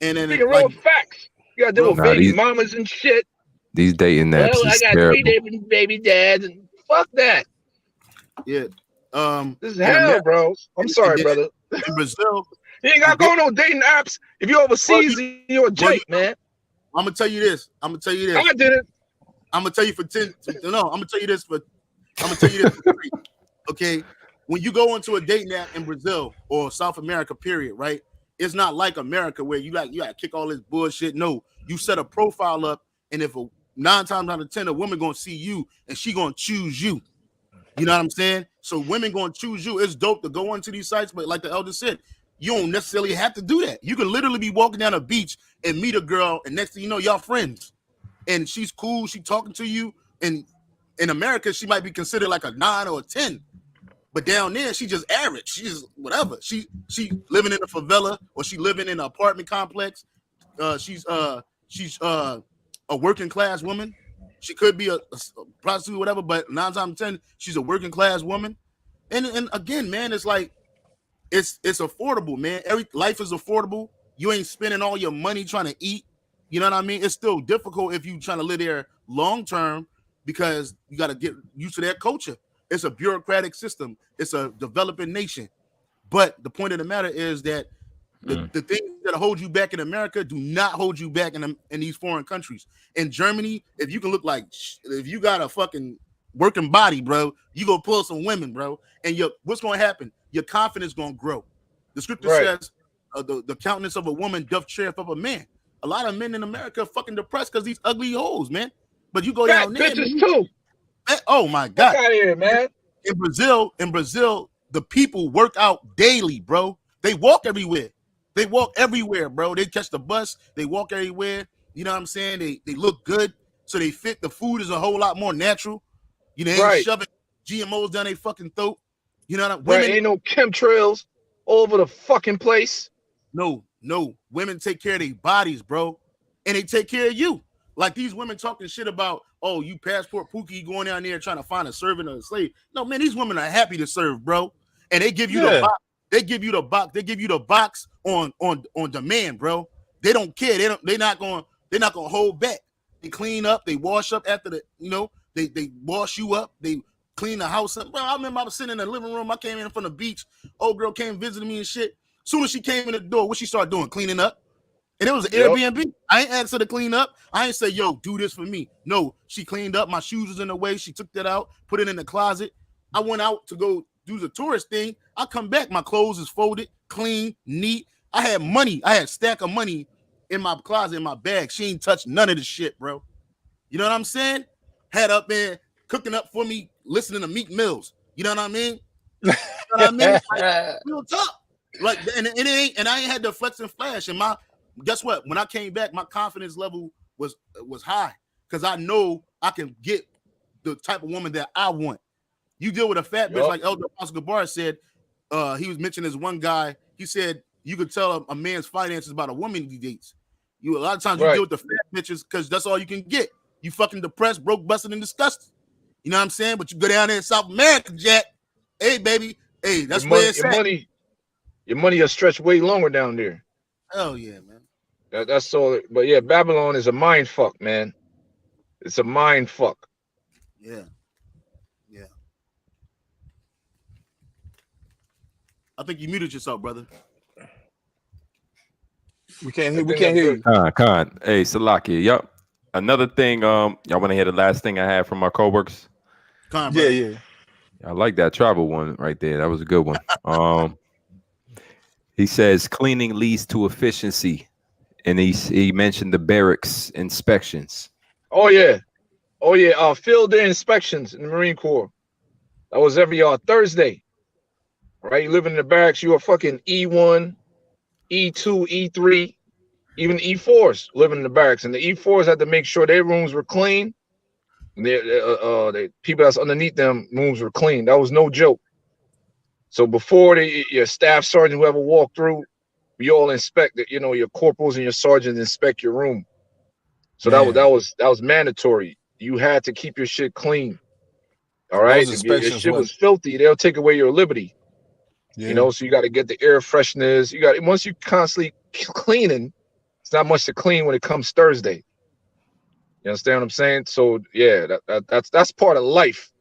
And then real like, facts. You got to deal with baby mamas and shit. These dating apps. Well, I got terrible. 3 baby dads, and fuck that. Yeah. This is hell, bro. I'm sorry, brother. In Brazil. You ain't got to go on no dating apps if you're overseas. You're a Jake, man. I'm gonna tell you this. I did it. I'm gonna tell you for 10. No, I'm gonna tell you this for 3. Okay, when you go into a dating app in Brazil or South America, period, right? It's not like America where you gotta kick all this bullshit. No, you set a profile up, and if 9 times out of 10 a woman gonna see you and she gonna choose you. You know what I'm saying? So women gonna choose you. It's dope to go onto these sites, but like the elder said, you don't necessarily have to do that. You can literally be walking down a beach and meet a girl, and next thing you know, y'all friends. And she's cool, she talking to you. And in America, she might be considered like a 9 or a 10. But down there, she just average. She's whatever. She living in a favela or she living in an apartment complex. She's a working class woman. She could be a prostitute or whatever, but 9 times out of 10, she's a working class woman. And again, man, it's like, it's affordable, man. Life is affordable. You ain't spending all your money trying to eat. You know what I mean? It's still difficult if you trying to live there long term because you got to get used to their culture. It's a bureaucratic system. It's a developing nation. But the point of the matter is that the things that hold you back in America do not hold you back in these foreign countries. In Germany, if you can look like, if you got a fucking working body, bro, you gonna pull some women, bro. And what's gonna happen? Your confidence gonna grow. The scripture says the countenance of a woman doth cheereth up a man. A lot of men in America are fucking depressed because these ugly hoes, man. But you go down there, bitches too. Oh my God! Get out of here, man. In Brazil, the people work out daily, bro. They walk everywhere. Bro. They catch the bus. They walk everywhere. You know what I'm saying? They look good, so they fit. The food is a whole lot more natural. You know, they ain't shoving GMOs down their fucking throat. You know what I mean? Ain't no chemtrails all over the fucking place. No. Women take care of their bodies, bro. And they take care of you. Like these women talking shit about, oh, you passport Pookie going down there trying to find a servant or a slave. No, man, these women are happy to serve, bro. And they give you the box. They give you the box. They give you the box on demand, bro. They don't care. They're not gonna hold back. They clean up, they wash up after they wash you up, they clean the house up. Bro, I remember I was sitting in the living room. I came in from the beach. Old girl came visiting me and shit. Soon as she came in the door, what she started doing? Cleaning up. And it was an Airbnb. I ain't asked her to clean up. I ain't say, yo, do this for me. No, she cleaned up. My shoes was in the way. She took that out, put it in the closet. I went out to go do the tourist thing. I come back. My clothes is folded, clean, neat. I had money. I had a stack of money in my closet, in my bag. She ain't touched none of the shit, bro. You know what I'm saying? Had up there cooking up for me, listening to Meek Mills. You know what I mean? You know what I mean? Like, real talk. Like, and it ain't, and I ain't had the flex and flash. And guess what? When I came back, my confidence level was high because I know I can get the type of woman that I want. You deal with a fat bitch like Elder Oscar Gabar said. He was mentioning this one guy. He said you could tell a man's finances about a woman he dates. A lot of times you deal with the fat bitches because that's all you can get. You fucking depressed, broke, busted, and disgusted. You know what I'm saying? But you go down there in South America, Jack. Hey, baby. Hey, that's where it's at. Your money will stretch way longer down there. Hell yeah, man. That's all. But yeah, Babylon is a mind fuck, man. It's a mind fuck. Yeah. I think you muted yourself, brother. We can't hear you. Khan. Hey, Salaki. Yup. Another thing, y'all want to hear the last thing I had from my coworkers? Khan, yeah. I like that travel one right there. That was a good one. He says cleaning leads to efficiency, and he mentioned the barracks inspections. Oh yeah. Field day inspections in the Marine Corps. That was every Thursday. Right? You living in the barracks, you are fucking E1, E2, E3, even E4s living in the barracks. And the E4s had to make sure their rooms were clean. The people that's underneath them rooms were clean. That was no joke. So before your staff sergeant, whoever walked through, we all inspect it. You know, your corporals and your sergeants inspect your room. So that was mandatory. You had to keep your shit clean. All right. If your shit was filthy, they'll take away your liberty. Yeah. You know, so you got to get the air fresheners. You got, once you constantly cleaning, it's not much to clean when it comes Thursday. You understand what I'm saying? So yeah, that's part of life,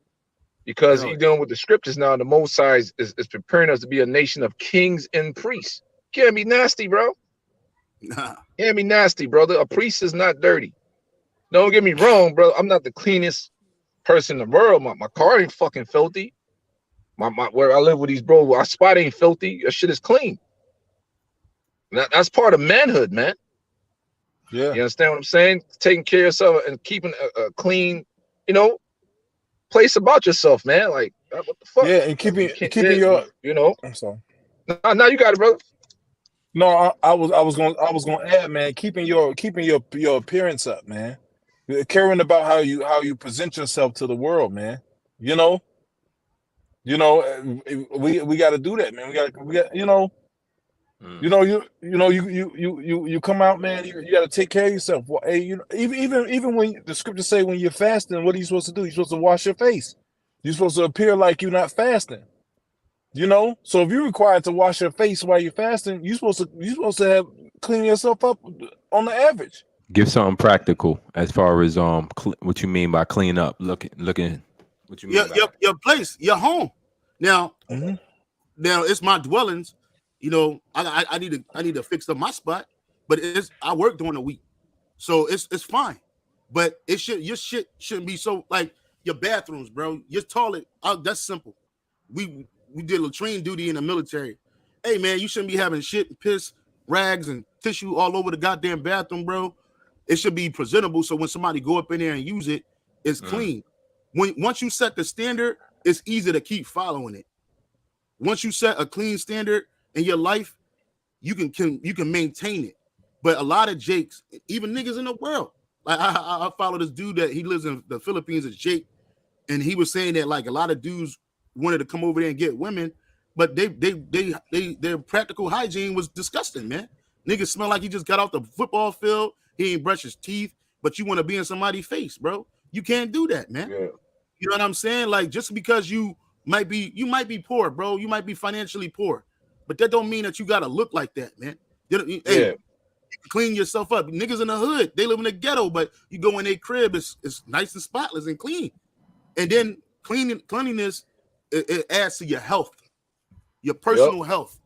because you're dealing with the scriptures now. The Most High is preparing us to be a nation of kings and priests. Can't be nasty, bro. Nah. Can't be nasty, brother. A priest is not dirty. Don't get me wrong, bro. I'm not the cleanest person in the world. My car ain't fucking filthy. My where I live with these bros, our spot ain't filthy. Your shit is clean. That's part of manhood, man. Yeah. You understand what I'm saying? Taking care of yourself and keeping a clean, you know, place about yourself, man. Like, what the fuck? Yeah, and keeping your, you know. I'm sorry. No, you got it, brother. No, I was gonna add, man, keeping your appearance up, man. Caring about how you present yourself to the world, man. You know, we got to do that, man. We got, you come out, man. You got to take care of yourself. Well, hey, you know, even when the scriptures say when you're fasting, what are you supposed to do? You're supposed to wash your face. You're supposed to appear like you're not fasting. You know, so if you're required to wash your face while you're fasting, you're supposed to have clean yourself up on the average. Give something practical as far as what you mean by clean up. Looking. What you mean? Your place, your home. Now, now it's my dwellings. You know, I need to fix up my spot, but I work during the week, so it's fine. But your shit shouldn't be so like your bathrooms, bro. Your toilet. That's simple. We did latrine duty in the military. Hey man, you shouldn't be having shit and piss, rags and tissue all over the goddamn bathroom, bro. It should be presentable so when somebody go up in there and use it, it's clean. Once you set the standard, it's easy to keep following it. Once you set a clean standard in your life, you can maintain it. But a lot of Jakes, even niggas in the world, like I follow this dude that he lives in the Philippines, is Jake, and he was saying that like a lot of dudes wanted to come over there and get women, but their practical hygiene was disgusting, man. Niggas smell like he just got off the football field. He ain't brush his teeth, but you want to be in somebody's face, bro. You can't do that, man. Yeah. You know what I'm saying? Like, just because you might be poor, bro. You might be financially poor, but that don't mean that you gotta look like that, man. Hey, you clean yourself up. Niggas in the hood, they live in the ghetto, but you go in their crib, it's nice and spotless and clean. And then cleanliness, it adds to your health, your personal health.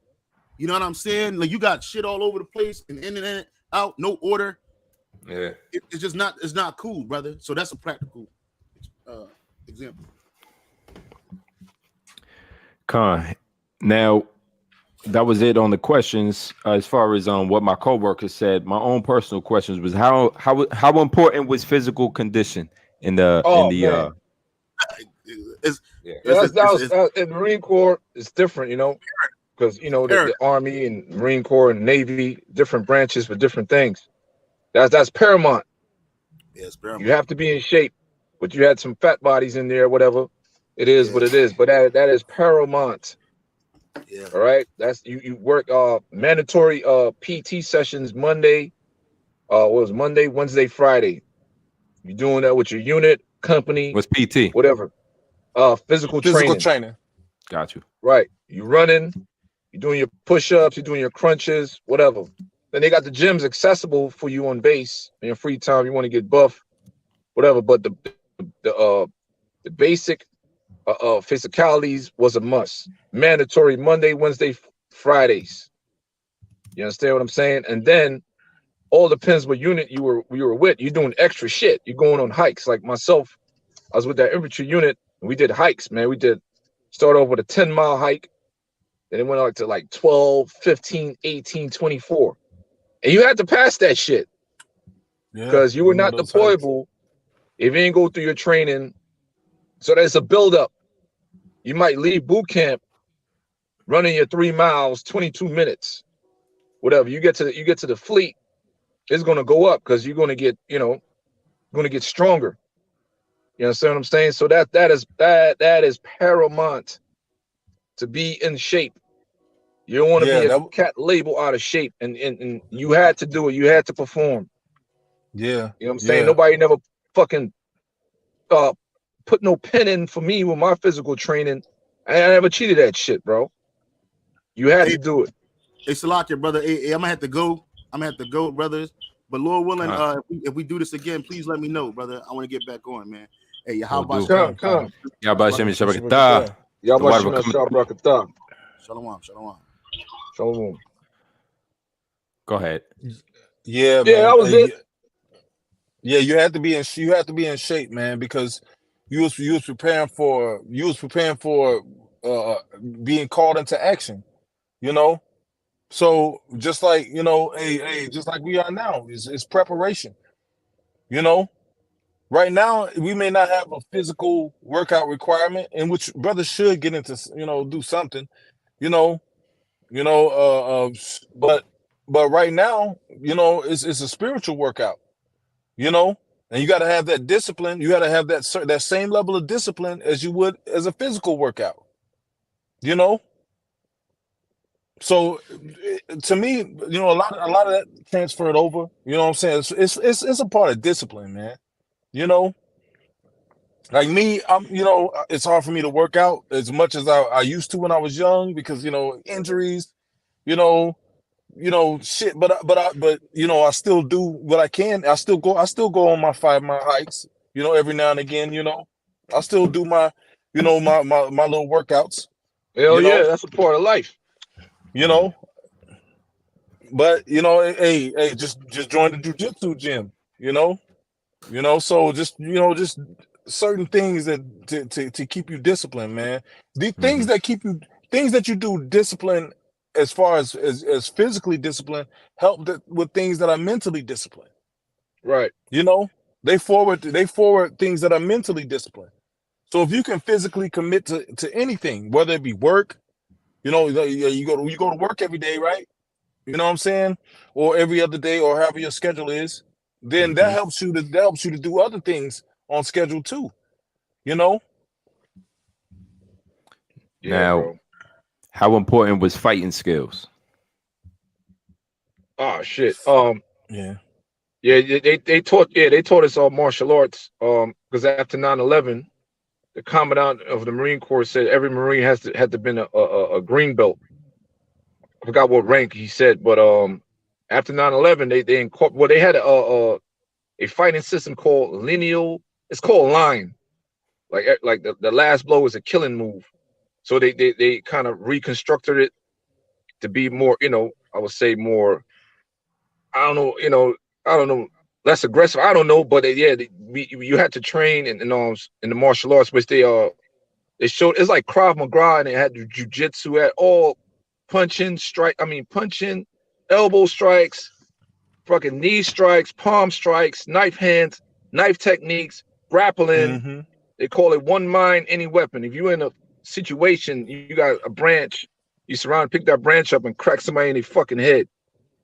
You know what I'm saying? Like, you got shit all over the place and in and out, no order. Yeah, it's just not. It's not cool, brother. So that's a practical example. Con. Now, that was it on the questions. As far as what my coworker said, my own personal questions was how important was physical condition in the in the Marine Corps. It's different, you know, because you know the Army and Marine Corps and Navy, different branches for different things. That's paramount. Yes, paramount. You have to be in shape, but you had some fat bodies in there, whatever. It is what it is, but that is paramount. Yeah. All right. That's you work mandatory PT sessions Monday. Monday, Wednesday, Friday. You're doing that with your unit, company. What's PT? Whatever. Physical training. Got you. Right. You running, you're doing your push-ups, you're doing your crunches, whatever. Then they got the gyms accessible for you on base in your free time. You want to get buff, whatever. But the basic physicalities was a must. Mandatory Monday, Wednesday, Fridays. You understand what I'm saying? And then all depends what unit you were with. You're doing extra shit. You're going on hikes. Like myself, I was with that infantry unit and we did hikes, man. We did start off with a 10-mile hike. Then it went out to like 12, 15, 18, 24. And you had to pass that shit. Because you were not deployable if you didn't go through your training. So there's a buildup. You might leave boot camp running your 3 miles, 22 minutes, whatever. You get to the fleet, it's gonna go up because you're gonna get, get stronger. You understand what I'm saying? So that is paramount to be in shape. You don't want to be a cat label out of shape, and you had to do it. You had to perform. Yeah. You know what I'm saying? Nobody never fucking put no pen in for me with my physical training. I never cheated that shit, bro. You had to do it. Hey, Salakia, brother. Hey, I'm gonna have to go. Brothers. But Lord willing, if we do this again, please let me know, brother. I want to get back on, man. Hey, how about come? Yabashapatbanyahawadah7571. Yabashapatbanyahawadah7571. Shalom. Go ahead. Yeah, man. Yeah, that was it. Yeah, you had to be in shape, man, because you was preparing for being called into action, So just like just like we are now, it's preparation. Right now we may not have a physical workout requirement, in which brothers should get into, do something, but right now, it's a spiritual workout, and you got to have that discipline. You got to have that same level of discipline as you would as a physical workout, So to me, a lot of that transferred over. You know what I'm saying? It's a part of discipline, man. Like me, it's hard for me to work out as much as I used to when I was young because injuries, shit. But I still do what I can. I still go on my 5-mile hikes, every now and again. I still do my little workouts. Hell yeah, that's a part of life. But hey, just join the jiu-jitsu gym, so just certain things that to keep you disciplined, man. The things that you do discipline as far as physically disciplined help with things that are mentally disciplined. Right. They forward things that are mentally disciplined. So if you can physically commit to anything, whether it be work, you go to work every day, right? You know what I'm saying? Or every other day, or however your schedule is, then that helps you to do other things on schedule too. Now, bro. How important was fighting skills? Oh shit. Yeah, they taught us all martial arts. Because after 9/11, the commandant of the Marine Corps said every Marine had to been a green belt. I forgot what rank he said, but after 9/11, they had a fighting system called lineal. It's called line. Like the last blow is a killing move. So they kind of reconstructed it to be more, I would say more, I don't know, less aggressive. I don't know, but you had to train in the martial arts, which they showed. It's like Krav Maga, and they had jiu-jitsu at all. Punching, elbow strikes, fucking knee strikes, palm strikes, knife hands, knife techniques, grappling. They call it one mind, any weapon. If you're in a situation, you got a branch, you pick that branch up and crack somebody in the fucking head.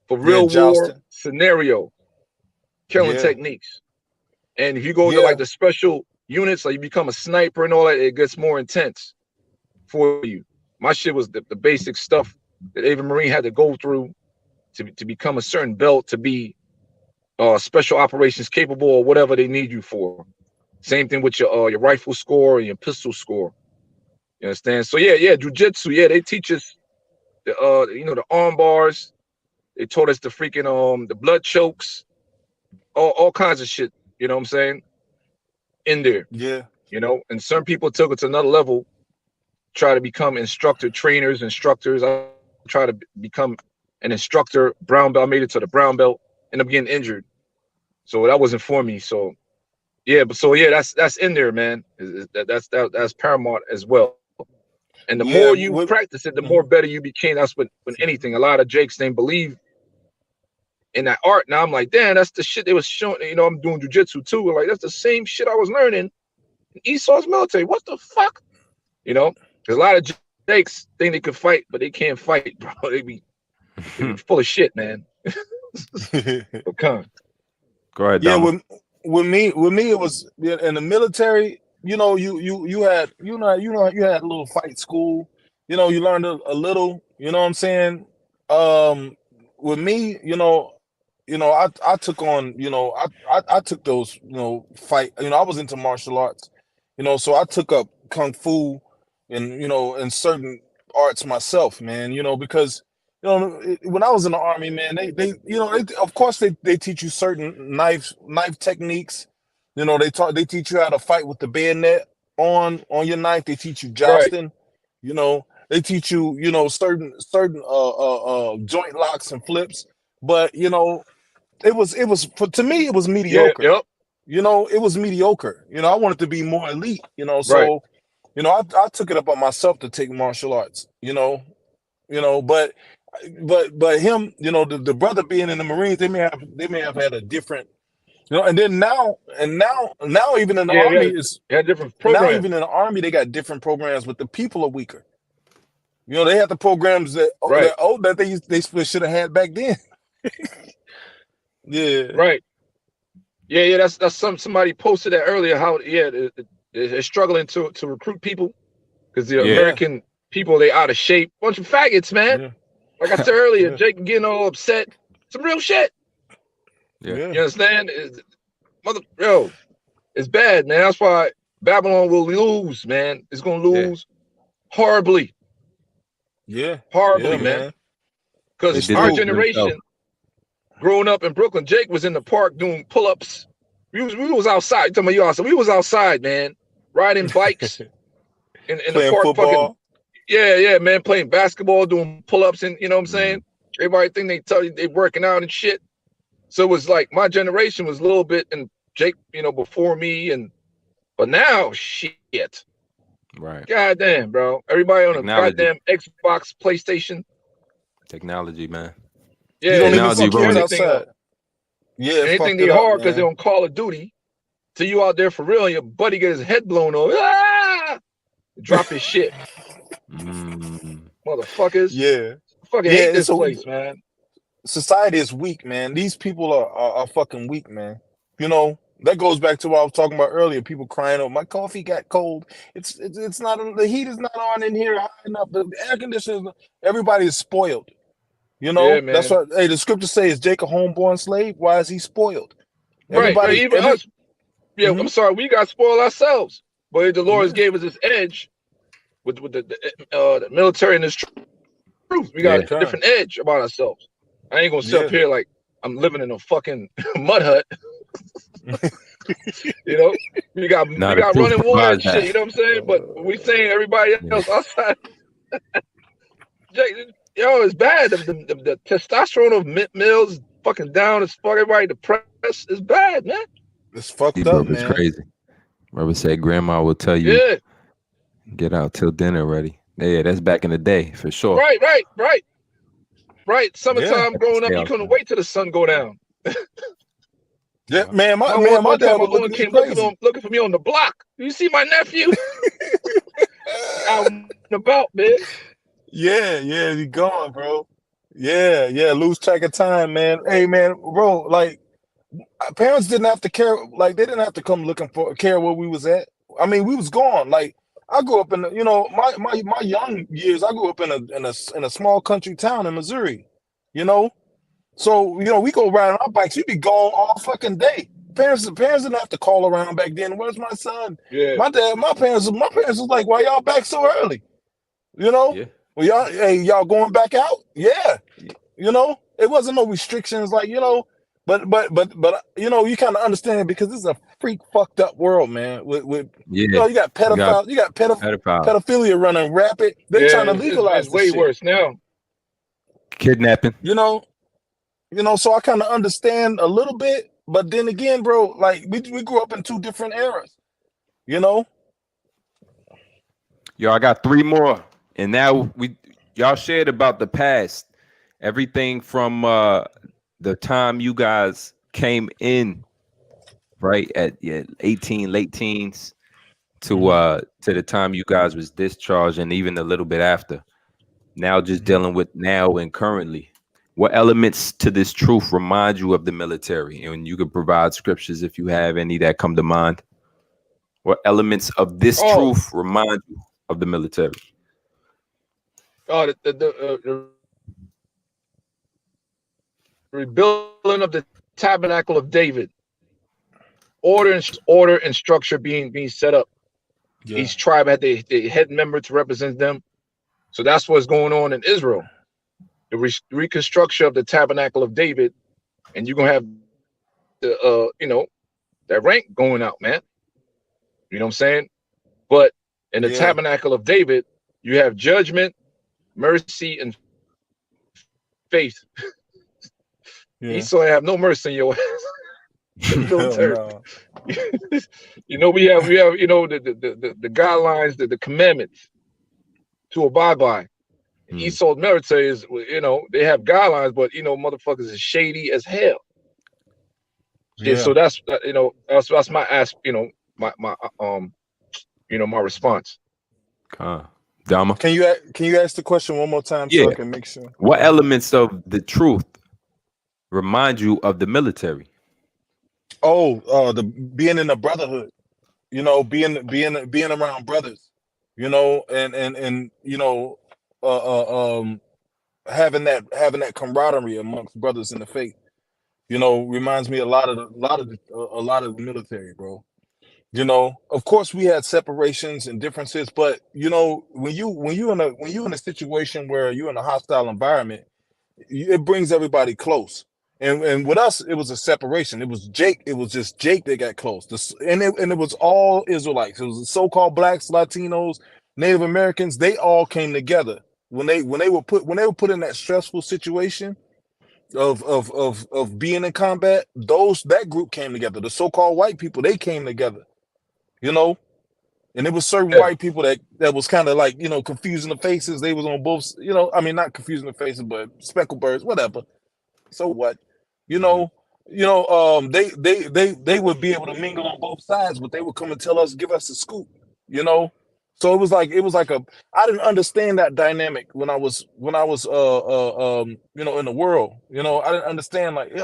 For real war scenario, killing techniques. And if you go to like the special units, like you become a sniper and all that, it gets more intense for you. My shit was the basic stuff that every Marine had to go through to become a certain belt, to be special operations capable, or whatever they need you for. Same thing with your rifle score and your pistol score. You understand? So jiu-jitsu, they teach us the arm bars. They taught us the freaking the blood chokes, all kinds of shit. You know what I'm saying? In there. Yeah. And some people took it to another level, try to become instructors. I try to become an instructor, brown belt. I made it to the brown belt, ended up getting injured. So that wasn't for me. So that's in there, man. That's paramount as well. And the Yeah, more you practice it, the more better you became. That's when anything. A lot of Jakes didn't believe in that art. Now I'm like, damn, that's the shit they was showing. You know, I'm doing jujitsu too. Like, that's the same shit I was learning in Esau's military. What the fuck? You know, there's a lot of Jakes think they could fight, but they can't fight, bro. They be full of shit, man. Go ahead, yeah, Dama. with me, it was in the military. You know, you had you had a little fight school. You know, you learned a little. You know what I'm saying? With me, I took on. I took those. Fight. I was into martial arts. So I took up kung fu, and and certain arts myself, man. Because when I was in the army, man, they of course they teach you certain knife techniques. They teach you how to fight with the bayonet on your knife. They teach you jousting. They teach you certain joint locks and flips. But it was to me it was mediocre. Yeah, yep. It was mediocre. I wanted to be more elite. So I took it upon myself to take martial arts. But him, the brother being in the Marines, they may have had a different, and then now even in the army is different programs. Now even in the army they got different programs, but the people are weaker. They had the programs that they should have had back then. Yeah. Right. Yeah. That's somebody posted that earlier. How they're struggling to recruit people because the American people, they out of shape, bunch of faggots, man. Yeah. Like I said earlier, Jake getting all upset. Some real shit. Yeah. You understand? It's bad, man. That's why Babylon will lose, man. It's gonna lose horribly. Yeah. Horribly, Yeah, man. Because our generation, growing up in Brooklyn, Jake was in the park doing pull-ups. We was outside. You talking about you outside? We was outside, man, riding bikes in the park, football. Yeah, man, playing basketball, doing pull-ups, and you know what I'm saying? Everybody think they tell you they working out and shit. So it was like my generation was a little bit, and Jake, before me, but now shit. Right. Goddamn, bro. Everybody on a goddamn Xbox, PlayStation. Technology, man. Yeah, you don't even see kids outside. Yeah, anything they hard because they're on Call of Duty. So you out there for real, and your buddy get his head blown off. Drop his shit. Motherfuckers. Yeah. Fucking hate this place, man. Society is weak, man. These people are fucking weak, man. That goes back to what I was talking about earlier. People crying, "Oh, my coffee got cold." It's not, the heat is not on in here high enough. The air conditioners, everybody is spoiled. That's what the scripture says, "Is Jacob a homeborn slave? Why is he spoiled?" Everybody, even us. Yeah, I'm sorry, we got spoiled ourselves. But the Lord gave us this edge with the military and this truth. We got a different edge about ourselves. I ain't gonna sit up here like I'm living in a fucking mud hut. We got running water and shit. You know what I'm saying? But we saying everybody else outside. It's bad. The testosterone of males is fucking down as fuck. Everybody depressed. It's bad, man. It's fucked up, man. It's crazy. Brother said grandma will tell you, get out till dinner ready. Yeah, that's back in the day for sure. Right. Summertime growing up, you couldn't wait till the sun go down. Yeah, man. My dad was looking for me on the block. You see my nephew out and about, man. Yeah, he gone, bro. Yeah, lose track of time, man. Hey, man, bro, like parents didn't have to care, like they didn't have to come care where we was at. I mean, we was gone. Like I grew up in my young years. I grew up in a small country town in Missouri. So we go ride on our bikes. We be gone all fucking day. Parents didn't have to call around back then. Where's my son? Yeah. My parents was like, why y'all back so early? Yeah. Well, y'all going back out? Yeah. It wasn't no restrictions, like, but you kind of understand it because this is a freak fucked up world, man. You got pedophiles, you got pedophilia running rapid. They're trying to legalize it's way worse now. Kidnapping. So I kind of understand a little bit, but then again, bro, like we grew up in two different eras. Yo, I got 3 more. And now y'all shared about the past, everything from the time you guys came in, right, at 18, late teens, to the time you guys was discharged, and even a little bit after. Now just dealing with now and currently. What elements to this truth remind you of the military? And you could provide scriptures if you have any that come to mind. What elements of this truth remind you of the military? The rebuilding of the tabernacle of David. Order and structure being set up. Yeah. Each tribe had the head member to represent them. So that's what's going on in Israel. The reconstruction of the tabernacle of David, and you're gonna have the that rank going out, man. You know what I'm saying? But in the tabernacle of David, you have judgment, mercy, and faith. Esau have no mercy in your ass. No. we have the guidelines, the commandments to abide by. Esau's military is, they have guidelines, but motherfuckers is shady as hell. Yeah. So that's that's my ask. My response. Dama, can you ask the question one more time so I can make sure? What elements of the truth remind you of the military? The being in a brotherhood, being around brothers, and having that camaraderie amongst brothers in the faith, reminds me a lot of the military, bro. Of course we had separations and differences, but when you in a situation where you're in a hostile environment, it brings everybody close. And with us, it was a separation. It was just Jake that got close. And it was all Israelites. It was the so-called blacks, Latinos, Native Americans. They all came together when they were put in that stressful situation of being in combat. That group came together. The so-called white people, they came together. And it was certain white people that was kind of like confusing the faces. They was on both. Not confusing the faces, but speckled birds, whatever. So what? They would be able to mingle on both sides, but they would come and give us a scoop, So it was like I didn't understand that dynamic when I was in the world. I didn't understand why is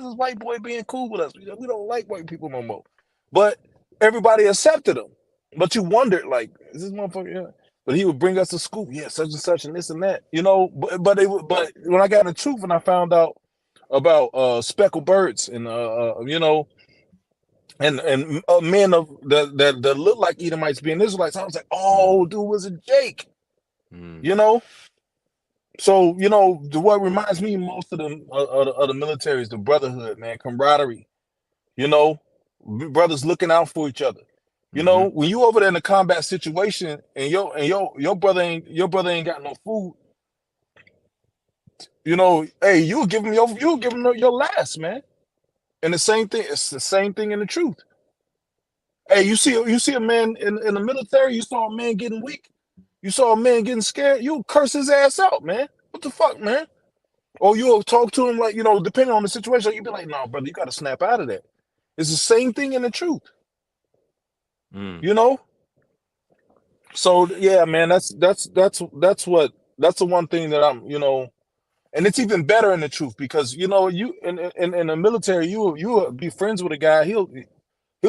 this white boy being cool with us? We don't like white people no more. But everybody accepted him. But you wondered, is this motherfucker? Yeah. But he would bring us a scoop, such and such and this and that, But when I got the truth and I found out about speckled birds and and men of that look like Edomites being Israelites, I was like, oh, dude, was it Jake? So what reminds me most of the military is the brotherhood, man, camaraderie. Brothers looking out for each other. When you over there in a combat situation and your brother ain't got no food, hey, you'll give him your last, man. And it's the same thing in the truth. Hey, you see a man in the military, you saw a man getting weak, you saw a man getting scared, you'll curse his ass out, man. What the fuck, man? Or you'll talk to him depending on the situation, you'll be like, no, brother, you gotta snap out of that. It's the same thing in the truth. So yeah, man, that's the one thing that I'm, and it's even better in the truth because you in the military, you will be friends with a guy, he'll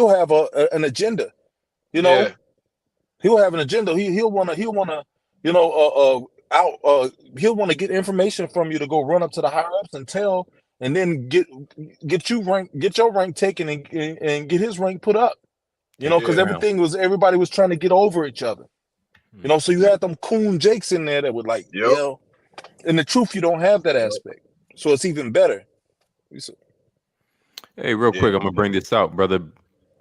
have an agenda, he'll have an agenda. He'll want to he'll want to get information from you to go run up to the higher ups and then get your rank taken and get his rank put up. Because everybody was trying to get over each other. So you had them coon Jakes in there that would in the truth, you don't have that aspect. So it's even better. Hey, real quick, I'm gonna bring this out, brother.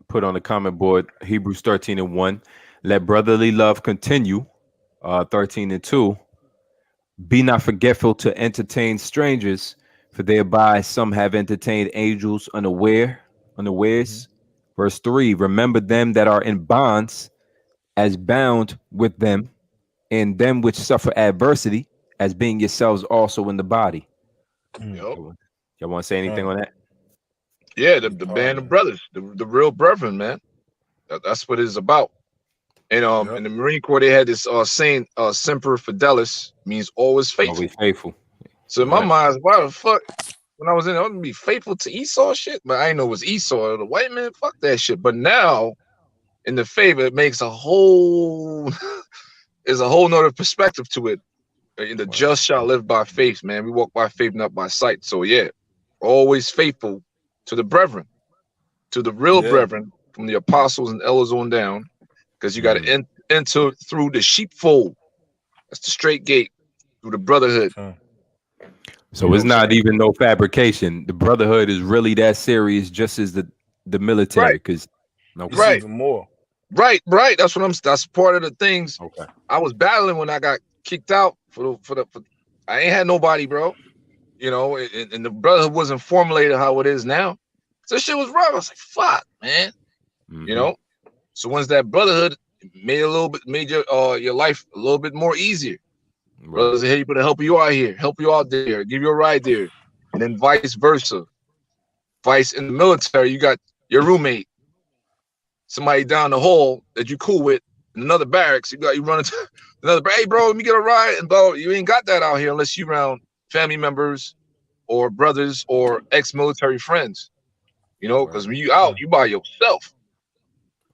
Put on the comment board, Hebrews 13:1. Let brotherly love continue. 13:2. Be not forgetful to entertain strangers, for thereby some have entertained angels unawares. Verse 3, remember them that are in bonds as bound with them, and them which suffer adversity, as being yourselves also in the body. Yep. Y'all want to say anything on that? Yeah, the band of brothers, the real brethren, man. That's what it's about. And in the Marine Corps, they had this saying, "Semper Fidelis," means always faithful. Always faithful. So in my mind, why the fuck? When I was in, I would be faithful to Esau shit, but I didn't know it was Esau, the white man. Fuck that shit. But now, in the favor, it makes a whole, there's a whole nother perspective to it. The just shall live by faith, man. We walk by faith, not by sight. So yeah, always faithful to the brethren, to the real brethren, from the apostles and elders on down, because you got to enter through the sheepfold. That's the straight gate through the brotherhood. So it's not even no fabrication. The brotherhood is really that serious, just as the military. Because even more. Right. That's what that's part of the things. I was battling when I got kicked out for I ain't had nobody, bro. You know, and the brotherhood wasn't formulated how it is now. So shit was rough. I was like, fuck, man. You know. So once that brotherhood made your life a little bit more easier. Brothers are here to help you out here, help you out there, give you a ride there, and then vice versa. Vice in the military, you got your roommate, somebody down the hall that you cool with, in another barracks. You run into another. Hey, bro, let me get a ride, and bro, you ain't got that out here unless you around family members or brothers or ex-military friends. You know, because when you out, you by yourself.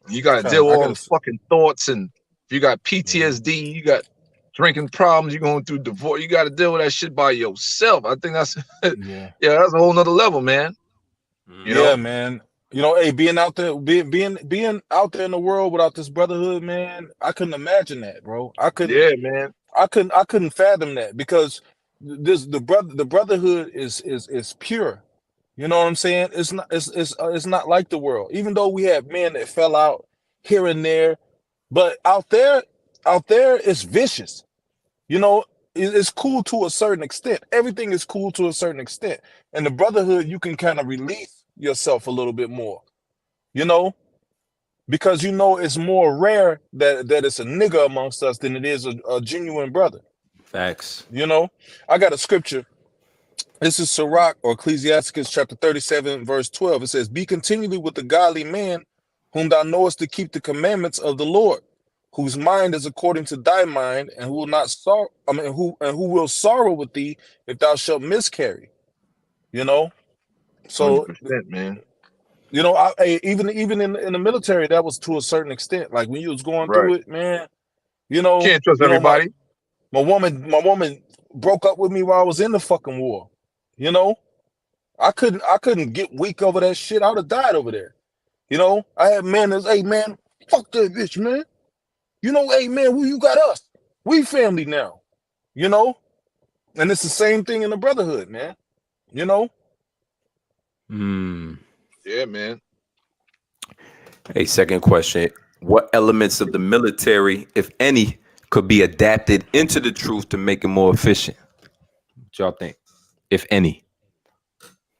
You got to deal with all the fucking thoughts, and if you got PTSD, you got drinking problems, you're going through divorce, you got to deal with that shit by yourself. I think that's that's a whole nother level, man. You know? Man. You know, hey, being out there, being out there in the world without this brotherhood, man, I couldn't imagine that, bro. I couldn't. Yeah, man. I couldn't fathom that, because the brotherhood is pure. You know what I'm saying? It's not like the world. Even though we have men that fell out here and there, but out there it's vicious. You know, it's cool to a certain extent. Everything is cool to a certain extent. And the brotherhood, you can kind of release yourself a little bit more, you know, because you know it's more rare that it's a nigga amongst us than it is a genuine brother. Facts. You know, I got a scripture. This is Sirach, or Ecclesiasticus chapter 37, verse 12. It says, "Be continually with the godly man, whom thou knowest to keep the commandments of the Lord, whose mind is according to thy mind, and who will not sorrow. Who will sorrow with thee if thou shalt miscarry." You know, so 100%, man. You know, even in the military, that was to a certain extent. Like when you was going through it, man. You know, can't trust everybody. My woman broke up with me while I was in the fucking war. You know, I couldn't get weak over that shit. I would have died over there. You know, I had men that's, hey man, fuck that bitch, man. You know, hey man, you got us. We family now. You know, and it's the same thing in the brotherhood, man. You know. Yeah, man. Hey, second question. What elements of the military, if any, could be adapted into the truth to make it more efficient? What y'all think, if any?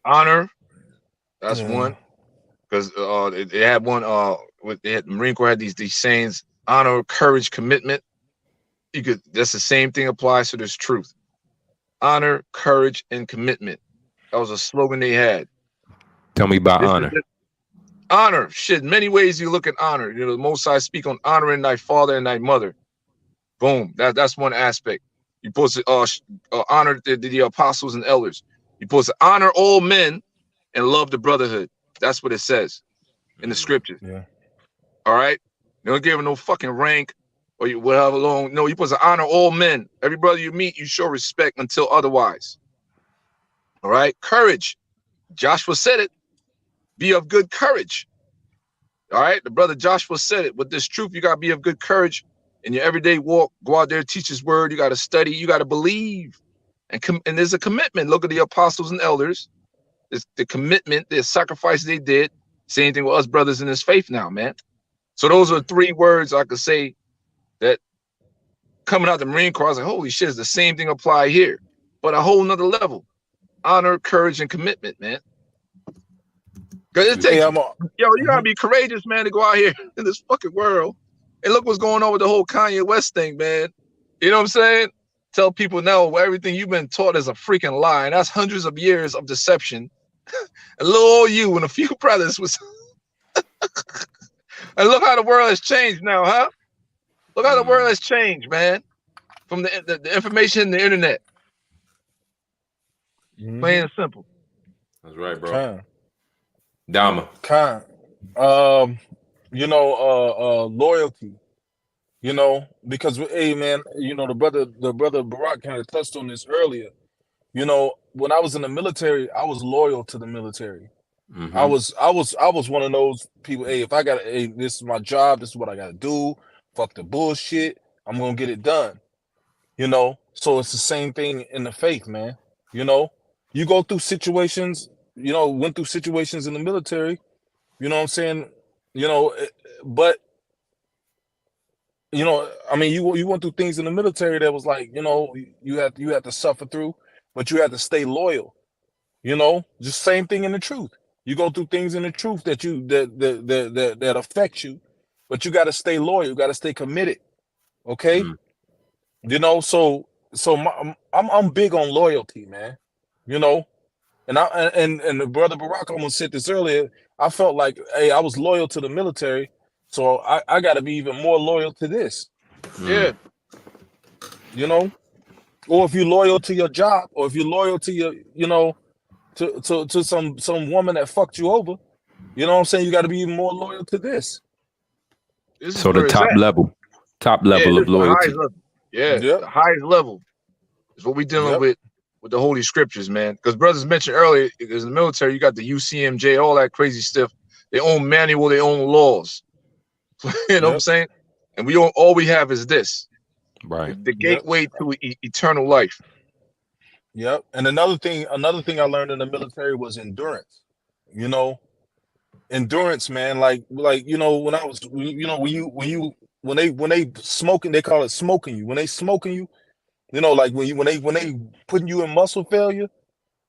Honor. That's one. Because they had one, the Marine Corps had these sayings: honor, courage, commitment. That's the same thing applies to this truth. Honor, courage, and commitment. That was a slogan they had. Tell me about honor. Honor, shit. Many ways you look at honor. You know, the Most High speak on honoring thy father and thy mother. Boom. That's one aspect. You're supposed to honor the apostles and elders. You're supposed to honor all men and love the brotherhood. That's what it says in the scriptures. Yeah. All right. You don't give them no fucking rank or you whatever long. No, you're supposed to honor all men. Every brother you meet, you show respect until otherwise. All right. Courage. Joshua said it. Be of good courage. All right. The brother Joshua said it. With this truth, you got to be of good courage in your everyday walk. Go out there, teach his word. You got to study. You got to believe. And there's a commitment. Look at the apostles and elders. It's the commitment, the sacrifice they did. Same thing with us brothers in this faith now, man. So those are 3 words I could say that coming out the Marine Corps, I was like, holy shit, it's the same thing apply here, but a whole nother level. Honor, courage, and commitment, man. Because it takes, you gotta be courageous, man, to go out here in this fucking world. And look what's going on with the whole Kanye West thing, man. You know what I'm saying? Tell people now everything you've been taught is a freaking lie. And that's hundreds of years of deception. And little old you and a few brothers was. And look how the world has changed now, huh? Look how the world has changed, man. From the information in the internet. Plain and simple. That's right, bro. Dama. Loyalty. Because hey man, the brother Barack kind of touched on this earlier. When I was in the military, I was loyal to the military. Mm-hmm. I was one of those people. Hey, if I got this is my job, this is what I gotta do. Fuck the bullshit. I'm gonna get it done. So it's the same thing in the faith, man. You go through situations. Went through situations in the military. You know what I'm saying? But I mean, you went through things in the military that was like, you had to suffer through, but you had to stay loyal. Just same thing in the truth. You go through things in the truth that affect you, but you got to stay loyal. You got to stay committed. Okay. So I'm big on loyalty, man. And the brother Barack almost said this earlier. I felt like, hey, I was loyal to the military, so I got to be even more loyal to this. Yeah. Or if you're loyal to your job, or if you're loyal to your, to some woman that fucked you over, you know what I'm saying? You got to be even more loyal to this. So the top level of loyalty. The highest level is what we're dealing with the Holy Scriptures, man. Because brothers mentioned earlier, because in the military, you got the UCMJ, all that crazy stuff. They own manual, they own laws. You know what I'm saying? And all we have is this. Right. The gateway to eternal life. Yep. And another thing I learned in the military was endurance. Endurance, man. Like when I was, when they smoking, they call it smoking you. When they smoking you, like when they putting you in muscle failure,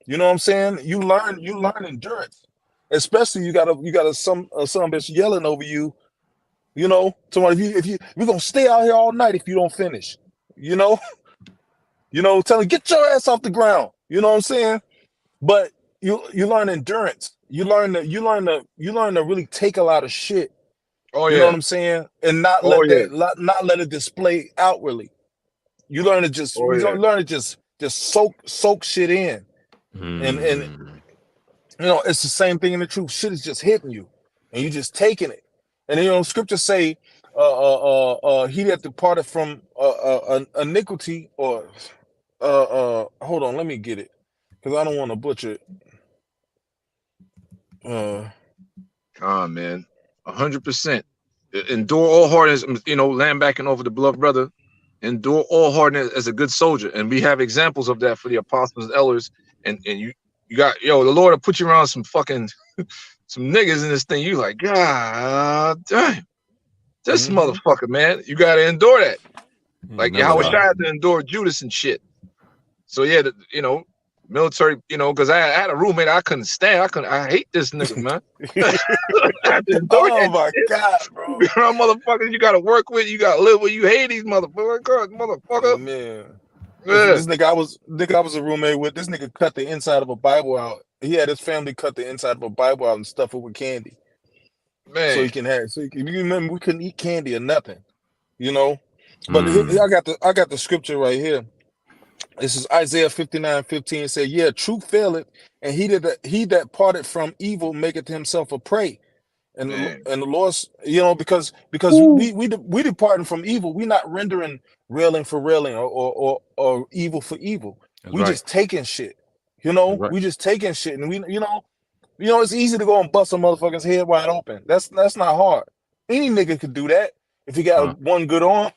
you know what I'm saying? You learn endurance. Especially you got some bitch yelling over you. Somebody, if we're gonna stay out here all night if you don't finish. Tell them get your ass off the ground. You know what I'm saying? But you learn endurance. You learn to really take a lot of shit. Oh you know what I'm saying? And not let it display outwardly. You learn to just soak shit in. And it's the same thing in the truth. Shit is just hitting you and you just taking it. And scriptures say he that departed from iniquity or hold on, let me get it because I don't want to butcher it. Man, 100%. Endure all hardness, land backing over the beloved brother. Endure all hardness as a good soldier. And we have examples of that for the apostles and elders. And you got, the Lord will put you around some fucking some niggas in this thing. You like, God damn, this motherfucker, man. You got to endure that. Like, I wish I had to endure Judas and shit. So, yeah, military, because I had a roommate I couldn't stand. I hate this nigga, man. Oh my God, bro. Motherfuckers you gotta work with, you gotta live with, you hate these motherfucker. Man. This nigga I was a roommate with, this nigga cut the inside of a Bible out. He had his family cut the inside of a Bible out and stuff it with candy. Man. So you remember we couldn't eat candy or nothing. But I got the scripture right here. This is Isaiah 59:15. It said, yeah, truth faileth, and he that parted from evil maketh himself a prey. And the Lord's, because we departing from evil, we not rendering railing for railing or evil for evil. We just taking shit. We just taking shit, and we it's easy to go and bust a motherfucker's head wide open. That's not hard. Any nigga could do that if he got one good arm.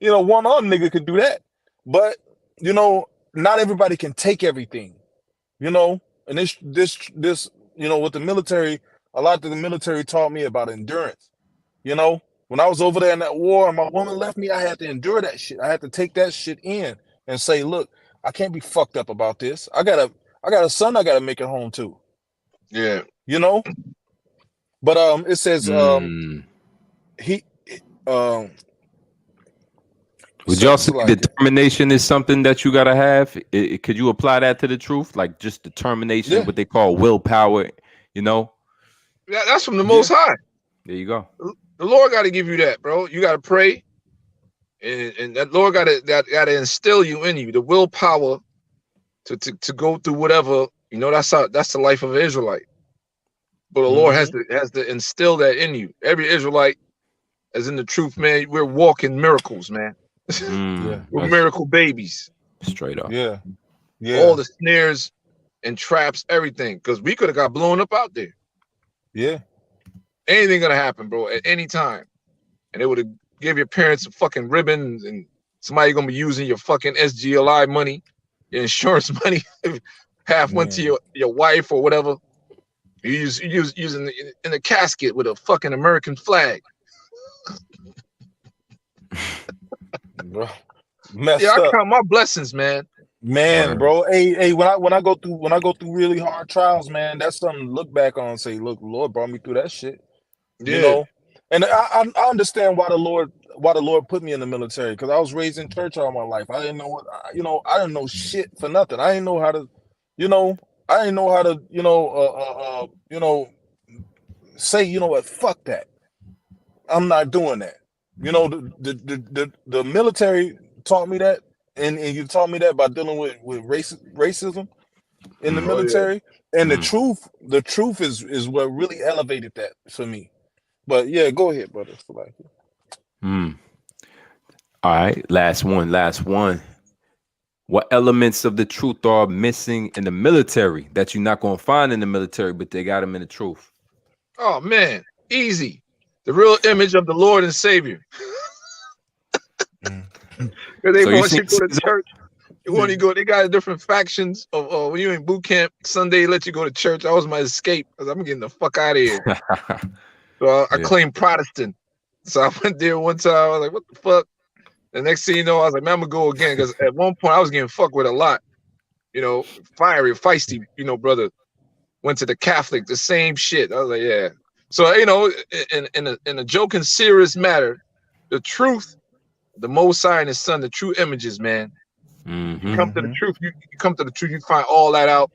One arm nigga could do that. But not everybody can take everything. And this with the military, a lot of the military taught me about endurance. When I was over there in that war and my woman left me, I had to endure that shit. I had to take that shit in and say, look, I can't be fucked up about this. I got a son I gotta make it home to. Yeah. But it says Would y'all say determination is something that you gotta have? Could you apply that to the truth? Like just determination, what they call willpower, you know? Yeah, that's from the Most High. There you go. The Lord got to give you that, bro. You got to pray, and that Lord got to instill in you the willpower to go through whatever. You know, that's the life of an Israelite. But the Lord has to instill that in you. Every Israelite, as in the truth, man, we're walking miracles, man. We're miracle babies. Straight up. Yeah. All the snares and traps, everything, because we could have got blown up out there. Yeah. Anything gonna happen, bro, at any time. And they would have give your parents a fucking ribbon, and somebody gonna be using your fucking SGLI money, your insurance money. Half went to your wife or whatever. You use using in the casket with a fucking American flag. Bro, I count my blessings, man. Man, bro. Hey, when I go through really hard trials, man, that's something to look back on and say, look, the Lord brought me through that shit. You know, and I understand why the Lord put me in the military, because I was raised in church all my life. I didn't know I didn't know shit for nothing. I didn't know how to, say, you know what, fuck that. I'm not doing that. You know, the military taught me that, and you taught me that by dealing with racism in the military. And the truth is what really elevated that for me. But yeah, go ahead, brother. All right, last one. What elements of the truth are missing in the military that you're not gonna find in the military, but they got them in the truth? Oh man, easy. The real image of the Lord and Savior. They want you to go to church. They got different factions of when you're in boot camp. Sunday let you go to church. That was my escape, because I'm getting the fuck out of here. So I claimed Protestant. So I went there one time. I was like, what the fuck? The next thing you know, I was like, man, I'm gonna go again, because at one point I was getting fucked with a lot. You know, fiery, feisty, brother. Went to the Catholic, the same shit. I was like, yeah. So, in a joking, serious matter, the truth, the Most High and His Son, the true images, man. You come to the truth. You come to the truth. You find all that out,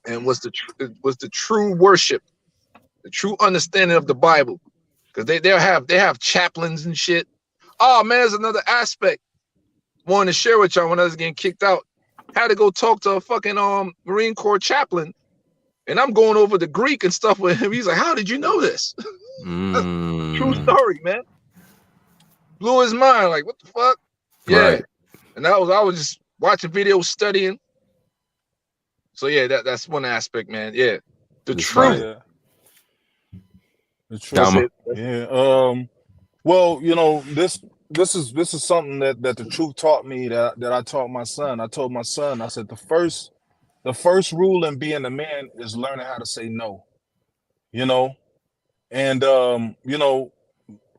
and what's the true worship, the true understanding of the Bible, because they have chaplains and shit. Oh man, there's another aspect wanted to share with y'all. When I was getting kicked out, had to go talk to a fucking Marine Corps chaplain, and I'm going over the Greek and stuff with him. He's like, "How did you know this?" True story, man. Blew his mind. Like, what the fuck? Yeah. Right. And I was just watching videos, studying. So yeah, that's one aspect, man. Yeah, the truth. Right. The truth. Yeah. Well, this is something that the truth taught me, that I taught my son. I told my son, I said the first rule in being a man is learning how to say no. And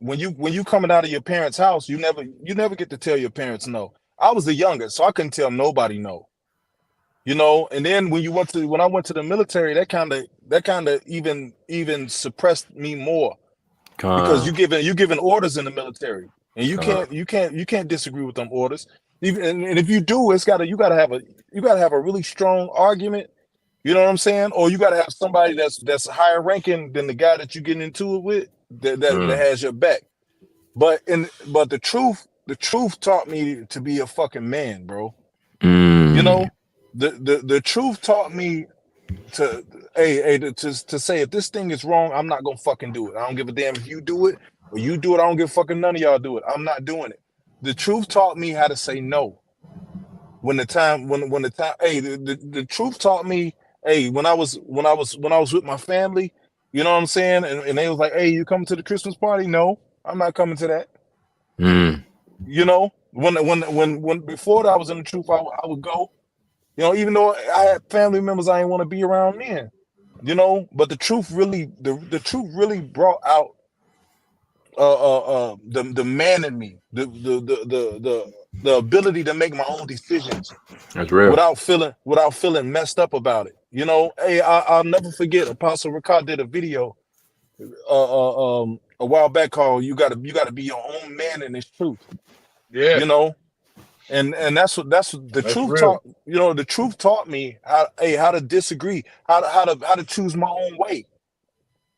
when you coming out of your parents' house, you never get to tell your parents no. I was the youngest, so I couldn't tell nobody no. And then when I went to the military, that kind of even suppressed me more. Because you giving orders in the military, and you can't disagree with them orders. And if you do, you gotta have a really strong argument. You know what I'm saying? Or you gotta have somebody that's higher ranking than the guy that you're getting into it with, that has your back. But the truth taught me to be a fucking man, bro. The truth taught me to say, if this thing is wrong, I'm not gonna fucking do it. I don't give a damn if you do it or you do it. I don't give a fucking none of y'all do it. I'm not doing it. The truth taught me how to say no. The truth taught me, when I was with my family, you know what I'm saying? And they was like, hey, you coming to the Christmas party? No, I'm not coming to that. When before that I was in the truth, I would go. Even though I had family members I didn't want to be around then, but the truth really brought out the man in me, the ability to make my own decisions. That's real. Without feeling messed up about it. I'll never forget, Apostle Ricard did a video a while back called "You gotta be your own man in this truth." Yeah. You know, and that's what the truth real. taught. You know, the truth taught me how to disagree, how to choose my own way,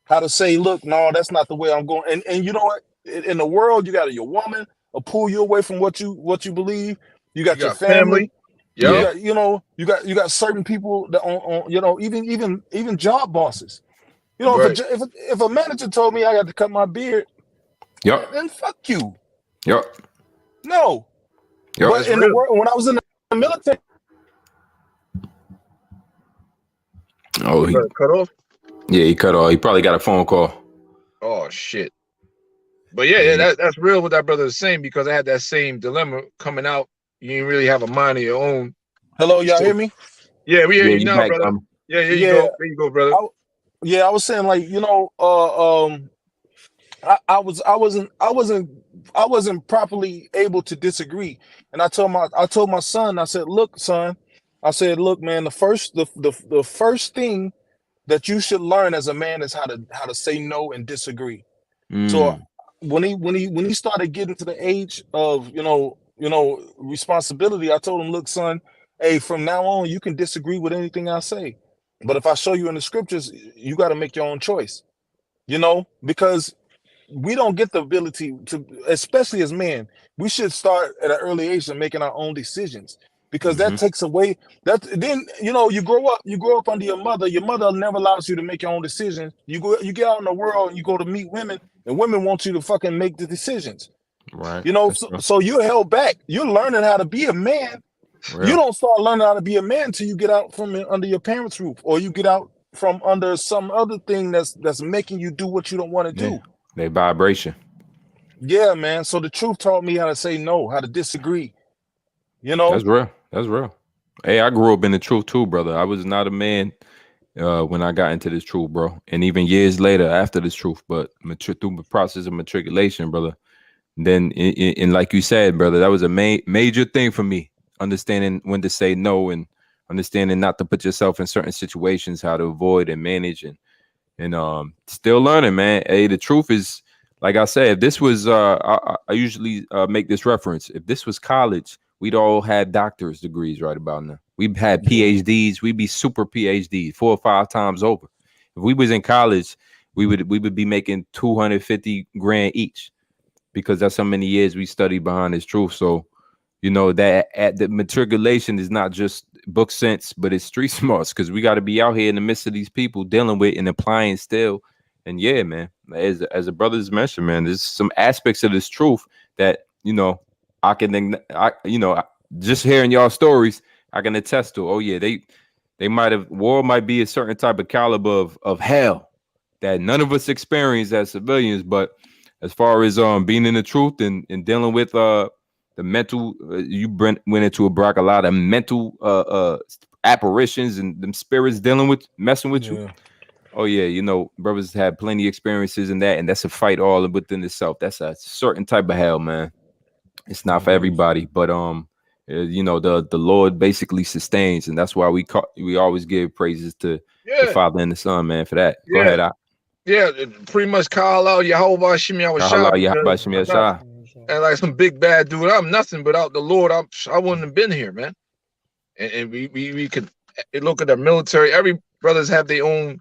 how to say, look, no, that's not the way I'm going. And you know what? In the world, you got your woman will pull you away from what you believe. You You got your got family. family. You Yeah. Yup. got you got certain people that on even job bosses. You know, Right. if a manager told me I got to cut my beard, Yep. then fuck you. Yep. No. Yep. But That's in the real. world, when I was in the military, Oh, You got it cut off. yeah, he cut off. He probably got a phone call. Oh shit. But yeah, that's real what that brother is saying, because I had that same dilemma coming out. You didn't really have a mind of your own. hello, y'all So, hear me? yeah, we hear Yeah, you you now, back, brother. Yeah, there you Yeah, go. There you go, brother. I was saying, like, I wasn't properly able to disagree. And I told my son, I said, look, son, I said, look, man, the first thing that you should learn as a man is how to say no and disagree. So when he started getting to the age of responsibility, I told him, look, son, hey, from now on you can disagree with anything I say, but if I show you in the scriptures, you got to make your own choice. Because we don't get the ability to, especially as men, we should start at an early age of making our own decisions, because that takes away that. Then you grow up under your mother never allows you to make your own decisions. You get out in the world and you go to meet women, and women want you to fucking make the decisions. Right. So you're held back. You're learning how to be a man. Real. You don't start learning how to be a man until you get out from under your parents' roof, or you get out from under some other thing that's making you do what you don't want to do. They vibration. Yeah, man. So the truth taught me how to say no, how to disagree. That's real. That's real. Hey, I grew up in the truth too, brother. I was not a man when I got into this truth, bro. And even years later after this truth, but through the process of matriculation, brother. Then, and like you said, brother, that was a major thing for me. Understanding when to say no, and understanding not to put yourself in certain situations, how to avoid and manage, and still learning, man. Hey, the truth is, like I said, if this was I usually make this reference. If this was college, we'd all had doctor's degrees right about now. We've had PhDs. We'd be super PhDs 4 or 5 times over. If we was in college, we would be making 250 grand each, because that's how many years we studied behind this truth. So that at the matriculation is not just book sense, but it's street smarts, because we got to be out here in the midst of these people dealing with and applying still. And yeah, man, as a brother's mentioned, man, there's some aspects of this truth that I can just hearing y'all stories, I can attest to. Oh yeah, they war might be a certain type of caliber of hell that none of us experience as civilians, but as far as being in the truth and dealing with the mental, you went into a lot of mental apparitions and them spirits messing with you. Oh yeah, brothers had plenty of experiences in that, and that's a fight all within itself. That's a certain type of hell, man. It's not for everybody, but the Lord basically sustains, and that's why we always give praises to the Father and the Son, man, for that. Go ahead, Yeah, pretty much call out Yahawadah7571. And like some big bad dude, I'm nothing without the Lord. I wouldn't have been here, man. And we could look at the military. Every brothers have their own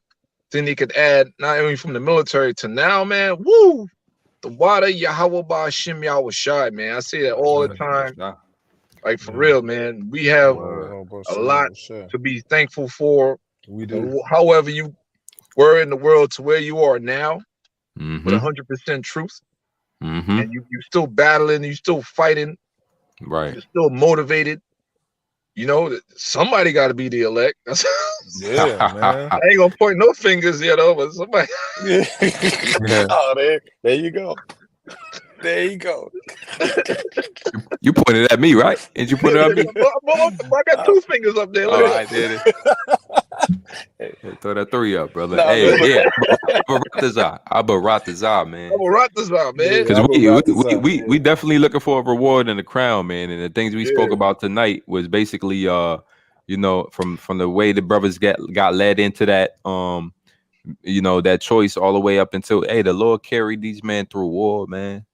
thing they could add, not only from the military to now, man. Woo! The water Yahawadah, man. I say that all the time. Like for real, man. We have a lot to be thankful for. We do. However you were in the world to where you are now, with 100% truth. And you still battling, you still fighting, right? You're still motivated. Somebody got to be the elect. Yeah, man. I ain't gonna point no fingers, but somebody. Oh, there you go. There you go. You pointed at me, right? Did you put it at me? I got 2 fingers up there. Look. I did it. Throw that 3 up, brother. Hey, yeah. Abaratazah, man. Abaratazah, man. Because we definitely looking for a reward in the crown, man. And the things we spoke about tonight was basically from the way the brothers got led into that that choice all the way up until the Lord carried these men through war, man.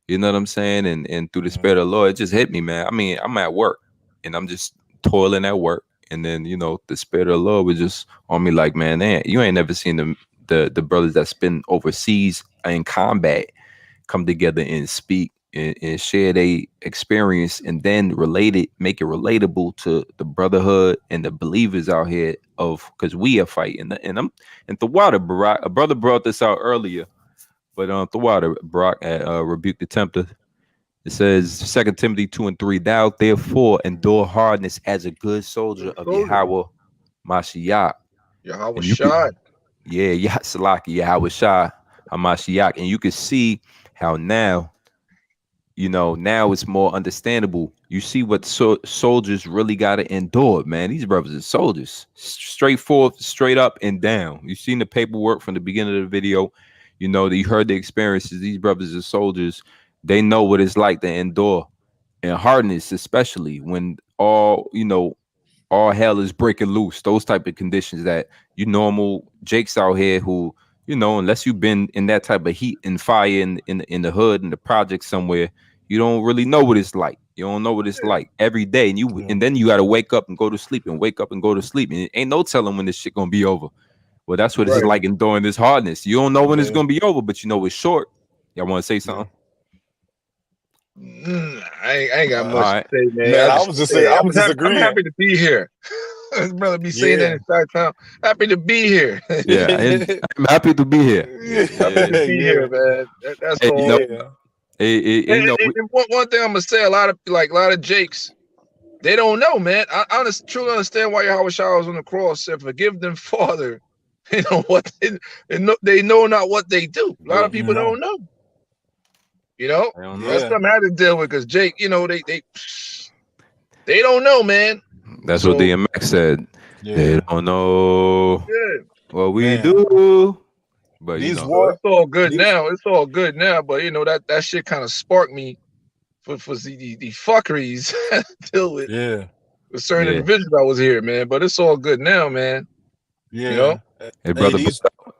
You know what I'm saying? And through the spirit of the Lord, it just hit me, man. I mean, I'm at work and I'm just toiling at work. And then, you know, the spirit of the Lord was just on me like, man, you ain't never seen the brothers that's been overseas in combat come together and speak and share their experience and then make it relatable to the brotherhood and the believers out here because we are fighting. And the water, Barack, a brother brought this out earlier, but the water, Barack, rebuke the tempter. It says 2 Timothy 2:3, thou therefore endure hardness as a good soldier of Yahweh Mashiach. Yahweh And Shai. Salaki, Yahweh Shai Hamashiach. And you can see how now, you know, now it's more understandable. You see what soldiers really got to endure, man. These brothers are soldiers, straightforward, straight up and down. You've seen the paperwork from the beginning of the video. You know, you heard the experiences. These brothers are soldiers. They know what it's like to endure, and hardness, especially when all hell is breaking loose. Those type of conditions that you normal Jakes out here who, you know, unless you've been in that type of heat and fire in the hood in the project somewhere, you don't really know what it's like. You don't know what it's like every day, and then you got to wake up and go to sleep and wake up and go to sleep, and ain't no telling when this shit gonna be over. Well, that's what it's like enduring this hardness. You don't know when it's gonna be over, but you know it's short. Y'all want to say something? I ain't got much to say, man. Man, I was just saying, I was just agreeing. I'm happy to be here. His brother be saying that in Chi-Town. Happy to be here. Yeah, I'm happy to be here. Happy to be here, man. That's all. One thing I'm gonna say, a lot of Jakes, they don't know, man. I truly understand why Yahweh Shai was on the cross said, "Forgive them, Father." You know what? They know not what they do. A lot of people don't know. You know, that's something I had to deal with because Jake, you know, they don't know, man. That's what DMX said. They don't know what we do. But these it's all good now. It's all good now. But you know that shit kind of sparked me for the fuckeries deal with certain individuals I was here, man. But it's all good now, man. Yeah. You know? Hey, brother,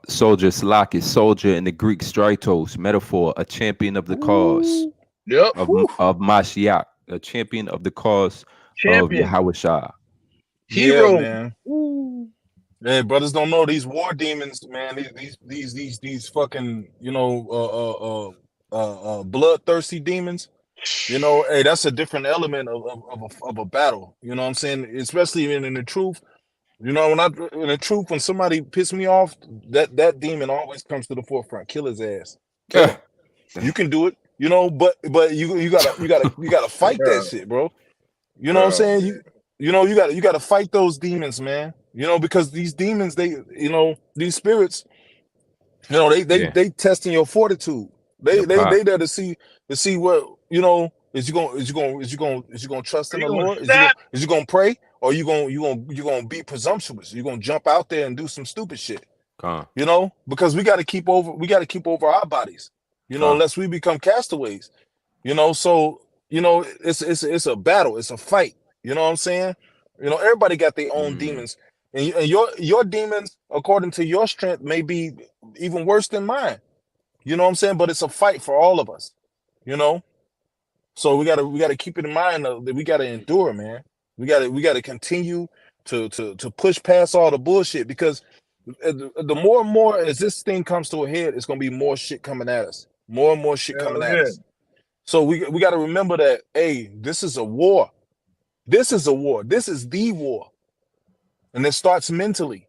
soldier, Slaki, soldier in the Greek stritos, metaphor, a champion of the cause of Mashiach, a champion of the cause of Yahweh Shai. Hero, man. Hey, brothers don't know these war demons, man. These fucking, you know, bloodthirsty demons. You know, hey, that's a different element of a battle. You know what I'm saying? Especially in the truth. You know, when somebody pisses me off, that demon always comes to the forefront. Kill his ass. Kill him. You can do it. You know, but you gotta fight that shit, bro. You know what I'm saying? You gotta fight those demons, man. You know, because these demons, these spirits, you know, they testing your fortitude. They there to see what, you know, is you gonna trust in the Lord? Is you gonna pray? Or you gonna be presumptuous? You gonna jump out there and do some stupid shit? You know, because we gotta keep over our bodies, you know, unless we become castaways. You know, so you know, it's a battle, it's a fight. You know what I'm saying? You know, everybody got their own demons, and your demons, according to your strength, may be even worse than mine. You know what I'm saying? But it's a fight for all of us. You know, so we gotta keep it in mind that we gotta endure, man. We gotta continue to push past all the bullshit, because the more and more as this thing comes to a head, it's gonna be more shit coming at us. More and more shit coming at us. So we got to remember that, hey, this is a war. This is a war. This is the war. And it starts mentally,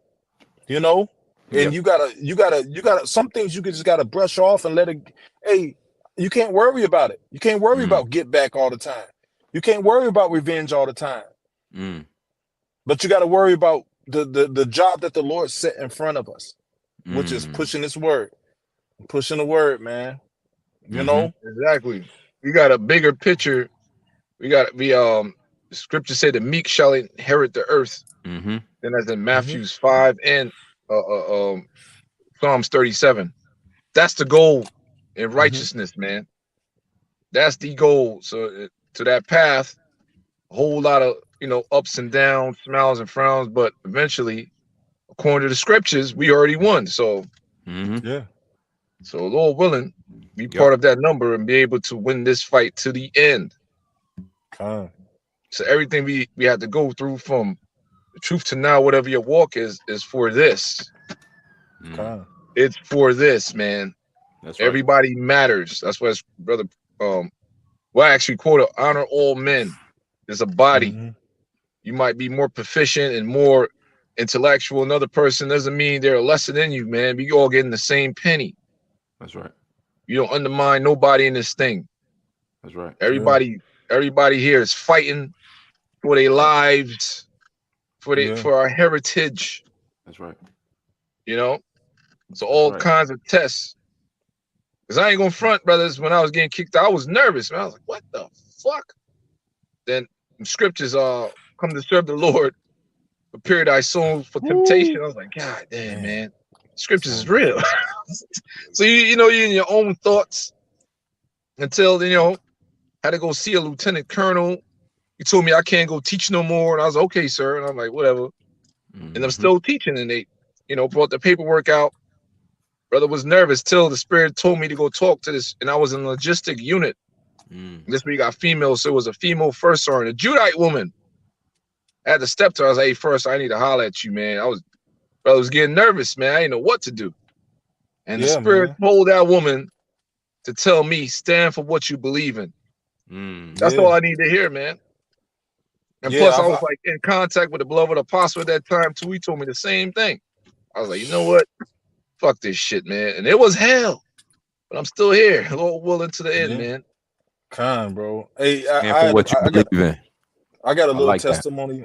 you know? And you gotta some things you just gotta brush off and let it. Hey, you can't worry about it. You can't worry about get back all the time. You can't worry about revenge all the time. But you gotta worry about the job that the Lord set in front of us, which is pushing this word. Pushing the word, man. You know? Exactly. We got a bigger picture. We got scripture said the meek shall inherit the earth. And that's in Matthews 5 and Psalms 37. That's the goal in righteousness, man. That's the goal. So to that path, a whole lot of, you know, ups and downs, smiles and frowns, but eventually, according to the scriptures, we already won. So So Lord willing, be part of that number and be able to win this fight to the end. So everything we had to go through from the truth to now, whatever your walk is for this. It's for this, man. That's right. Everybody matters. That's why, brother. Well, I actually quote, honor all men. There's a body. You might be more proficient and more intellectual. Another person doesn't mean they're lesser than you, man. We all getting the same penny. That's right. You don't undermine nobody in this thing. That's right. Everybody here is fighting for their lives, for our heritage. That's right. You know, so all kinds of tests. Because I ain't gonna front, brothers. When I was getting kicked out, I was nervous, man. I was like, what the fuck? Then scriptures come to serve the Lord, prepare thy soul for temptation. I was like, God damn, man. Scriptures is real. So you know, you're in your own thoughts until, you know, had to go see a lieutenant colonel. He told me I can't go teach no more. And I was like, okay, sir. And I'm like, whatever. And I'm still teaching. And they, you know, brought the paperwork out. Brother was nervous till the spirit told me to go talk to this. And I was in a logistic unit. This week got females. So it was a female first sergeant, a Judite woman. I had to step to her. I was like, hey, first, I need to holler at you, man. I was getting nervous, man. I didn't know what to do. And the spirit told that woman to tell me, stand for what you believe in. That's all I need to hear, man. And plus, I was like in contact with the beloved apostle at that time too. He told me the same thing. I was like, you know what? Fuck this shit, man. And it was hell, but I'm still here. Lord willing to the end, man. Bro. Hey, I got a little testimony.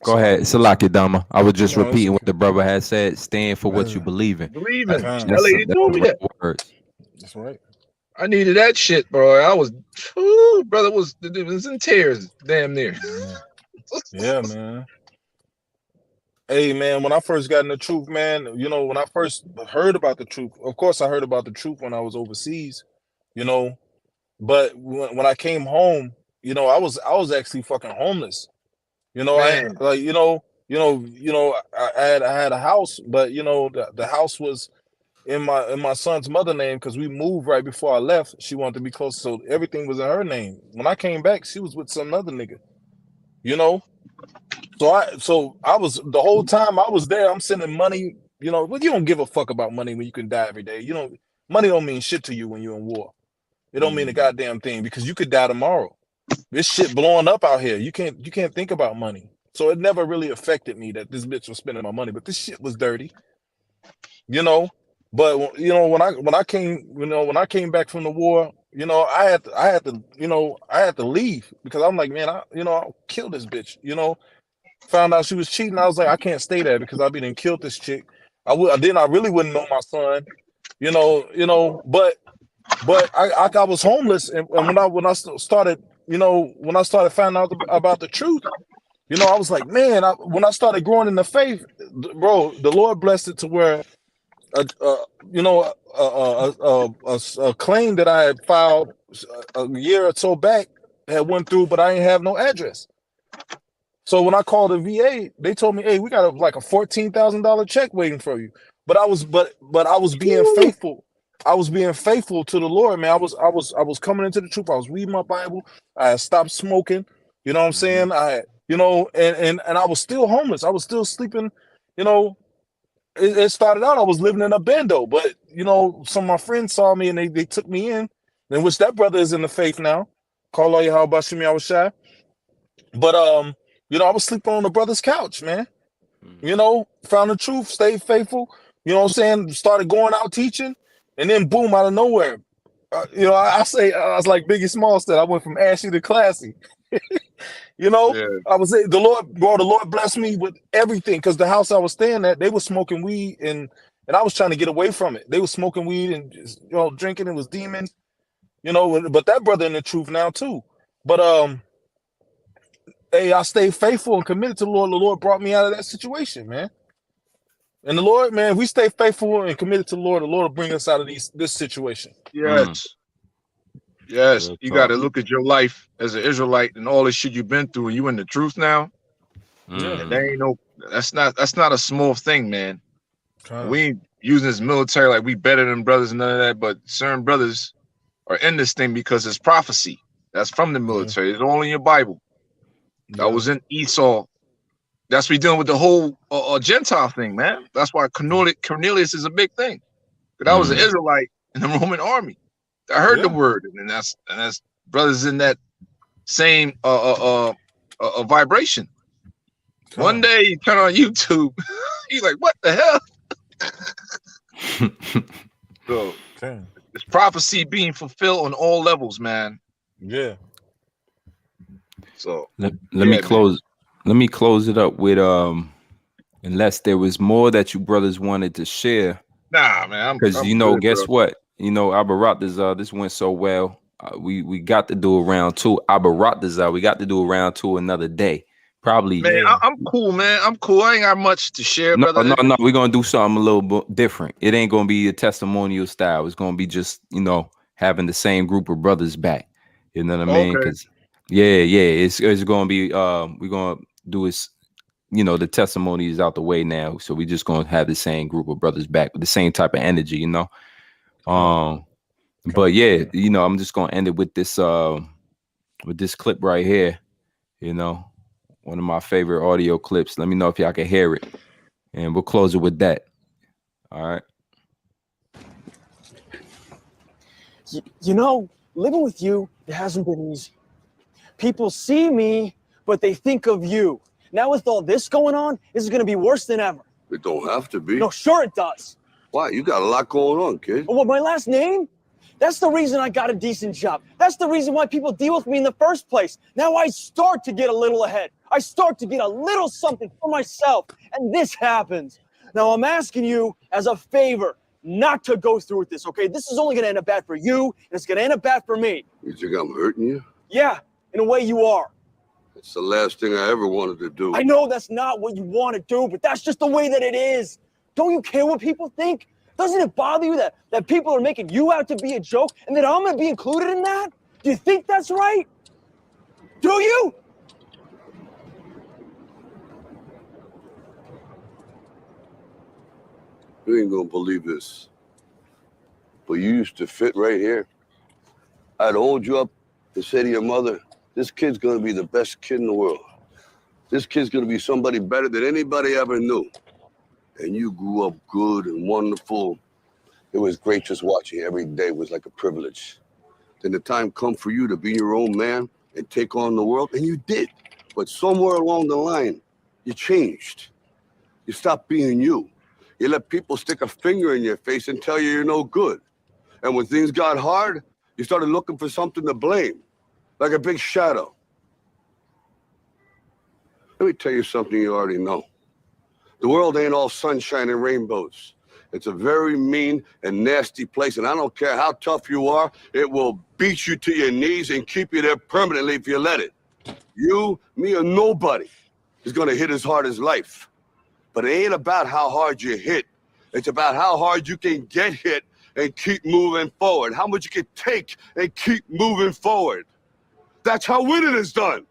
Go ahead, Salaki Dama. I was just repeating what the brother had said. Stand for what you believe in. Believe in. That lady told me that. That's right. I needed that shit, bro. I was, brother was in tears, damn near. Yeah, man. Hey, man, when I first got in the truth, man, you know, when I first heard about the truth, of course, I heard about the truth when I was overseas, you know, but when I came home, you know, I was actually fucking homeless. You know, man. I had a house, but you know, the house was in my son's mother name because we moved right before I left. She wanted to be close, so everything was in her name. When I came back, she was with some other nigga. You know, so I was the whole time I was there. I'm sending money. You know, but you don't give a fuck about money when you can die every day. You know, money don't mean shit to you when you're in war. It don't mean a goddamn thing because you could die tomorrow. This shit blowing up out here. You can't think about money. So it never really affected me that this bitch was spending my money, but this shit was dirty. You know, but you know when I came back from the war, you know, I had to leave because I'm like, man, I'll kill this bitch. You know, found out she was cheating. I was like, I can't stay there because I've been and killed this chick. I really wouldn't know my son. You know, but I was homeless, and when I started, you know, when I started finding out about the truth, you know, I was like, man, when I started growing in the faith, bro, the Lord blessed it to where, a claim that I had filed a year or so back had went through, but I didn't have no address. So when I called the VA, they told me, hey, we got like a $14,000 check waiting for you. But I was being faithful. I was being faithful to the Lord, man. I was coming into the truth. I was reading my Bible. I had stopped smoking. You know what I'm saying? I had, you know, and I was still homeless. I was still sleeping. You know, it started out I was living in a bando, but you know, some of my friends saw me and they took me in. In which that brother is in the faith now. Call all Yahawadah7571. But you know, I was sleeping on the brother's couch, man. You know, found the truth, stayed faithful. You know what I'm saying? Started going out teaching. And then boom, out of nowhere, you know, I was like Biggie Smalls said, I went from ashy to classy. You know, the Lord blessed me with everything because the house I was staying at, they were smoking weed and I was trying to get away from it. They were smoking weed and just, you know, drinking. It was demons, you know. But that brother in the truth now too. But hey, I stayed faithful and committed to the Lord. The Lord brought me out of that situation, man. And the Lord, man, if we stay faithful and committed to the Lord will bring us out of this situation. Yes. Yes. You got to look at your life as an Israelite and all the shit you've been through, and you in the truth now. And there ain't that's not a small thing, man. We using this military like we better than brothers and none of that. But certain brothers are in this thing because it's prophecy. That's from the military. It's only in your Bible. That was in Esau. That's what we're dealing with the whole Gentile thing, man. That's why Cornelius is a big thing. Because I was an Israelite in the Roman army. I heard the word, and that's brothers in that same vibration. One day you turn on YouTube, you're like, what the hell? So it's prophecy being fulfilled on all levels, man. Yeah. So let me close. Let me close it up with unless there was more that you brothers wanted to share. Nah, man. Because you know, guess what? You know, Abarat, this went so well. We got to do a round two. Abarat, we got to do a round two another day. Probably. Man, I'm cool, man. I'm cool. I ain't got much to share, No, brother. no. We're gonna do something a little bit different. It ain't gonna be a testimonial style. It's gonna be just, you know, having the same group of brothers back. You know what I mean? Because it's gonna be we're gonna do is, you know, the testimony is out the way now, so we just gonna have the same group of brothers back with the same type of energy, you know. But yeah, you know, I'm just gonna end it with this clip right here. You know, one of my favorite audio clips. Let me know if y'all can hear it, and we'll close it with that. All right. You know, living with you, it hasn't been easy. People see me, but they think of you. Now with all this going on, this is going to be worse than ever. It don't have to be. No, sure it does. Why? You got a lot going on, kid. Well, my last name? That's the reason I got a decent job. That's the reason why people deal with me in the first place. Now I start to get a little ahead. I start to get a little something for myself, and this happens. Now I'm asking you as a favor not to go through with this, okay? This is only going to end up bad for you, and it's going to end up bad for me. You think I'm hurting you? Yeah, in a way you are. It's the last thing I ever wanted to do. I know that's not what you want to do, but that's just the way that it is. Don't you care what people think? Doesn't it bother you that people are making you out to be a joke and that I'm going to be included in that? Do you think that's right? Do you? You ain't gonna believe this, but you used to fit right here. I'd hold you up and say to your mother, this kid's gonna be the best kid in the world. This kid's gonna be somebody better than anybody ever knew. And you grew up good and wonderful. It was great just watching you every day. It was like a privilege. Then the time come for you to be your own man and take on the world, and you did. But somewhere along the line, you changed. You stopped being you. You let people stick a finger in your face and tell you you're no good. And when things got hard, you started looking for something to blame, like a big shadow. Let me tell you something you already know. The world ain't all sunshine and rainbows. It's a very mean and nasty place, and I don't care how tough you are, it will beat you to your knees and keep you there permanently if you let it. You, me, or nobody is gonna hit as hard as life. But it ain't about how hard you hit. It's about how hard you can get hit and keep moving forward. How much you can take and keep moving forward. That's how winning is done.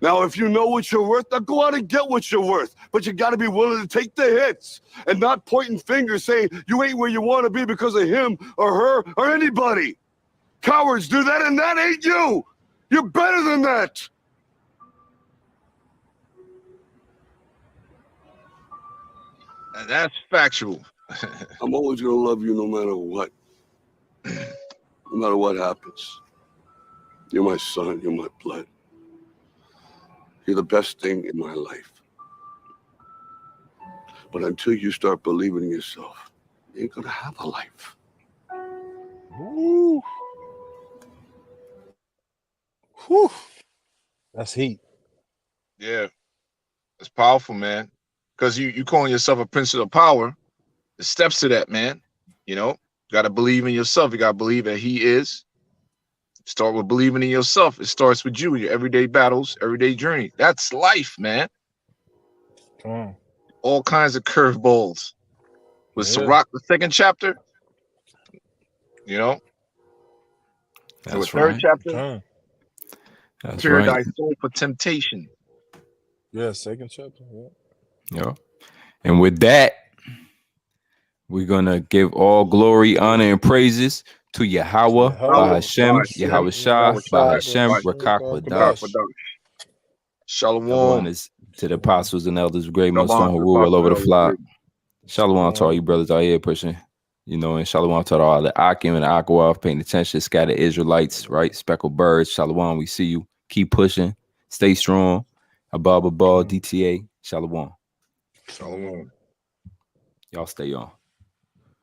Now, if you know what you're worth, now go out and get what you're worth. But you gotta be willing to take the hits and not pointing fingers saying you ain't where you wanna be because of him or her or anybody. Cowards do that, and that ain't you. You're better than that. And that's factual. I'm always gonna love you no matter what. No matter what happens. You're my son, you're my blood. You're the best thing in my life. But until you start believing in yourself, you ain't gonna have a life. Woo. Whew. That's heat. Yeah, it's powerful, man. Because you calling yourself a prince of the power, the steps to that, man. You know, you got to believe in yourself. You got to believe that he is. Start with believing in yourself. It starts with you, your everyday battles, everyday journey. That's life, man. Come on. All kinds of curveballs. With Sirach, the second chapter, you know, That's the third right. chapter, That's prepare right. thy soul for temptation. Yeah, second chapter. Yeah. Yeah. And with that, We're gonna give all glory, honor, and praises to Yahweh, Bahashem, Yahweh Shah, Bahashem, Rakak Wadash. Shalom. Is to the apostles and elders, great most Shalom on to the who rule all over the apostles, flock. elders. Shalom to all you brothers out here pushing, you know, and shalom to all the Akim and the Akawaf paying attention, scattered Israelites, right? Speckled birds, shalom, we see you. Keep pushing, stay strong. Above, DTA, shalom. Shalom. Y'all stay on.